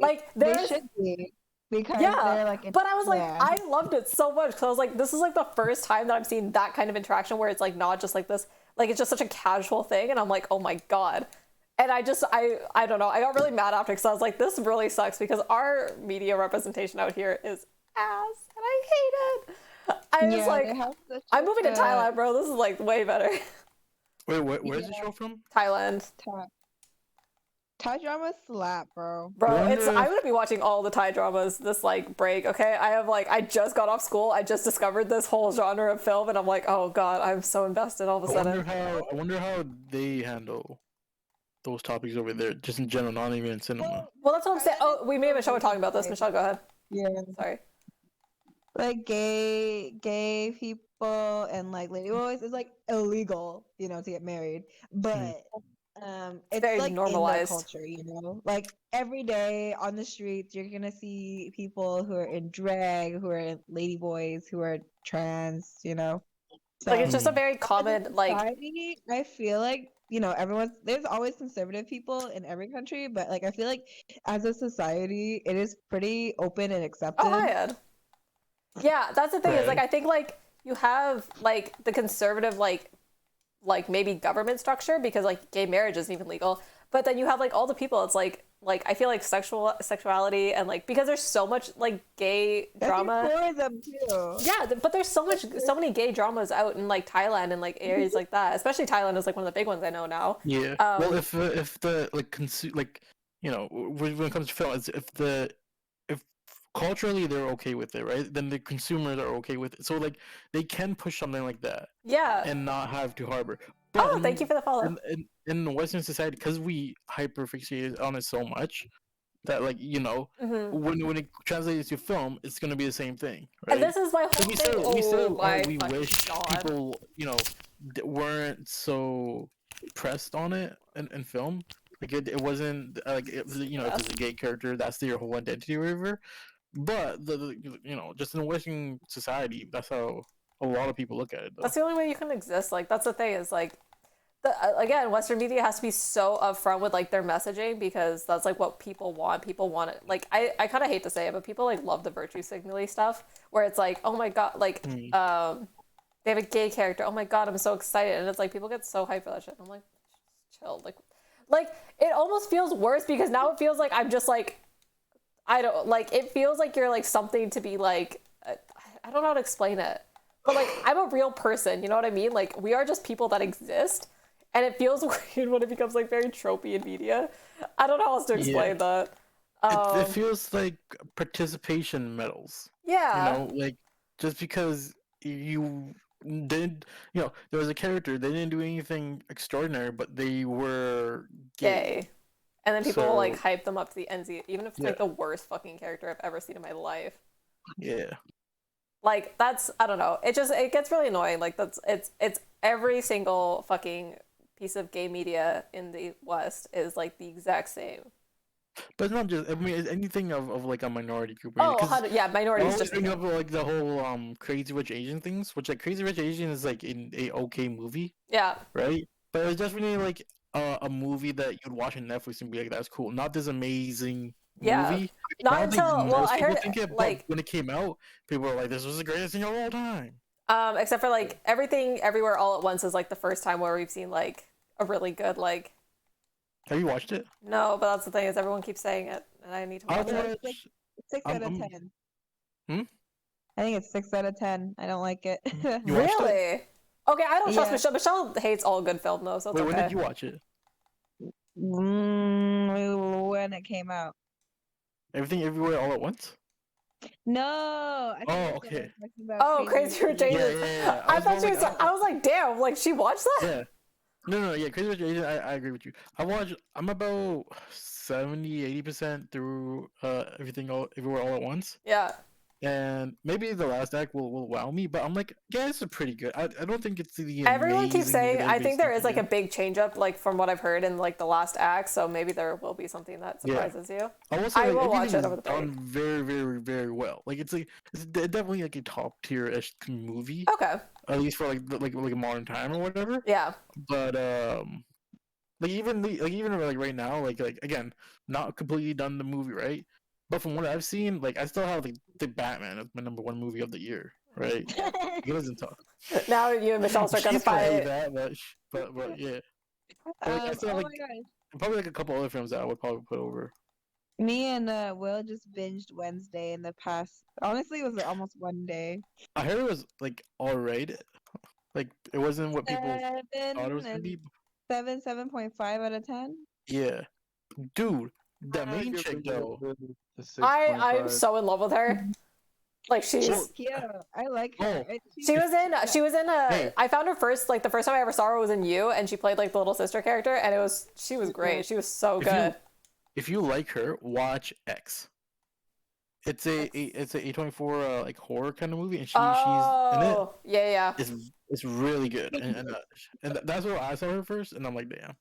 like they there's should be, because yeah, they're like but I was like, yeah. I loved it so much because I was like, this is like the first time that I'm seeing that kind of interaction where it's like not just like this, like it's just such a casual thing, and I'm like, oh my god. And I don't know, I got really mad after because I was like, this really sucks because our media representation out here is ass, and I hate it. I was Yeah, like, they have such I'm a moving to good Thailand, bro. This is like way better. Wait, where's the show from? Thailand, Thai drama slap, bro. bro. Wonder I'm if- gonna be watching all the Thai dramas this like break. Okay, I just got off school. I just discovered this whole genre of film, and I'm like, oh god, I'm so invested all of a sudden. I wonder how they handle those topics over there, just in general, not even in cinema. Well, that's what I'm saying. Oh, we may have Michelle talking about this. Michelle, go ahead. Yeah, Sorry. like gay people and like lady boys is like illegal, you know, to get married, but it's very like normalized. in their culture, you know, like every day on the streets you're gonna see people who are in drag, who are lady boys, who are trans, you know. Like it's So, just a very as a common like society, I feel like, you know, there's always conservative people in every country, but like I feel like as a society it is pretty open and accepted. oh hi Ed. Yeah, that's the thing is like Right. I think like you have like the conservative like maybe government structure because like gay marriage isn't even legal, but then you have like all the people. It's like I feel like sexuality and like because there's so much like gay That's drama. for them too. Yeah, but there's so many gay dramas out in like Thailand and like areas like that. Especially Thailand is like one of the big ones I know now. Yeah. Well, if the like like you know when it comes to film, if culturally they're okay with it, right? Then the consumers are okay with it. So like they can push something like that Yeah. and not have to harbor. Oh, thank you for the follow. In Western society, because we hyperfixated on it so much that like you know when it translates to film, it's gonna be the same thing, right? And this is my So whole thing. we say, Oh my we fucking wish God. people, you know, weren't so pressed on it in film. Like it wasn't like you know, if it's a gay character, that's their whole identity or whatever. But the you know, just in Western society, that's how a lot of people look at it. Though. That's the only way you can exist. Like that's the thing is like, again, Western media has to be so upfront with like their messaging because that's like what people want. People want it. Like I kind of hate to say it, but people like love the virtue signaling stuff where it's like, oh my god, like they have a gay character. Oh my god, I'm so excited, and it's like people get so hyped for that shit. I'm like, chill. Like it almost feels worse because now it feels like I'm just like, I don't like. It feels like you're like something to be like. I don't know how to explain it. But like I'm a real person, you know what I mean? Like we are just people that exist, and it feels weird when it becomes like very tropey in media. I don't know how else to explain that. It feels like participation medals. Yeah. You know, like just because you did, you know, there was a character, they didn't do anything extraordinary, but they were gay. And then people will like So- hype them up to the NZ, even if it's like the worst fucking character I've ever seen in my life. Yeah. Like that's I don't know. It gets really annoying. Like it's every single fucking piece of gay media in the West is like the exact same. But it's not just. I mean, it's anything of like a minority group. Right? Oh, 'Cause yeah, I minorities always just. bring up like the whole Crazy Rich Asian things, which like Crazy Rich Asian is like in a okay movie, Yeah. right? But it's definitely like a movie that you'd watch on Netflix and be like, "That's cool." Not this amazing Yeah. movie. Not I don't think until well, most I people heard think it, like but when it came out, people were like, "This was the greatest thing of all time." except for like Everything Everywhere All at Once is like the first time where we've seen like a really good like. Have you watched it? No, but that's the thing is everyone keeps saying it, and I need to I watch it. watched. 6 I'm- out of I'm- 10. Hmm? I think it's 6 out of 10. I don't like it. You watched it? Really? Okay, I don't trust Yeah. Michelle. Michelle hates all good film though, so it's Wait, okay. when did you watch it? When it came out. Everything, everywhere, all at once. No. I Oh, think that's what okay. we're talking about, Oh, Crazy Rich Asians. Asians. Yeah. I thought was she going was. like, I was like, damn, like she watched that. Yeah. No, yeah, Crazy Rich Asian, I agree with you. I'm about 70-80% through everything all everywhere all at once. Yeah. And maybe the last act will wow me, but I'm like, yeah, this is pretty good. I don't think it's the Everyone keeps amazing movie saying. that I think there everybody's is like a thinking big change up, like from what I've heard in like the last act. So maybe there will be something that Yeah. surprises you. of. I will say I like, will watch everything it is over the break. done very, very, very well. Like it's definitely like a top tier ish movie, Okay. at least for like a modern time or whatever. Yeah. But even right now, like again, not completely done the movie, right? But from what I've seen, like I still have like the Batman as my number 1 movie of the year, right? He doesn't talk. Now you and Michelle start gonna She's gonna hate fight. that, but yeah. But, like, I still have, Oh like, my gosh. probably like a couple other films that I would probably put over. Me and Will just binged Wednesday in the past. Honestly, it was almost one day. I heard it was like alright. Like it wasn't what people thought it was 7 gonna and be. 7.5 out of 10. Yeah, dude, that I main give chick it though. the I'm 6.5. so in love with her. Like she's. She's cute. I like her. Oh. She was in a. Hey. I found her first, like the first time I ever saw her was in You, and she played like the little sister character, and she was great. She was so If you- good. If you like her, watch X. It's a A24 like horror kind of movie, and she's in it. Oh, yeah. It's really good, and that's where I saw her first, and I'm like, damn.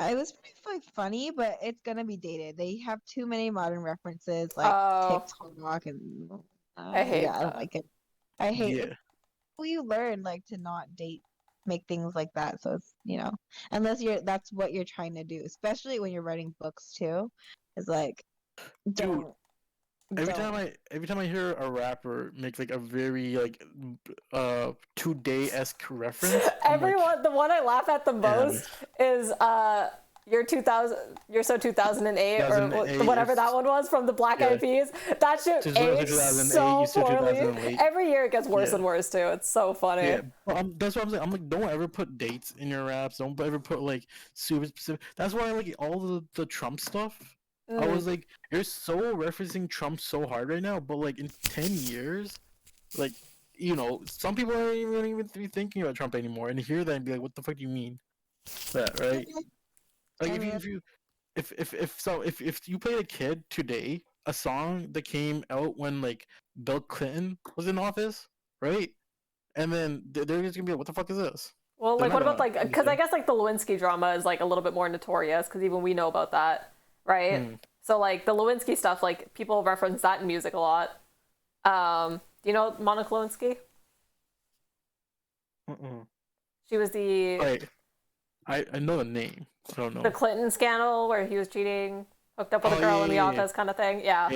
It was pretty like funny, but it's gonna be dated. They have too many modern references like Oh. TikTok and I hate yeah, I don't that. like it. I hate Yeah, it. Well, you learn like to not make things like that. So it's unless that's what you're trying to do, especially when you're writing books too. It's like don't. every don't. time I hear a rapper make like a very like Today-esque reference, I'm like, Everyone, the one I laugh at the most is you're so 2008 or 2008 whatever is- that one was from the Black Eyed Peas. That shit Just went to aged 2008, so you said poorly. 2008. Every year it gets worse Yeah. and worse too. It's so funny. yeah, well, that's what I'm saying. I'm like, don't ever put dates in your raps. Don't ever put like super specific. That's why I like all the Trump stuff. I Mm. was like, you're so referencing Trump so hard right now, but like in 10 years, like, some people aren't even be thinking about Trump anymore, and hear that and be like, what the fuck do you mean? That, right? Like I mean- if you played a kid today a song that came out when like Bill Clinton was in office, right? And then they're just gonna be like, what the fuck is this? Well, They're like, what not about like, gonna because I understand. guess like the Lewinsky drama is like a little bit more notorious because even we know about that, right? Hmm. So like the Lewinsky stuff, like people reference that in music a lot. Do you know Monica Lewinsky? She was the Wait, I know the name. I don't know. the Clinton scandal where he was cheating, hooked up with a Oh, girl yeah, in the yeah, office kind of thing. Yeah.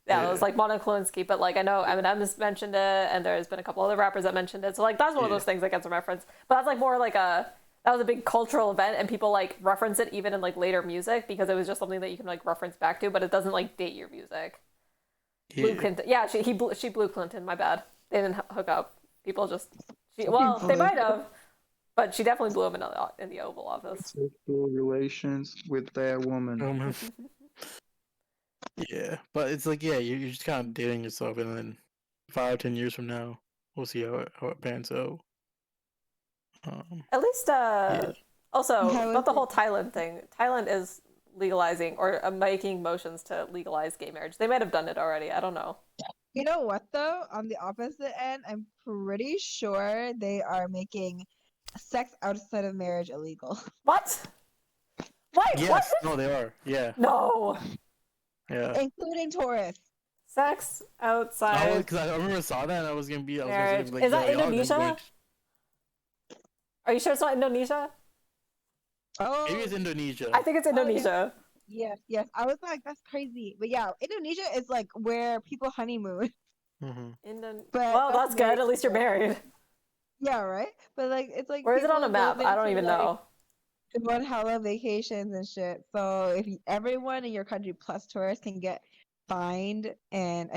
Yeah, It was like Monica Lewinsky, but like I know Eminem's mentioned it, and there's been a couple other rappers that mentioned it. So like that's one of Yeah. those things that gets a reference. But that's like more like that was a big cultural event, and people like reference it even in like later music because it was just something that you can like reference back to, but it doesn't like date your music. Blue yeah. Clinton, yeah, she blew Clinton. My bad, they didn't hook up. People just they blew might have, but she definitely blew him in the Oval Office. Sexual relations with that woman. Oh, man. Yeah, but it's like, yeah, you're just kind of dating yourself, and then 5-10 years from now, we'll see how it pans out. At least, also How about is the it? whole Thailand thing. Thailand is legalizing or making motions to legalize gay marriage. They might have done it already. I don't know. You know what though? On the opposite end, I'm pretty sure they are making sex outside of marriage illegal. What? What? Yes, What? no, they are. Yeah, No. Yeah. including tourists. Sex outside Because I remember saw that and I was gonna be marriage. like, Is that yo, y'all Indonesia? language. Are you sure it's not Indonesia? Oh, Maybe it's Indonesia. I think it's Indonesia. yes, yes. I was like, that's crazy. But yeah, Indonesia is like where people honeymoon. Hmm. But Well, that's that's good. At least you're very married. Yeah, right. But like, it's like Where is it on a people go map? there I don't to, even like, know. go on hella vacations and shit. So if everyone in your country plus tourists can get fined, and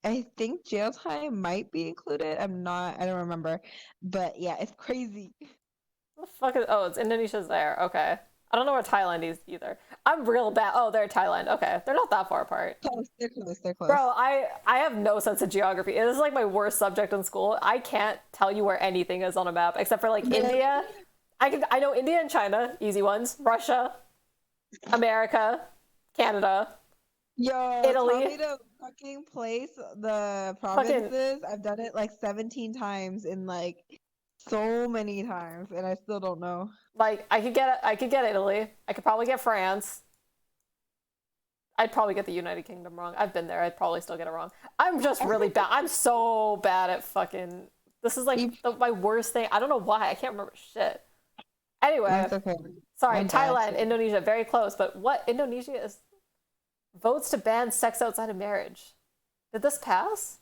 I think jail time might be included. I don't remember, but yeah, it's crazy. What the fuck is? Oh, it's Indonesia's there. Okay. I don't know where Thailand is either. I'm real bad. Oh, they're Thailand. Okay, they're not that far apart. Close, they're close, they're close. Bro, I have no sense of geography. It is like my worst subject in school. I can't tell you where anything is on a map except for like Yeah. India. I know India and China, easy ones. Russia, America, Canada. Yo, Italy. tell me to fucking place the provinces. I've done it like 17 times in like so many times, and I still don't know. Like I could get Italy. I could probably get France. I'd probably get the United Kingdom wrong. I've been there. I'd probably still get it wrong. I'm just really bad. I'm so bad at fucking. This is like my worst thing. I don't know why. I can't remember shit. Anyway, That's okay. sorry. I'm bad Thailand, too. Indonesia, very close. But what? Indonesia is votes to ban sex outside of marriage. Did this pass?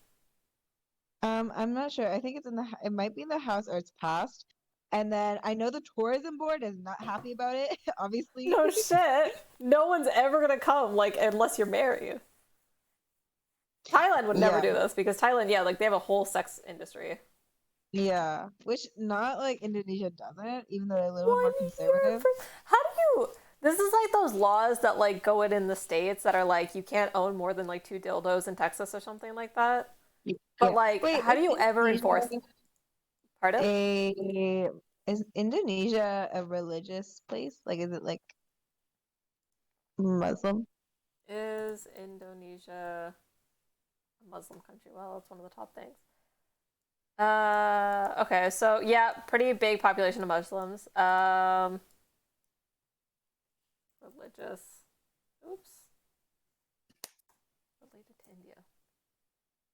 I'm not sure. I think it might be in the house or it's passed. And then I know the tourism board is not happy about it, obviously. No shit. No one's ever gonna come like unless you're married. Thailand would never Yeah. do this because Thailand, yeah, like they have a whole sex industry. Yeah, which not like Indonesia doesn't, even though they're a little 1 more year conservative. How do you? This is like those laws that like go in the states that are like you can't own more than like 2 dildos in Texas or something like that. But Yeah. like, Wait, how do is you ever enforce? Indonesia Pardon? Is Indonesia a religious place? Like, is it like Muslim? Is Indonesia a Muslim country? Well, it's one of the top things. Okay, so yeah, pretty big population of Muslims. Religious. Oops. Related to India.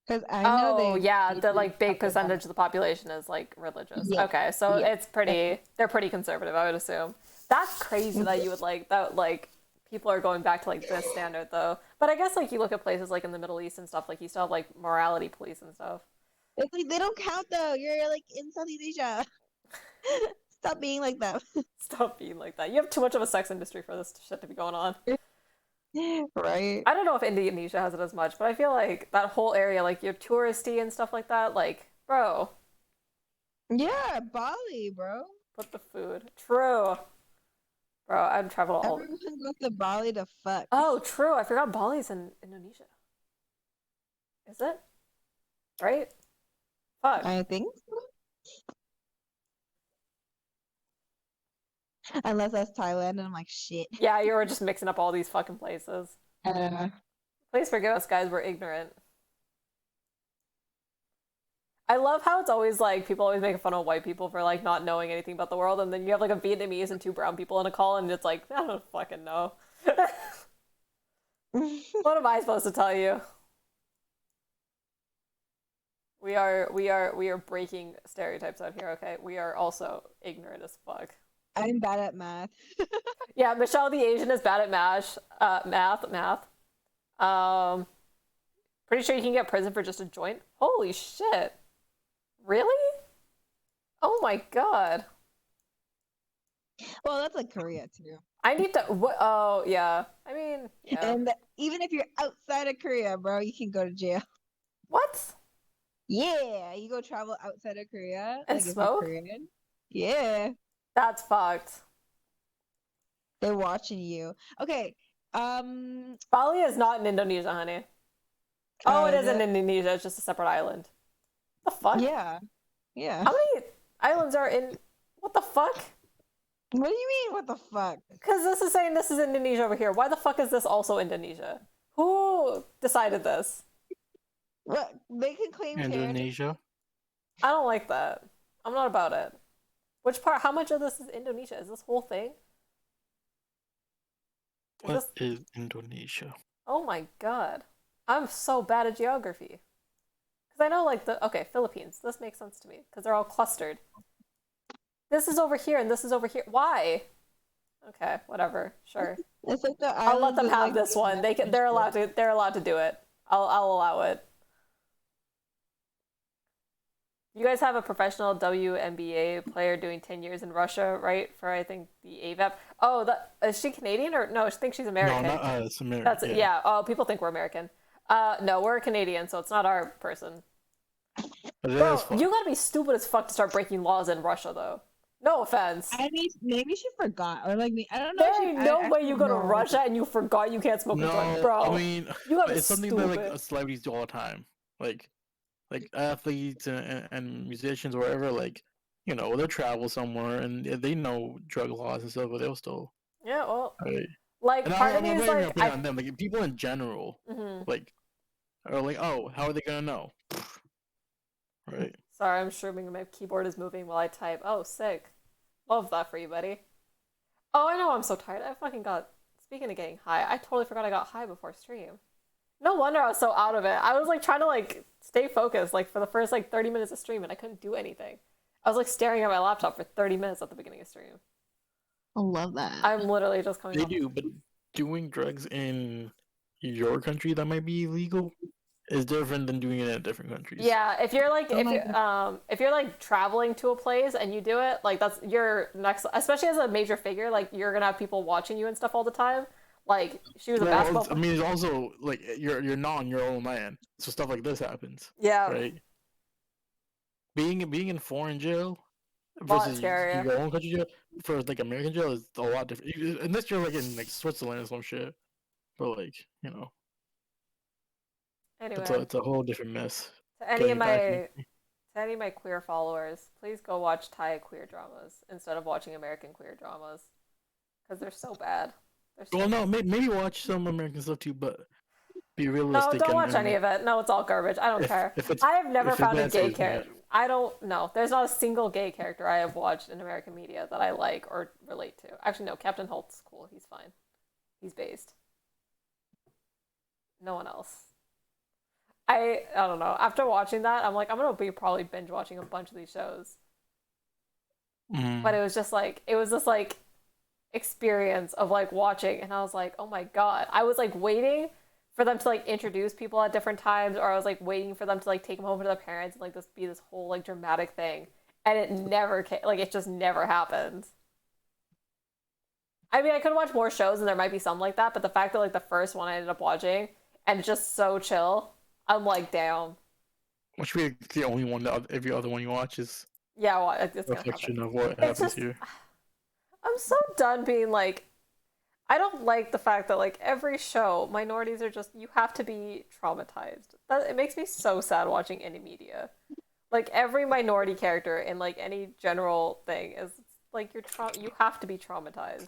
Because I know Oh, they yeah, the they like big talk about- percentage of the population is like religious. Yeah, Okay, so yeah. it's pretty, they're pretty conservative, I would assume. That's crazy that you would like that like people are going back to like this standard though. But I guess like you look at places like in the Middle East and stuff, like you still have like morality police and stuff. It's like they don't count though. You're like in Southeast Asia. Stop being like that. Stop being like that. You have too much of a sex industry for this shit to be going on. Right? I don't know if Indonesia has it as much, but I feel like that whole area, like you're touristy and stuff like that, like, bro, Yeah, Bali, bro. put the food. True. Bro, I'd travel all. Everyone goes to Bali to fuck. Oh, true. I forgot Bali's in Indonesia. Is it? Right? Fuck. I think so. Unless that's Thailand, and I'm like, shit. Yeah, you were just mixing up all these fucking places. Please forgive us, guys. We're ignorant. I love how it's always like people always make fun of white people for like not knowing anything about the world, and then you have like a Vietnamese and 2 brown people on a call, and it's like I don't fucking know. What am I supposed to tell you? We are breaking stereotypes out here. Okay, we are also ignorant as fuck. I'm bad at math. Yeah, Michelle the Asian is bad at math. Pretty sure you can get prison for just a joint. Holy shit! Really? Oh my god! Well, that's like Korea too. I need to. What? Oh yeah. I mean, yeah. And even if you're outside of Korea, bro, you can go to jail. What? Yeah, you go travel outside of Korea. And like if you're smoke? Korean. Yeah, That's fucked. they're watching you. Okay. Bali is not in Indonesia, honey. Oh, it is in Indonesia. It's just a separate island. The fuck? Yeah. Yeah. How many islands are in? What the fuck? What do you mean? What the fuck? Because this is saying this is Indonesia over here. Why the fuck is this also Indonesia? Who decided this? What they can claim territory. Indonesia. I don't like that. I'm not about it. Which part? How much of this is Indonesia? Is this whole thing? What is Indonesia? Oh my god. I'm so bad at geography. Because I know, like, okay, Philippines. This makes sense to me. Because they're all clustered. This is over here and this is over here. Why? Okay, whatever. Sure. It's like the I'll let islands them of, have like, this the one. They're allowed to do it. I'll allow it. You guys have a professional WNBA player doing 10 years in Russia, right? For I think the AVAP. Oh, is she Canadian or no? I think she's American. No, not us. American. That's yeah. Oh, people think we're American. No, we're Canadian, so it's not our person. But it Bro, is fun. you gotta be stupid as fuck to start breaking laws in Russia, though. No offense. I mean, maybe she forgot, or like I don't know. There ain't no way you go to know. Russia and you forgot you can't smoke a joint, No, bro. I mean, you gotta be it's something stupid. that like celebrities do all the time. Like athletes and musicians or whatever. Like, you know, they'll travel somewhere and they know drug laws and stuff, but they'll still. Yeah, well, Right. like And part of me I'm is not even like, putting on them. Like people in general, Mhm. like, are like, oh, how are they gonna know? Right. Sorry, I'm streaming and my keyboard is moving while I type. Oh, sick. Love that for you, buddy. Oh, I know I'm so tired. I fucking got. Speaking of getting high, I totally forgot I got high before stream. No wonder I was so out of it. I was like trying to like stay focused like for the first like 30 minutes of stream and I couldn't do anything. I was like staring at my laptop for 30 minutes at the beginning of stream. I love that. I'm literally just coming They off. do, but doing drugs in your country that might be illegal is different than doing it in different countries. Yeah, if you're like Oh my if you're like traveling to a place and you do it, like that's your next, especially as a major figure, like you're gonna have people watching you and stuff all the time. Like she was a Well, basketball. I mean, it's also like you're not in your own land, so stuff like this happens, Yeah. right? Being in foreign jail Lot versus scarier. your own country jail for like American jail is a lot different. Unless you're like in like Switzerland or some shit, but like you know, Anyway, it's a whole different mess. to any of my queer followers, please go watch Thai queer dramas instead of watching American queer dramas, because they're so bad. They're so Well, no, maybe watch some American stuff too, but be realistic. No, don't watch and any of it. No, it's all garbage. I don't care. if it's- I have never if found a it's gay bad, character. I don't know. There's not a single gay character I have watched in American media that I like or relate to. Actually, no. Captain Holt's cool. He's fine. He's based. No one else. I don't know. After watching that, I'm like, I'm gonna be probably binge watching a bunch of these shows. Mm. But it was just like this like experience of like watching, and I was like, oh my god. I was like waiting for them to like introduce people at different times, or I was like waiting for them to like take them home to their parents and like this be this whole like dramatic thing, and it never came. Like it just never happened. I mean, I could watch more shows and there might be some like that, but the fact that like the first one I ended up watching and it's just so chill, I'm like, damn. Which be the only one that every other one you watch is Yeah, well, it's a gonna reflection happen. of what It's happens just, here. I'm so done being like, I don't like the fact that like every show, minorities are just, you have to be traumatized. It makes me so sad watching any media. Like every minority character in like any general thing is like you have to be traumatized.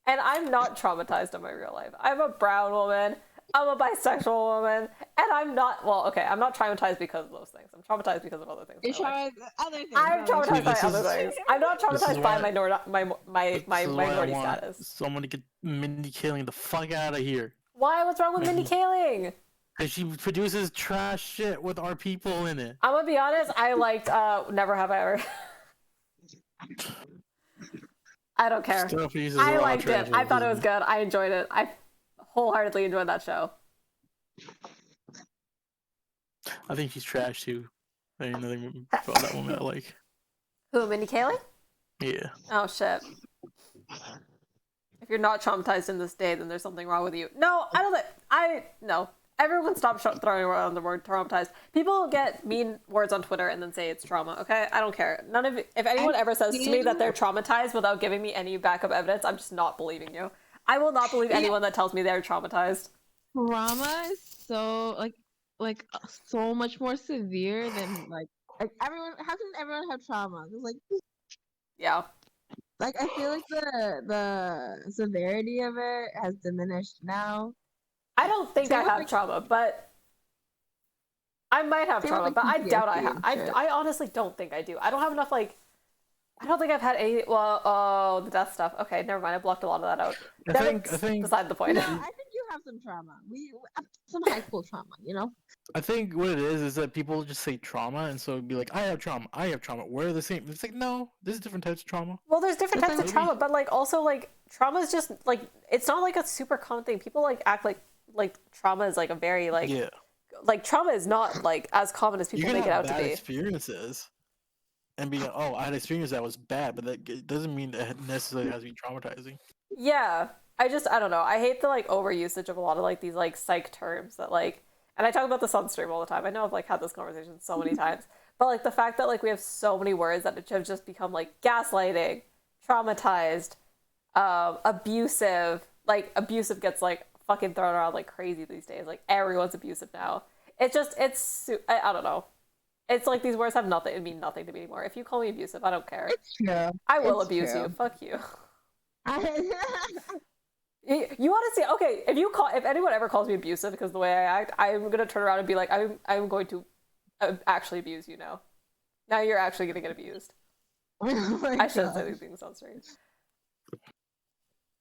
And I'm not traumatized in my real life. I'm a brown woman. I'm a bisexual woman, and I'm not. Well, okay, I'm not traumatized because of those things. I'm traumatized because of other things. You're in my life. traumatized other things. I'm traumatized by This other is- things. I'm not this is traumatized by why- my This is why I minority want status. someone to get Mindy Kaling the fuck out of here. Why? What's wrong with Mindy Kaling? Because she produces trash shit with our people in it. I'm gonna be honest. I liked Never Have I Ever. I don't care. Still produces I a lot of liked trash it. I thought it was shit. good. I enjoyed it. I wholeheartedly enjoyed that show. I think she's trash too. I ain't nothing about that woman I like. Who? Mindy Kaling? Yeah. Oh shit. If you're not traumatized in this day, then there's something wrong with you. No, I don't think no. Everyone stop throwing around the word traumatized. People get mean words on Twitter and then say it's trauma, okay? I don't care. If anyone ever says to me that they're traumatized without giving me any backup evidence, I'm just not believing you. I will not believe anyone that tells me they're traumatized. Trauma is so so much more severe than like everyone. How can everyone have trauma? It's Yeah. like I feel like the severity of it has diminished now. I don't think Same I with, have like- trauma, but I might have Same with, trauma, like, but I doubt I PTSD have. and shit. I honestly don't think I do. I don't have enough, like, I don't think I've had any, well, oh, the death stuff. Okay, never mind. I blocked a lot of that out. I think Beside the point. No, I think you have some trauma. We some high school trauma, you know. I think what it is that people just say trauma, and so it'd be like, I have trauma, I have trauma. We're the same. It's like, no, there's different types of trauma. Well, there's different It's types of like- trauma, but like also like trauma is just like it's not like a super common thing. People like act like trauma is like a very like Yeah, like trauma is not like as common as you people can make it have out to bad be. experiences, and be oh, I had an experience that was bad, but that doesn't mean that it necessarily has to be traumatizing. Yeah, I don't know. I hate the like overusage of a lot of like these like psych terms that like, and I talk about this on stream all the time. I know I've like had this conversation so many times, but like the fact that like we have so many words that have just become like gaslighting, traumatized, abusive. Like abusive gets like fucking thrown around like crazy these days. Like everyone's abusive now. It's just I don't know. It's like these words have nothing. It mean nothing to me anymore. If you call me abusive, I don't care. It's true. I will it's abuse you. true. Fuck you. I- You want to see? Okay, if anyone ever calls me abusive because the way I act, I'm gonna turn around and be like, I'm going to actually abuse you now. Now you're actually gonna get abused. Oh my I shouldn't say God. these things on stream.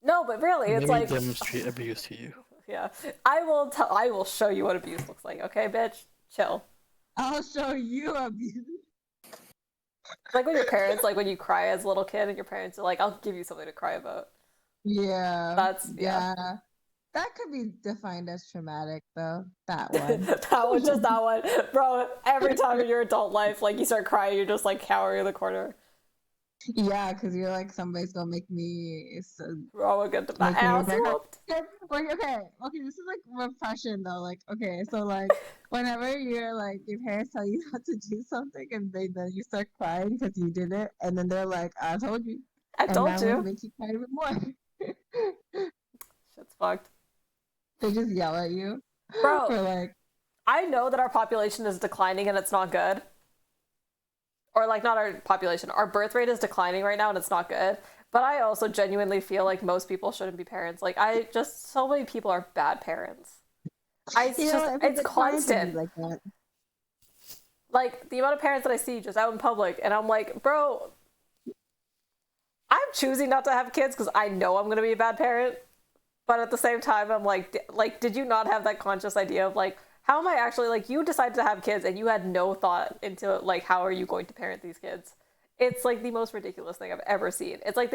No, but really, it's Let me like, demonstrate abuse to you. yeah, I will show you what abuse looks like. Okay, bitch, chill. I'll show you abuse. Like when your parents, like when you cry as a little kid, and your parents are like, "I'll give you something to cry about." Yeah. That's yeah. That could be defined as traumatic, though. That one. Just that one, bro. Every time in your adult life, like you start crying, you're just like cowering in the corner. Yeah, because you're like, somebody's gonna make me. Bro, I get my Like, ass you're whooped. Like, okay, this is like repression though. Like, okay, so like, whenever you're like, your parents tell you not to do something, and then you start crying because you did it, and then they're like, "I told you," I and told that will you. make you cry even more. Shit's fucked. They just yell at you, Bro. for like, I know that our population is declining and it's not good. Or like not our population, our birth rate is declining right now and it's not good. But I also genuinely feel like most people shouldn't be parents. Like so many people are bad parents. if It's declines, it'd be constant. like that. Like the amount of parents that I see just out in public and I'm like, bro, I'm choosing not to have kids because I know I'm gonna be a bad parent. But at the same time, I'm like, did you not have that conscious idea of like, how am I actually like, you decided to have kids and you had no thought into like, how are you going to parent these kids? It's like the most ridiculous thing I've ever seen. It's like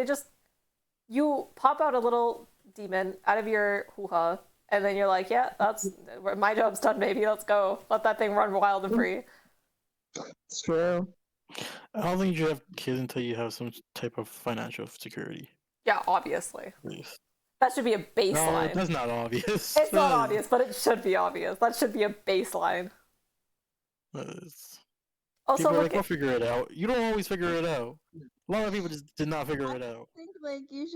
you pop out a little demon out of your hoo-ha and then you're like, yeah, that's my job's done, baby. Let's go. Let that thing run wild and free. It's true. I don't think you should have kids until you have some type of financial security. Yeah, obviously. At least. That should be a No, baseline. that's not obvious. It's not obvious, but it should be obvious. That should be a baseline. Also, People are look like, we'll figure it out. You don't always figure it out. A lot of people just did not figure it out. I think like you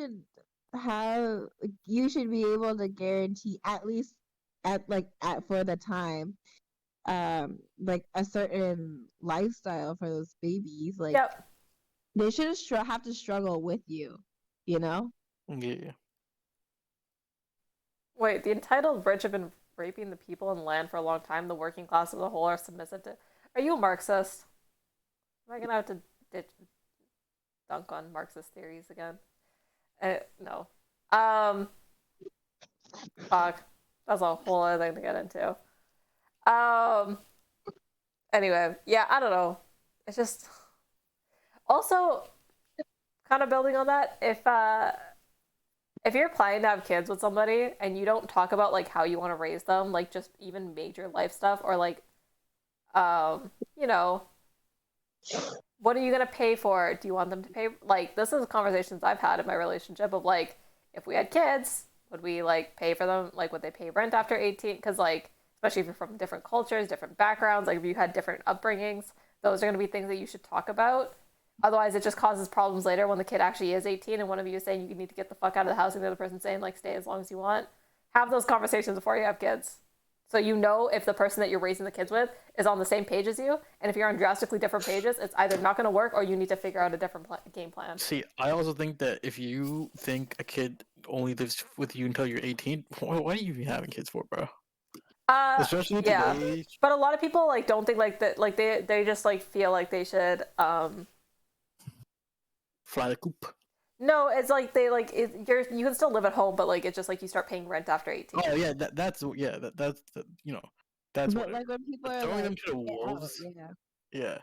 should be able to guarantee at least for the time like a certain lifestyle for those babies. Like yep. they shouldn't have to struggle with you, you know. Yeah. Wait, the entitled rich have been raping the people in land for a long time. The working class as a whole are submissive to. Are you a Marxist? Am I gonna have to dunk on Marxist theories again? No. Fuck. That's a whole other thing to get into. Anyway, yeah, I don't know. It's just also kind of building on that. If you're planning to have kids with somebody and you don't talk about like how you want to raise them, like just even major life stuff or like, you know, what are you gonna pay for? Do you want them to pay? Like, this is conversations I've had in my relationship of like, if we had kids, would we like pay for them? Like, would they pay rent after 18? Because like, especially if you're from different cultures, different backgrounds, like if you had different upbringings, those are gonna be things that you should talk about. Otherwise, it just causes problems later when the kid actually is 18 and one of you is saying you need to get the fuck out of the house and the other person saying, like, stay as long as you want. Have those conversations before you have kids. So you know if the person that you're raising the kids with is on the same page as you. And if you're on drastically different pages, it's either not going to work or you need to figure out a different game plan. See, I also think that if you think a kid only lives with you until you're 18, what are you even having kids for, bro? Especially yeah. today. But a lot of people, like, don't think, like, that, like, they just, like, feel like they should, Fly the coop. No, it's like they like you can still live at home, but like it's just like you start paying rent after 18. Oh yeah, that's that's But whatever. like when people But are throwing them like, to the "Get out," wolves, yeah. yeah.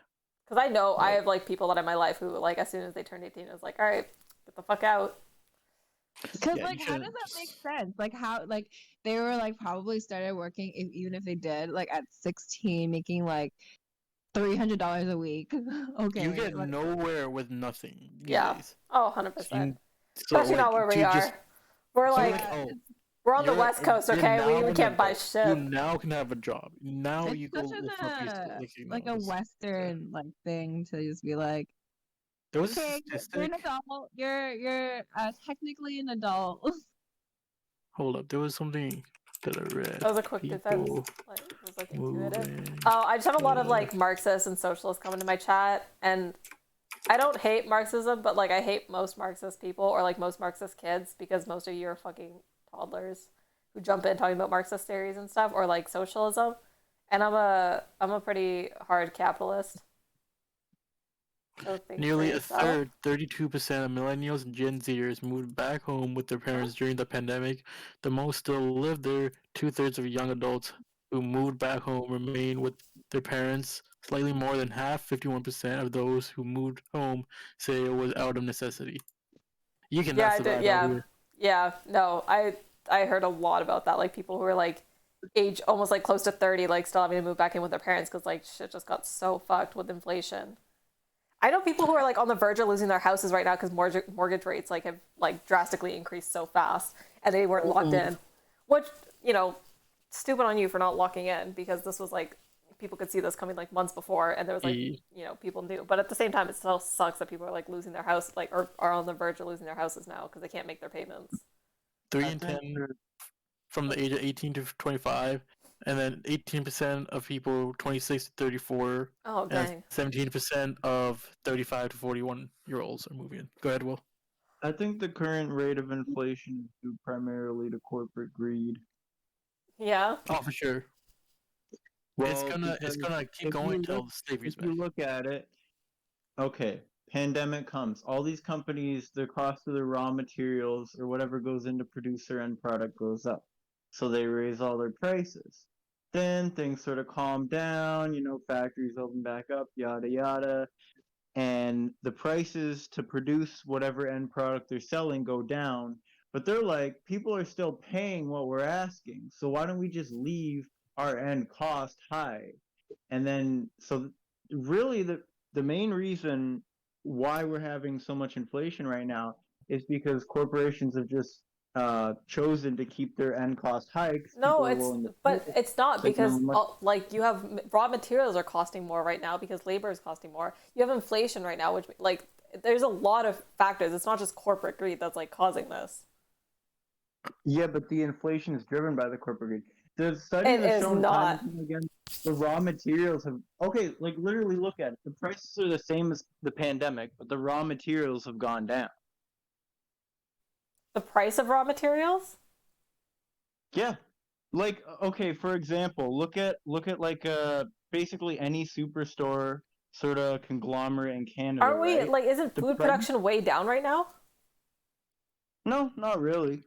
Because I know I Like, have like people that in my life who like as soon as they turned 18, it's like, all right, get the fuck out. Because yeah, like, you how does shouldn't that make just. sense? Like, how like they were like probably started working even if they did like at 16, making like $300 a week. You Okay, get like nowhere with nothing these Yeah. days. Oh, 100%. You, so Especially not like where we to are. just We're so like like oh we're on the West Coast, you're okay? We, now we an can't buy adult. You shit. now can have a job. Now it's you go such look for a place to like like a just yeah. Western like thing to just be like, There was a okay, you're an statistic. adult. You're technically an adult. Hold up, there was something that I read. That was a quick defense. People Like it was like intuitive. moving. Oh, I just have a lot of like Marxists and socialists coming to my chat, and I don't hate Marxism, but like I hate most Marxist people or like most Marxist kids because most of you are fucking toddlers who jump in talking about Marxist theories and stuff or like socialism. And I'm a pretty hard capitalist. So think for Nearly a yourself. third, 32% of millennials and Gen Zers moved back home with their parents during the pandemic. The most still live there. 2/3 of young adults who moved back home remain with their parents. Slightly more than half, 51% of those who moved home say it was out of necessity. You Yeah, cannot I did. survive out Yeah, here. yeah. No, I heard a lot about that. Like people who are like age almost like close to 30, like still having to move back in with their parents because like shit just got so fucked with inflation. I know people who are like on the verge of losing their houses right now because mortgage rates like have like drastically increased so fast and they weren't locked in. Which, you know, stupid on you for not locking in because this was like people could see this coming like months before and there was like, E- you know, people knew. But at the same time it still sucks that people are like losing their house like or are on the verge of losing their houses now because they can't make their payments. 3 I in think 10 from the age of 18 to 25, and then 18% of people 26 to 34, Oh and dang. 17% of 35 to 41-year-olds are moving. Go ahead, Will. I think the current rate of inflation is due primarily to corporate greed. Yeah. Oh, for sure. It's Well, gonna because keep if going you till look the slavery's if back. you look at it, okay, pandemic comes. All these companies, the cost of the raw materials or whatever goes into produce their end product goes up. So they raise all their prices. Then things sort of calm down, factories open back up, yada yada, and the prices to produce whatever end product they're selling go down. But they're like, people are still paying what we're asking. So why don't we just leave our end cost high? And then so really the main reason why we're having so much inflation right now is because corporations have just chosen to keep their end cost high because No, people are willing to pay but it. it's not Like, because much. like you have raw materials are costing more right now because labor is costing more. You have inflation right now, which like there's a lot of factors. It's not just corporate greed that's like causing this. Yeah, but the inflation is driven by the corporate greed. The studies It have is shown time and not. time again the raw materials have okay, like literally look at it. The prices are the same as the pandemic, but the raw materials have gone down. The price of raw materials? Yeah. Like okay, for example, look at like basically any superstore sort of conglomerate in Canada, Are we right? like isn't The food price production way down right now? No, not really.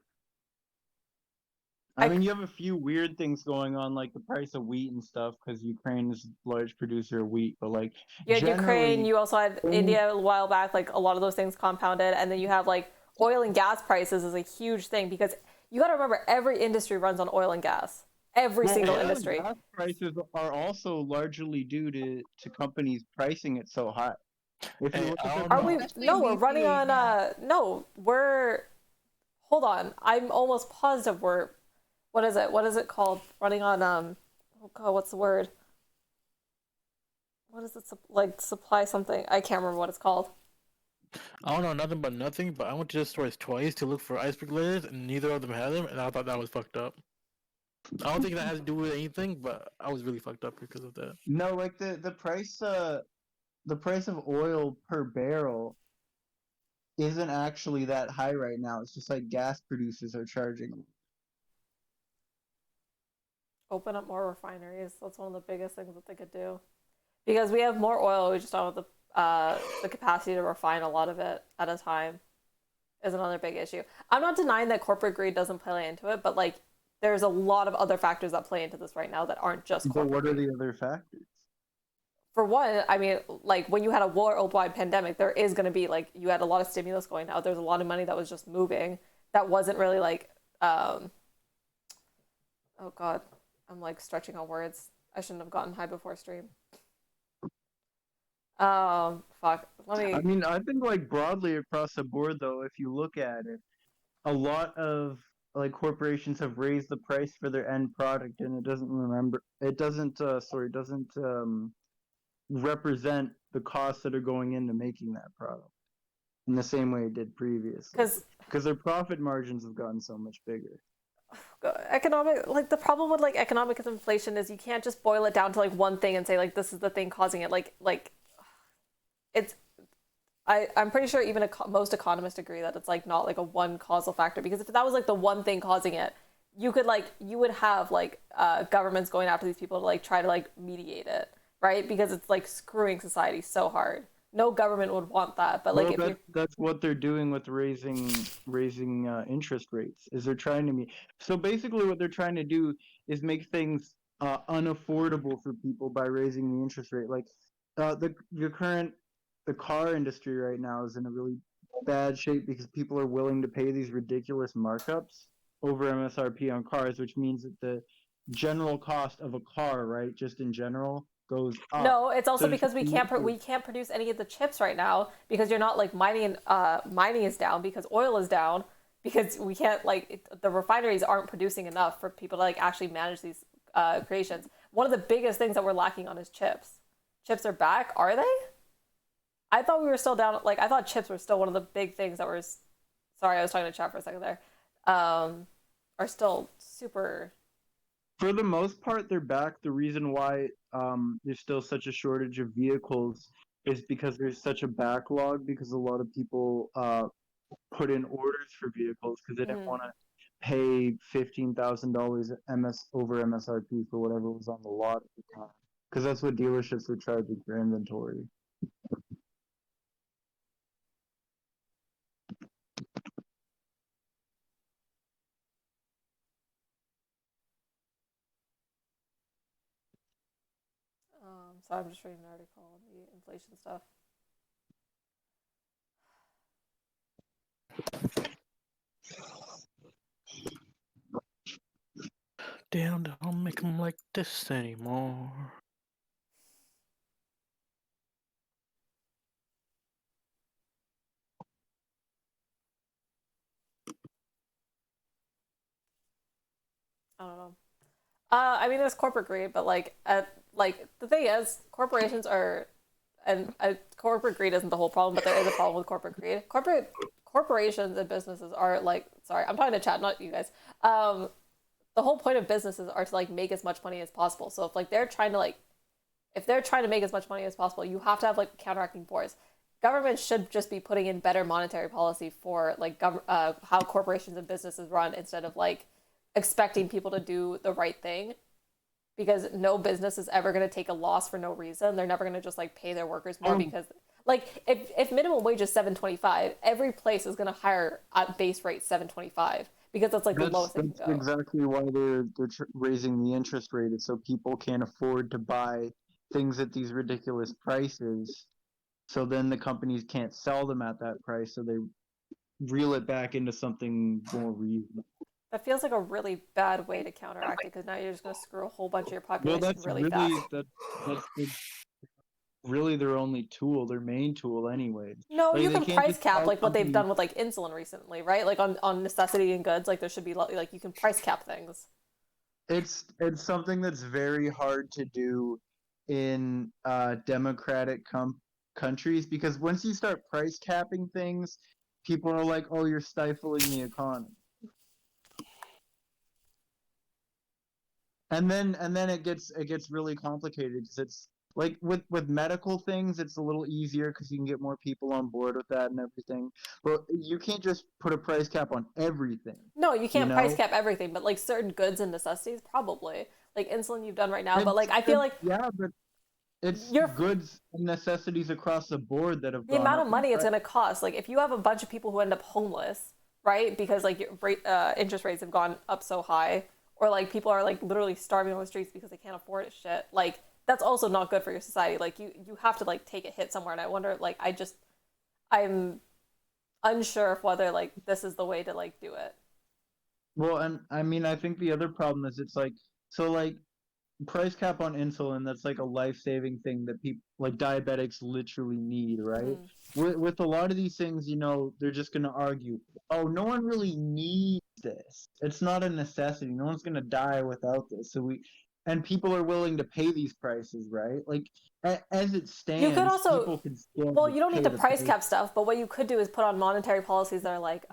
I I mean, you have a few weird things going on, like the price of wheat and stuff, because Ukraine is a large producer of wheat. But like You had Ukraine, generally, you also had things- India a while back, like a lot of those things compounded. And then you have like oil and gas prices is a huge thing because you got to remember every industry runs on oil and gas. Every well, single oil and industry. gas prices are also largely due to companies pricing it so high. If you Hey, look I at the don't Are know. we? Especially No, we're running BC, on. yeah. No, we're. Hold on. I'm almost positive we're. What is it? What is it called? Running on. Oh God, what's the word? What is it? Like supply something. I can't remember what it's called. I don't know nothing but nothing, but I went to the stores twice to look for iceberg lettuce, and neither of them had them, and I thought that was fucked up. I don't think that has to do with anything, but I was really fucked up because of that. no, like the price of oil per barrel isn't actually that high right now. It's just like gas producers are charging. Open up more refineries. That's one of the biggest things that they could do. Because we have more oil, we just don't have the capacity to refine a lot of it at a time. is another big issue. I'm not denying that corporate greed doesn't play into it, but like there's a lot of other factors that play into this right now that aren't just But corporate what are greed. the other factors? For one, I mean, like when you had a worldwide pandemic, there is going to be like you had a lot of stimulus going out. There's a lot of money that was just moving that wasn't really like, oh God, I'm like stretching on words. I shouldn't have gotten high before stream. Fuck. Let me. I mean, I think like broadly across the board, though, if you look at it, a lot of like corporations have raised the price for their end product, and it doesn't represent the costs that are going into making that product in the same way it did previously. Because their profit margins have gotten so much bigger. Economic, like the problem with like economic inflation is you can't just boil it down to like one thing and say like this is the thing causing it. Like it's. I'm pretty sure even most economists agree that it's like not like a one causal factor, because if that was like the one thing causing it, you would have like governments going after these people to like try to like mediate it, right? Because it's like screwing society so hard. No government would want that, but like that's what they're doing with raising interest rates. Is they're trying to so basically what they're trying to do is make things unaffordable for people by raising the interest rate. Like the car industry right now is in a really bad shape because people are willing to pay these ridiculous markups over MSRP on cars, which means that the general cost of a car, right, just in general, goes up. No, it's also So because we can't produce any of the chips right now because you're not like mining is down because oil is down because we can't the refineries aren't producing enough for people to like actually manage these creations. One of the biggest things that we're lacking on is chips. Chips are back, are they? I thought we were still down. Like I thought chips were still one of the big things that were. Sorry, I was talking to chat for a second there. Are still super. For the most part, they're back. The reason why there's still such a shortage of vehicles is because there's such a backlog, because a lot of people put in orders for vehicles because they didn't want to pay $15,000 over MSRP for whatever was on the lot at the time, because that's what dealerships were charging for inventory. So I'm just reading an article on the inflation stuff. Damn, don't make them like this anymore. I don't know. I mean, there's corporate greed, but like the thing is, corporations are, and corporate greed isn't the whole problem, but there is a problem with corporate greed. Corporations and businesses are like, sorry, I'm talking to chat, not you guys. The whole point of businesses are to like make as much money as possible. So if they're trying to make as much money as possible, you have to have like counteracting force. Governments should just be putting in better monetary policy for like how corporations and businesses run, instead of like expecting people to do the right thing, because no business is ever going to take a loss for no reason. They're never going to just like pay their workers more because like if minimum wage is $7.25, every place is going to hire at base rate $7.25 because that's like the lowest they can go. Exactly why they're raising the interest rate, is so people can't afford to buy things at these ridiculous prices. So then the companies can't sell them at that price, so they reel it back into something more reasonable. That feels like a really bad way to counteract it, because now you're just going to screw a whole bunch of your population really fast. That's really their only tool, their main tool anyway. No, like, you can price cap like what they've companies done with like insulin recently, right? Like on necessity and goods, like there should be like you can price cap things. It's something that's very hard to do in democratic countries, because once you start price capping things, people are like, "Oh, you're stifling the economy." And then it gets really complicated, because it's like with medical things, it's a little easier because you can get more people on board with that and everything. But you can't just put a price cap on everything. No, you can't price cap everything, but like certain goods and necessities, probably. Like insulin you've done right now, but like I feel like yeah, but it's You're- goods and necessities across the board that have the gone amount up of in money it's price. going to cost. Like if you have a bunch of people who end up homeless, right? Because like interest rates have gone up so high, or like people are like literally starving on the streets because they can't afford it shit. Like that's also not good for your society. Like you have to like take a hit somewhere. And I wonder, like I'm unsure of whether like this is the way to like do it. Well, and I mean, I think the other problem is it's like, so like price cap on insulin, that's like a life-saving thing that people like diabetics literally need, right? With a lot of these things, you know, they're just going to argue, oh, no one really needs this. It's not a necessity. No one's going to die without this. And people are willing to pay these prices, right? Like as it stands, You could also, people can still well, you don't need pay to the price cap stuff, but what you could do is put on monetary policies that are like,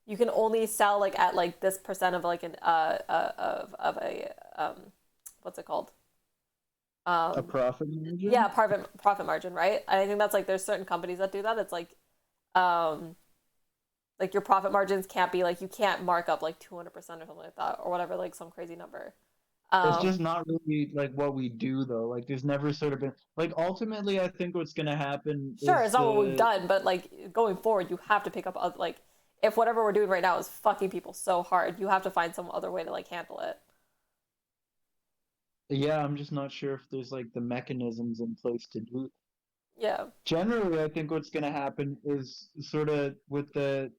you can only sell like at like this percent of like an of a what's it called? a profit margin. Yeah, profit margin, right? And I think that's like there's certain companies that do that. It's like your profit margins can't be like you can't mark up like 200% or something like that or whatever, like some crazy number. It's just not really like what we do though. Like there's never sort of been like ultimately I think what's gonna happen Sure, is it's not what we've done, but like going forward, you have to pick up other, like if whatever we're doing right now is fucking people so hard, you have to find some other way to like handle it. Yeah, I'm just not sure if there's like the mechanisms in place to do it. Yeah. Generally, I think what's gonna happen is sort of with the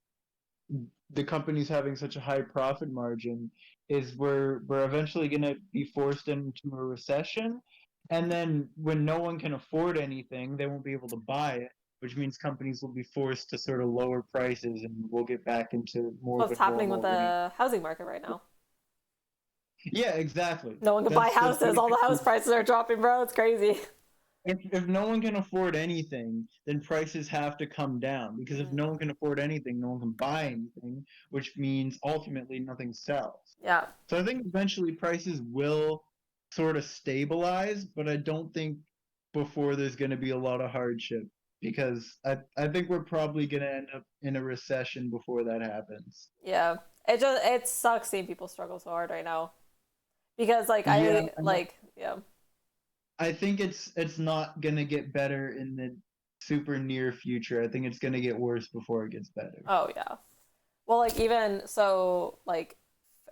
companies having such a high profit margin is we're eventually gonna be forced into a recession, and then when no one can afford anything, they won't be able to buy it, which means companies will be forced to sort of lower prices, and we'll get back into more of What's a happening with normal range. the housing market right now? Yeah, exactly. No one can buy That's houses. All the house prices are dropping, bro. It's crazy. if no one can afford anything, then prices have to come down because if no one can afford anything, no one can buy anything, which means ultimately nothing sells. Yeah. So I think eventually prices will sort of stabilize, but I don't think before there's going to be a lot of hardship because I think we're probably going to end up in a recession before that happens. Yeah. It sucks seeing people struggle so hard right now. Because like Yeah, yeah. I think it's not going to get better in the super near future. I think it's going to get worse before it gets better. Oh yeah. Well, like even so, like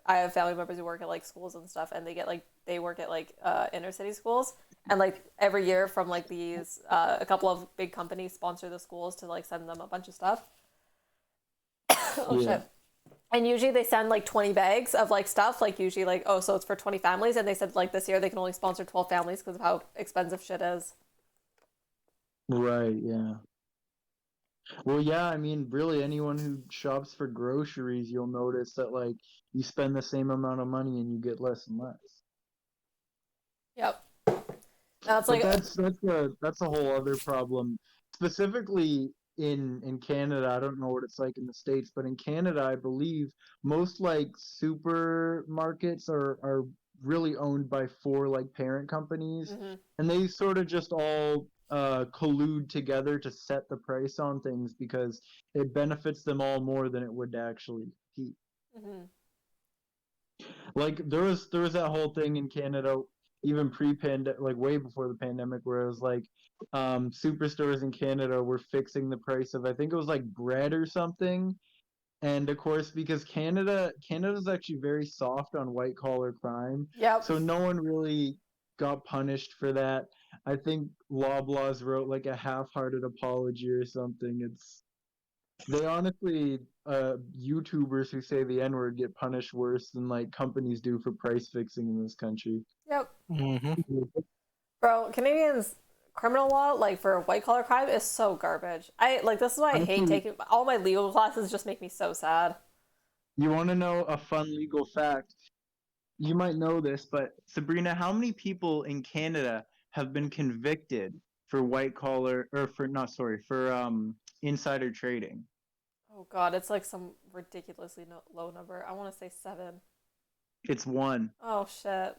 I have family members who work at like schools and stuff, and they work at like inner city schools, and like every year from like these a couple of big companies sponsor the schools to like send them a bunch of stuff. Oh Yeah. shit. And usually they send like 20 bags of like stuff, like usually like, oh, so it's for 20 families. And they said like this year they can only sponsor 12 families because of how expensive shit is. Right, yeah. Well, yeah, I mean, really anyone who shops for groceries, you'll notice that like you spend the same amount of money and you get less and less. Yep. Now it's But like, that's a whole other problem. Specifically in Canada, I don't know what it's like in the States, but in Canada, I believe most like supermarkets are really owned by 4 like parent companies, and they sort of just all collude together to set the price on things because it benefits them all more than it would to actually compete. Like there was that whole thing in Canada even pre-pandemic, like way before the pandemic, where it was like superstores in Canada were fixing the price of, I think it was like bread or something. And of course, because Canada's actually very soft on white collar crime, yep. so no one really got punished for that. I think Loblaws wrote like a half-hearted apology or something. They honestly, YouTubers who say the N-word get punished worse than like companies do for price fixing in this country. Yep. Mm-hmm. Bro, Canadians criminal law, like for white collar crime, is so garbage. This is why I hate taking all my legal classes. Just make me so sad. You want to know a fun legal fact? You might know this, but Sabrina, how many people in Canada have been convicted for white collar or for insider trading? Oh god, it's like some ridiculously low number. I want to say 7. It's 1. Oh shit.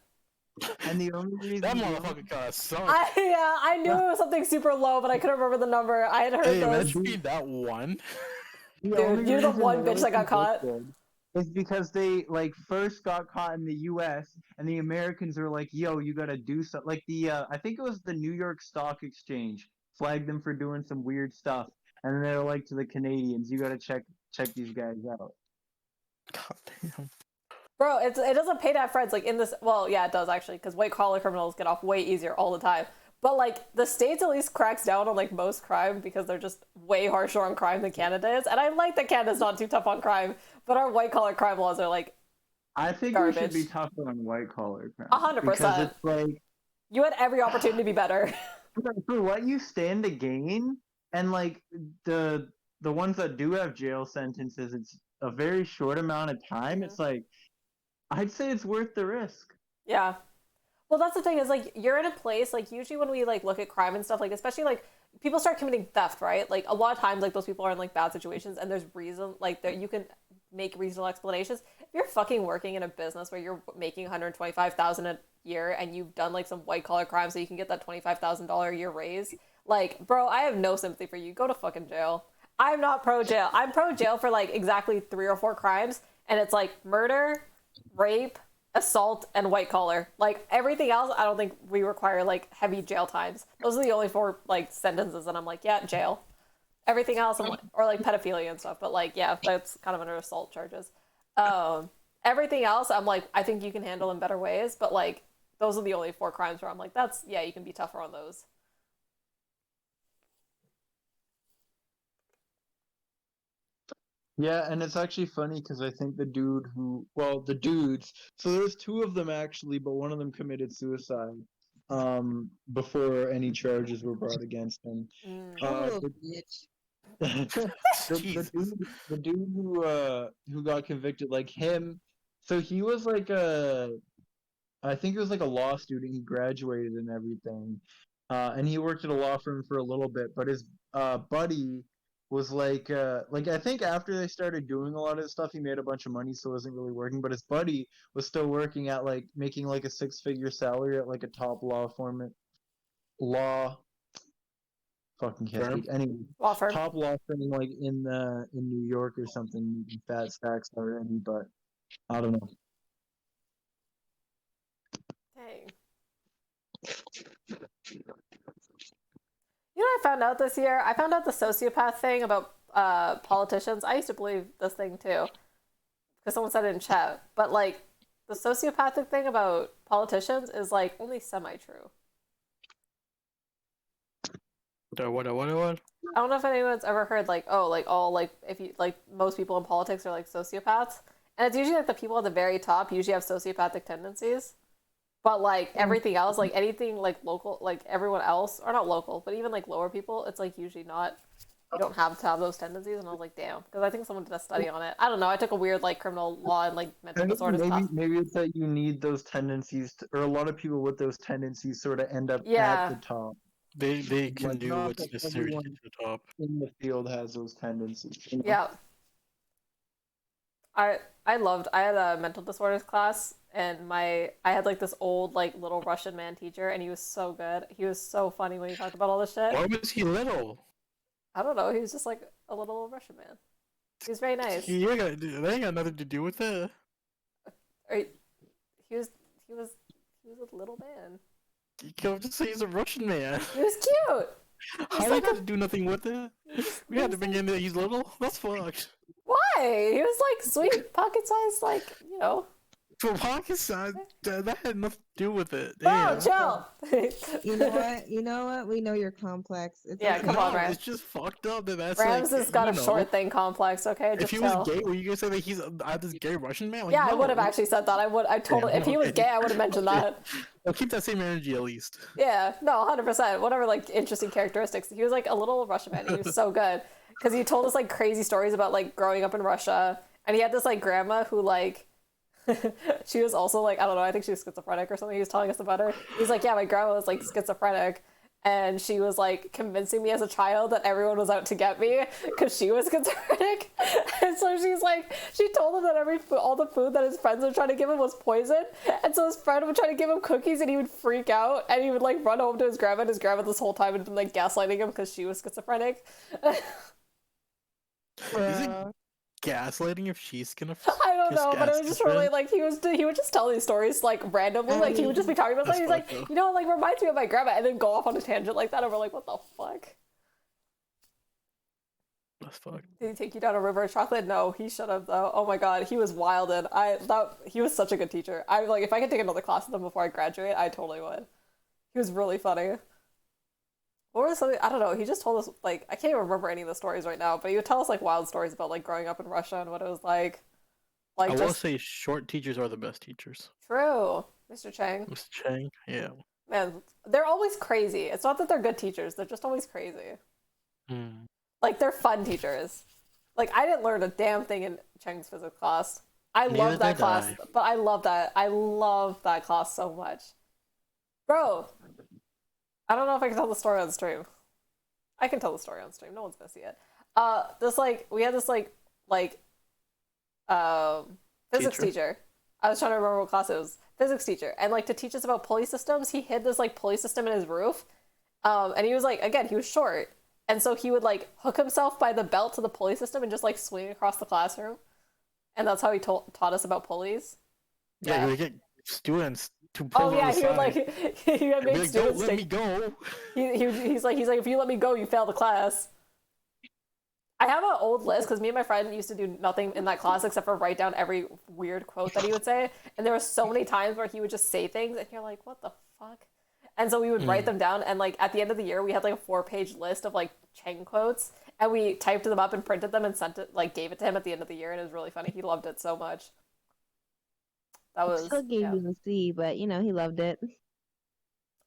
And the only reason That motherfucker kind of sucks. I knew it was something super low, but I couldn't remember the number. I had heard Hey, those. imagine being that one. Dude, you're the one bitch that got caught. is because they like first got caught in the U.S. and the Americans were like, "Yo, you gotta do something." Like I think it was the New York Stock Exchange flagged them for doing some weird stuff, and then they're like to the Canadians, "You gotta check these guys out." God damn. Bro, it doesn't pay to have friends. Like in this, well, yeah, it does actually, because white collar criminals get off way easier all the time. But like the States at least cracks down on like most crime because they're just way harsher on crime than Canada is. And I like that Canada's not too tough on crime, but our white collar crime laws are like I think we should garbage. be tougher on white collar crime. 100%. Because it's like You had every opportunity to be better. for what you stand to gain, and like the ones that do have jail sentences, it's a very short amount of time. It's like I'd say it's worth the risk. Yeah. Well, that's the thing is like you're in a place like usually when we like look at crime and stuff like especially like people start committing theft, right? Like a lot of times like those people are in like bad situations and there's reason like that you can make reasonable explanations. If you're fucking working in a business where you're making $125,000 a year and you've done like some white collar crime so you can get that $25,000 a year raise, like bro, I have no sympathy for you. Go to fucking jail. I'm not pro jail. I'm pro jail for like exactly 3 or 4 crimes and it's like murder, rape, assault, and white collar. Like everything else, I don't think we require like heavy jail times. Those are the only 4 like sentences, and I'm like, yeah, jail. Everything else, I'm like, or like pedophilia and stuff. But like, yeah, that's kind of under assault charges. Everything else, I'm like, I think you can handle in better ways. But like, those are the only 4 crimes where I'm like, that's yeah, you can be tougher on those. Yeah, and it's actually funny because I think the dudes, so there's 2 of them actually, but one of them committed suicide before any charges were brought against him. Oh, The, bitch. the dude who got convicted, like him, so he was like I think he was like a law student. He graduated and everything, and he worked at a law firm for a little bit. But his buddy was like I think after they started doing a lot of this stuff, he made a bunch of money, so it wasn't really working. But his buddy was still working at like making like a 6-figure salary at like a top fucking can't Firm? speak. Anyway, Law firm. top law firm like in New York or something, making fat stacks already. But I don't know. Dang. You know what I found out this year? I found out the sociopath thing about politicians. I used to believe this thing too, because someone said it in chat. But like, the sociopathic thing about politicians is like only semi-true. What? I don't know if anyone's ever heard like, oh, like all like if you like most people in politics are like sociopaths, and it's usually like the people at the very top usually have sociopathic tendencies. But like everything else, like anything like local, like everyone else, or not local, but even like lower people, it's like usually not. You don't have to have those tendencies, and I was like, damn, because I think someone did a study on it. I don't know. I took a weird like criminal law and like mental disorders class. Maybe it's that you need those tendencies, or a lot of people with those tendencies sort of end up Yeah. at the top. They can Like, do not what's that necessary to everyone get to the top. in the field has those tendencies. You know? Yeah. I had a mental disorders class and I had like this old like little Russian man teacher and he was so good. He was so funny when he talked about all this shit. Why was he little? I don't know, he was just like a little Russian man. He was very nice. That ain't got nothing to do with it. He was a little man. You can't just say he's a Russian man. He was cute. How like did that do nothing with it? We had to was bring in that he's little? That's fucked. Why? He was like sweet, pocket sized, like, you know. For pocket size, that had nothing to do with it. Oh, Damn. chill. You know what? You know what? We know you're complex. It's Yeah, okay. come on, No, Rams. it's just fucked up that that's Rams like, has got you a know, short thing complex, okay? If Just he chill. was gay, were you gonna say that he's this gay Russian man? Like, Yeah, I no. would have actually said that. I totally, if he was gay, I would have mentioned that. Well, keep that same energy at least. Yeah, no, 100%. Whatever, like, interesting characteristics. He was like a little Russian man. He was so good. Because he told us like crazy stories about like growing up in Russia. And he had this like grandma who like, she was also like, I don't know, I think she was schizophrenic or something. He was telling us about her. He's like, yeah, my grandma was like schizophrenic. And she was like convincing me as a child that everyone was out to get me because she was schizophrenic. And so she's like, she told him that all the food that his friends were trying to give him was poison. And so his friend would try to give him cookies and he would freak out and he would like run home to his grandma. And his grandma this whole time had been like gaslighting him because she was schizophrenic. You think gaslighting if she's gonna? I don't kiss know, but it was Gaston's just really friend? like he would just tell these stories like randomly, like he would just be talking about That's something. He's like, fucked up. you know, it, like reminds me of my grandma, and then go off on a tangent like that, and we're like, what the fuck? That's fucked. Did he take you down a river of chocolate? No, he should have though. Oh my god, he was wild, and he was such a good teacher. I was like, if I could take another class with him before I graduate, I totally would. He was really funny. What was something? I don't know. He just told us like I can't even remember any of the stories right now, but he would tell us like wild stories about like growing up in Russia and what it was like. Like I will just say short teachers are the best teachers. true, Mr. Chang. Mr. Chang, yeah. Man, they're always crazy. It's not that they're good teachers; they're just always crazy. Mm. Like they're fun teachers. Like I didn't learn a damn thing in Cheng's physics class. I Neither love that did class, I. but I love that. I love that class so much, bro. I don't know if I can tell the story on stream. I can tell the story on stream. No one's gonna see it. This like we had this physics teacher. I was trying to remember what class it was. Physics teacher, and like to teach us about pulley systems, he hid this like pulley system in his roof. And he was like, again, he was short, and so he would like hook himself by the belt to the pulley system and just like swing across the classroom, and that's how he taught us about pulleys. Yeah, you get students to play Oh on yeah, the he would side. like he would Be make like, don't students let take. me go. He's like if you let me go, you fail the class. I have an old list because me and my friend used to do nothing in that class except for write down every weird quote that he would say, and there were so many times where he would just say things, and you're like, what the fuck? And so we would write them down, and like at the end of the year, we had like a 4-page list of like Cheng quotes, and we typed them up and printed them and sent it, like gave it to him at the end of the year, and it was really funny. He loved it so much. That was Still gave yeah. you a C, but you know he loved it.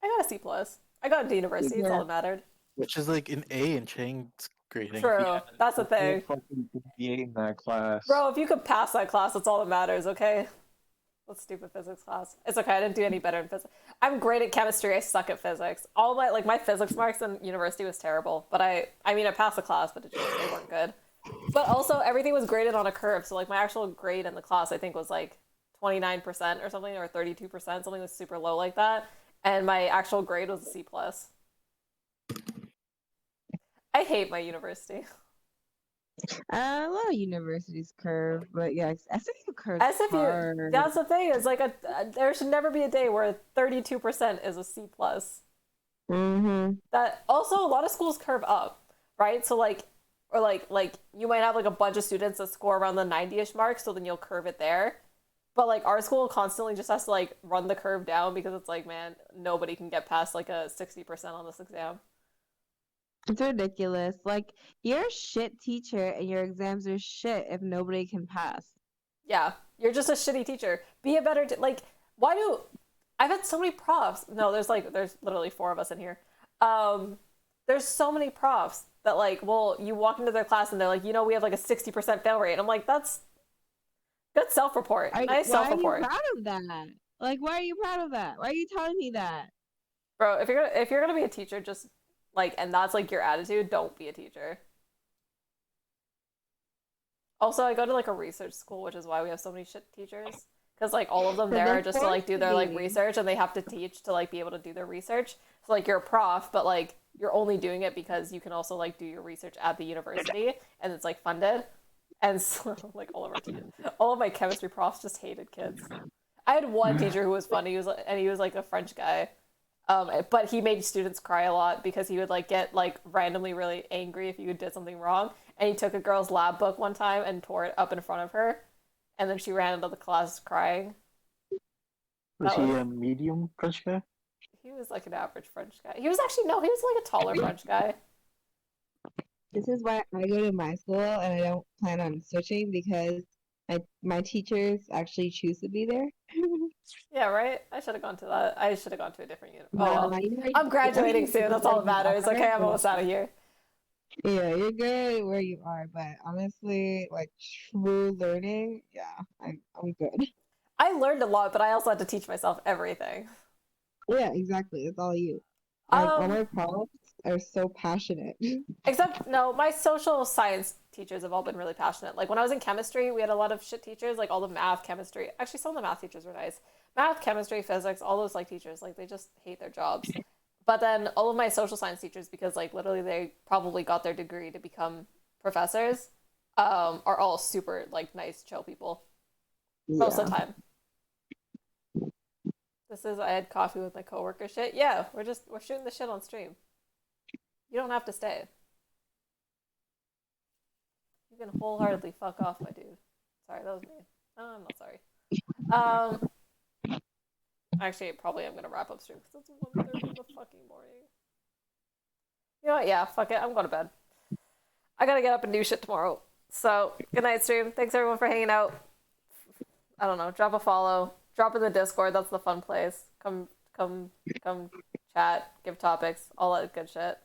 I got a C plus. I got into university. It's all that mattered. Which is like an A in Chang's grading. True. That's the thing. Fucking BA in that class. Bro, if you could pass that class, that's all that matters, okay? What stupid physics class. It's okay, I didn't do any better in physics. I'm great at chemistry, I suck at physics. All my physics marks in university was terrible, but I passed the class, but they weren't good. But also, everything was graded on a curve, so like my actual grade in the class, I think was like 29% or something, or 32%, something was super low like that. And my actual grade was a C+. I hate my university. A lot of universities curve, but yeah, SFU curves SFU, hard. that's the thing, is like there should never be a day where 32% is a C+. Mm-hmm. That also a lot of schools curve up, right? So like you might have like a bunch of students that score around the 90-ish mark, so then you'll curve it there. But like our school constantly just has to like run the curve down because it's like, man, nobody can get past like a 60% on this exam. It's ridiculous. Like, you're a shit teacher and your exams are shit if nobody can pass. Yeah, you're just a shitty teacher. Be a better like why do I've had so many profs. No, there's literally 4 of us in here. There's so many profs that like, well, you walk into their class and they're like, you know, we have like a 60% fail rate. And I'm like, that's good self-report. Nice self-report. Why are you proud of that? Like, why are you proud of that? Why are you telling me that? Bro, if you're gonna be a teacher, just like, and that's like your attitude, don't be a teacher. Also, I go to like a research school, which is why we have so many shit teachers. Because like all of them But there they're are just to like do their forced like to be. research, and they have to teach to like be able to do their research. So like you're a prof, but like you're only doing it because you can also like do your research at the university, and it's like funded. And so like all of my chemistry profs just hated kids. I had one teacher who was funny. He was like a French guy. But he made students cry a lot because he would like get like randomly really angry if you did something wrong. And he took a girl's lab book one time and tore it up in front of her, and then she ran into the class crying. Was That he was- a medium French guy? He was like an average French guy. He was like a taller French guy. This is why I go to my school and I don't plan on switching because my teachers actually choose to be there. Yeah, right? I should have gone to that. I should have gone to a different unit. Oh, Well, well. you know, I'm graduating everything's soon. That's all that matters. better, Okay, I'm but- almost out of here. Yeah, you're good where you are, but honestly, like true learning, yeah, I'm good. I learned a lot, but I also had to teach myself everything. Yeah, exactly. It's all you. All Um, my profs are so passionate. Except, no, my social science teachers have all been really passionate. Like, when I was in chemistry, we had a lot of shit teachers, like all the math, chemistry. Actually, some of the math teachers were nice. Math, chemistry, physics, all those, like, teachers, like, they just hate their jobs. But then all of my social science teachers, because, like, literally they probably got their degree to become professors, are all super like nice, chill people most of the time. I had coffee with my coworker shit. Yeah, we're shooting the shit on stream. You don't have to stay. You can wholeheartedly fuck off, my dude. Sorry, that was me. Oh, I'm not sorry. Actually, probably I'm gonna wrap up stream because it's 1:30 in the fucking morning. You know what? Yeah, fuck it. I'm going to bed. I gotta get up and do shit tomorrow. So, good night, stream. Thanks everyone for hanging out. I don't know. Drop a follow. Drop in the Discord. That's the fun place. Come chat. Give topics. All that good shit.